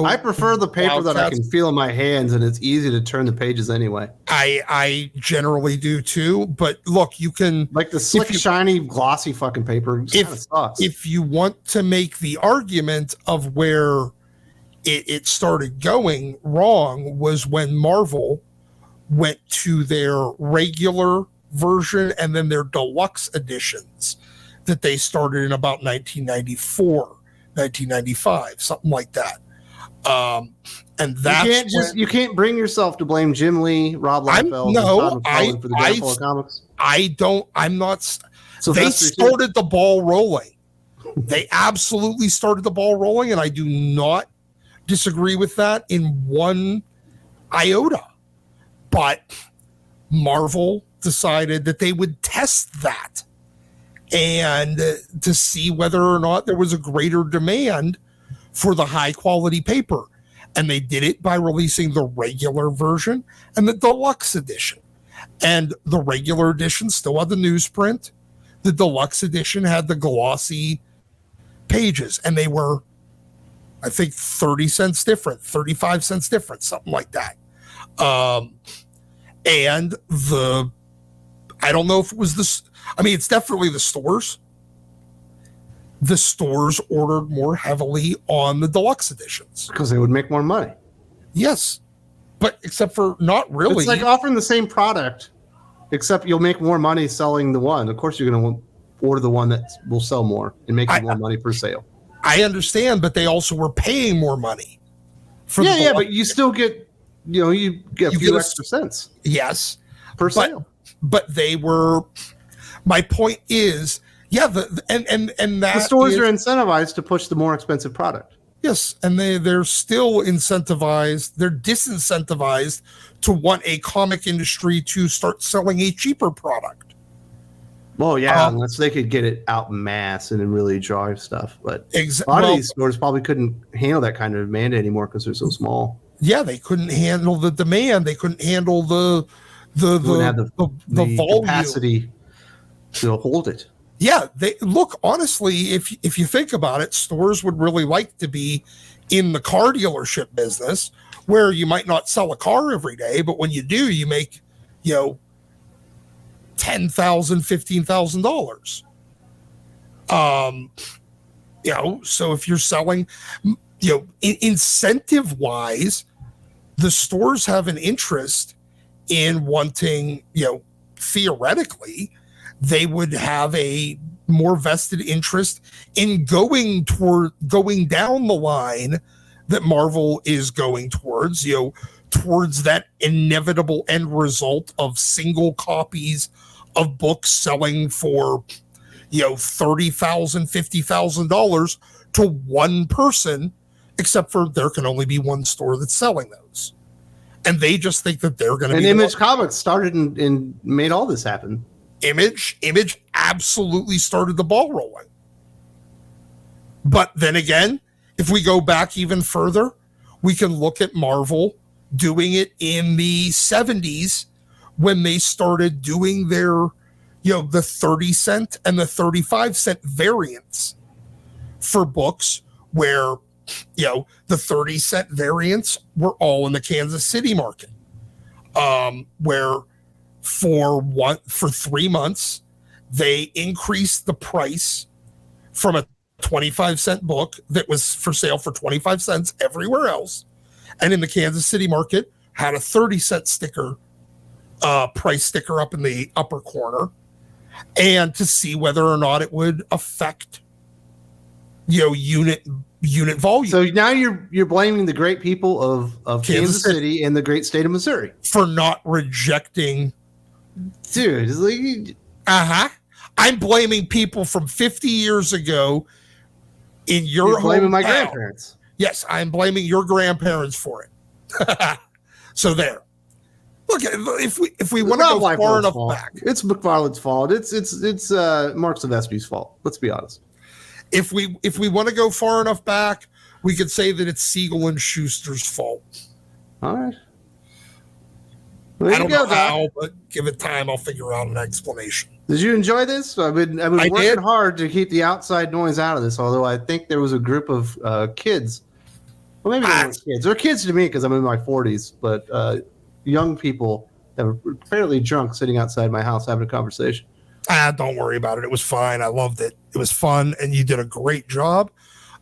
I prefer the paper that I can feel in my hands, and it's easy to turn the pages anyway. I generally do too, but look, you can like the slick, shiny, glossy fucking paper. It sucks. If you want to make the argument of where it started going wrong was when Marvel went to their regular version and then their deluxe editions that they started in about 1994, 1995, something like that. And that's you can't bring yourself to blame Jim Lee, Rob Liefeld, for the downfall of comics. I'm not. They started the ball rolling. They absolutely started the ball rolling, and I do not disagree with that in one iota. But Marvel decided that they would test that and to see whether or not there was a greater demand for the high quality paper. And they did it by releasing the regular version and the deluxe edition. And the regular edition still had the newsprint. The deluxe edition had the glossy pages. And they were, I think, 30 cents different, 35 cents different, something like that. And I don't know if it was this. I mean, it's definitely the stores. The stores ordered more heavily on the deluxe editions because they would make more money. Yes, but except for not really. It's like offering the same product, except you'll make more money selling the one. Of course, you're going to order the one that will sell more and make more money per sale. I understand, but they also were paying more money. But you still get, you get a few extra cents. Yes, per sale. But they were. My point is. Yeah, and that the stores are incentivized to push the more expensive product. Yes, and they're still incentivized. They're disincentivized to want a comic industry to start selling a cheaper product. Well, yeah, unless they could get it out in mass and really drive stuff. But a lot of these stores probably couldn't handle that kind of demand anymore because they're so small. Yeah, they couldn't handle the demand. They couldn't handle the volume capacity to hold it. Yeah, they look, honestly, if you think about it, stores would really like to be in the car dealership business where you might not sell a car every day, but when you do, you make, $10,000, $15,000. So if you're selling, incentive wise, the stores have an interest in wanting, theoretically, they would have a more vested interest in going down the line that Marvel is going towards, towards that inevitable end result of single copies of books selling for, $30,000, $50,000 to one person, except for there can only be one store that's selling those. And they just think that they're going to be. And Image Comics started and made all this happen. Image absolutely started the ball rolling. But then again, if we go back even further, we can look at Marvel doing it in the 70s when they started doing their, the 30-cent and the 35-cent variants for books, where, the 30-cent variants were all in the Kansas City market, where for 3 months, they increased the price from a 25-cent book that was for sale for 25 cents everywhere else, and in the Kansas City market had a 30-cent sticker, price sticker up in the upper corner, and to see whether or not it would affect, unit volume. So now you're blaming the great people of Kansas City and the great state of Missouri for not rejecting. Dude, it's like, I'm blaming people from 50 years ago in your you're blaming my hometown. grandparents. Yes, I'm blaming your grandparents for it. So there. Look, if we want to go far enough back, it's McFarlane's fault. It's Mark Silvestri's fault. Let's be honest. If we want to go far enough back, we could say that it's Siegel and Schuster's fault. All right. I don't know how, but give it time. I'll figure out an explanation. Did you enjoy this? I've been working hard to keep the outside noise out of this. Although I think there was a group of kids. Well, maybe they weren't kids. They're kids to me because I'm in my 40s, but young people that were fairly drunk sitting outside my house having a conversation. Don't worry about it. It was fine. I loved it. It was fun, and you did a great job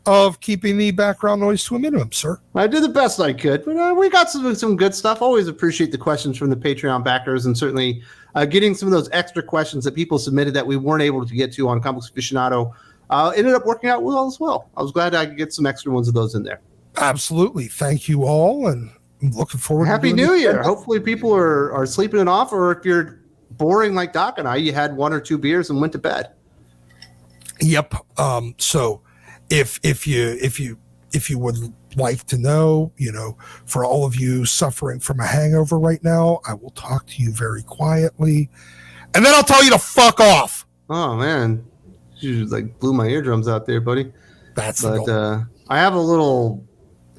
of keeping the background noise to a minimum, sir. I did the best I could, but we got some good stuff. Always appreciate the questions from the Patreon backers, and certainly getting some of those extra questions that people submitted that we weren't able to get to on Comics Aficionado ended up working out well as well. I was glad I could get some extra ones of those in there. Absolutely. Thank you all, and I'm looking forward Happy to New Year. Hopefully people are sleeping it off, or if you're boring like Doc and I, you had 1 or 2 beers and went to bed. Yep. So if you would like to know, for all of you suffering from a hangover right now, I will talk to you very quietly, and then I'll tell you to fuck off. Oh man, you like blew my eardrums out there, buddy. But I have a little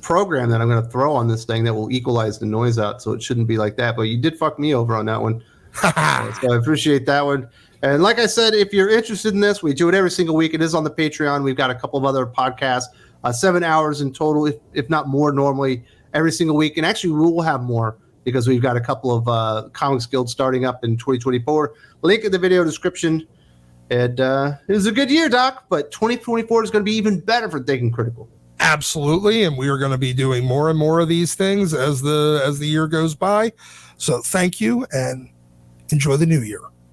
program that I'm going to throw on this thing that will equalize the noise out, so it shouldn't be like that. But you did fuck me over on that one. So I appreciate that one. And like I said, if you're interested in this, we do it every single week. It is on the Patreon. We've got a couple of other podcasts, 7 hours in total, if not more, normally every single week. And actually, we will have more because we've got a couple of Comics Guild starting up in 2024. Link in the video description. And it was a good year, Doc, but 2024 is going to be even better for Thinking Critical. Absolutely, and we are going to be doing more and more of these things as the year goes by. So thank you, and enjoy the new year.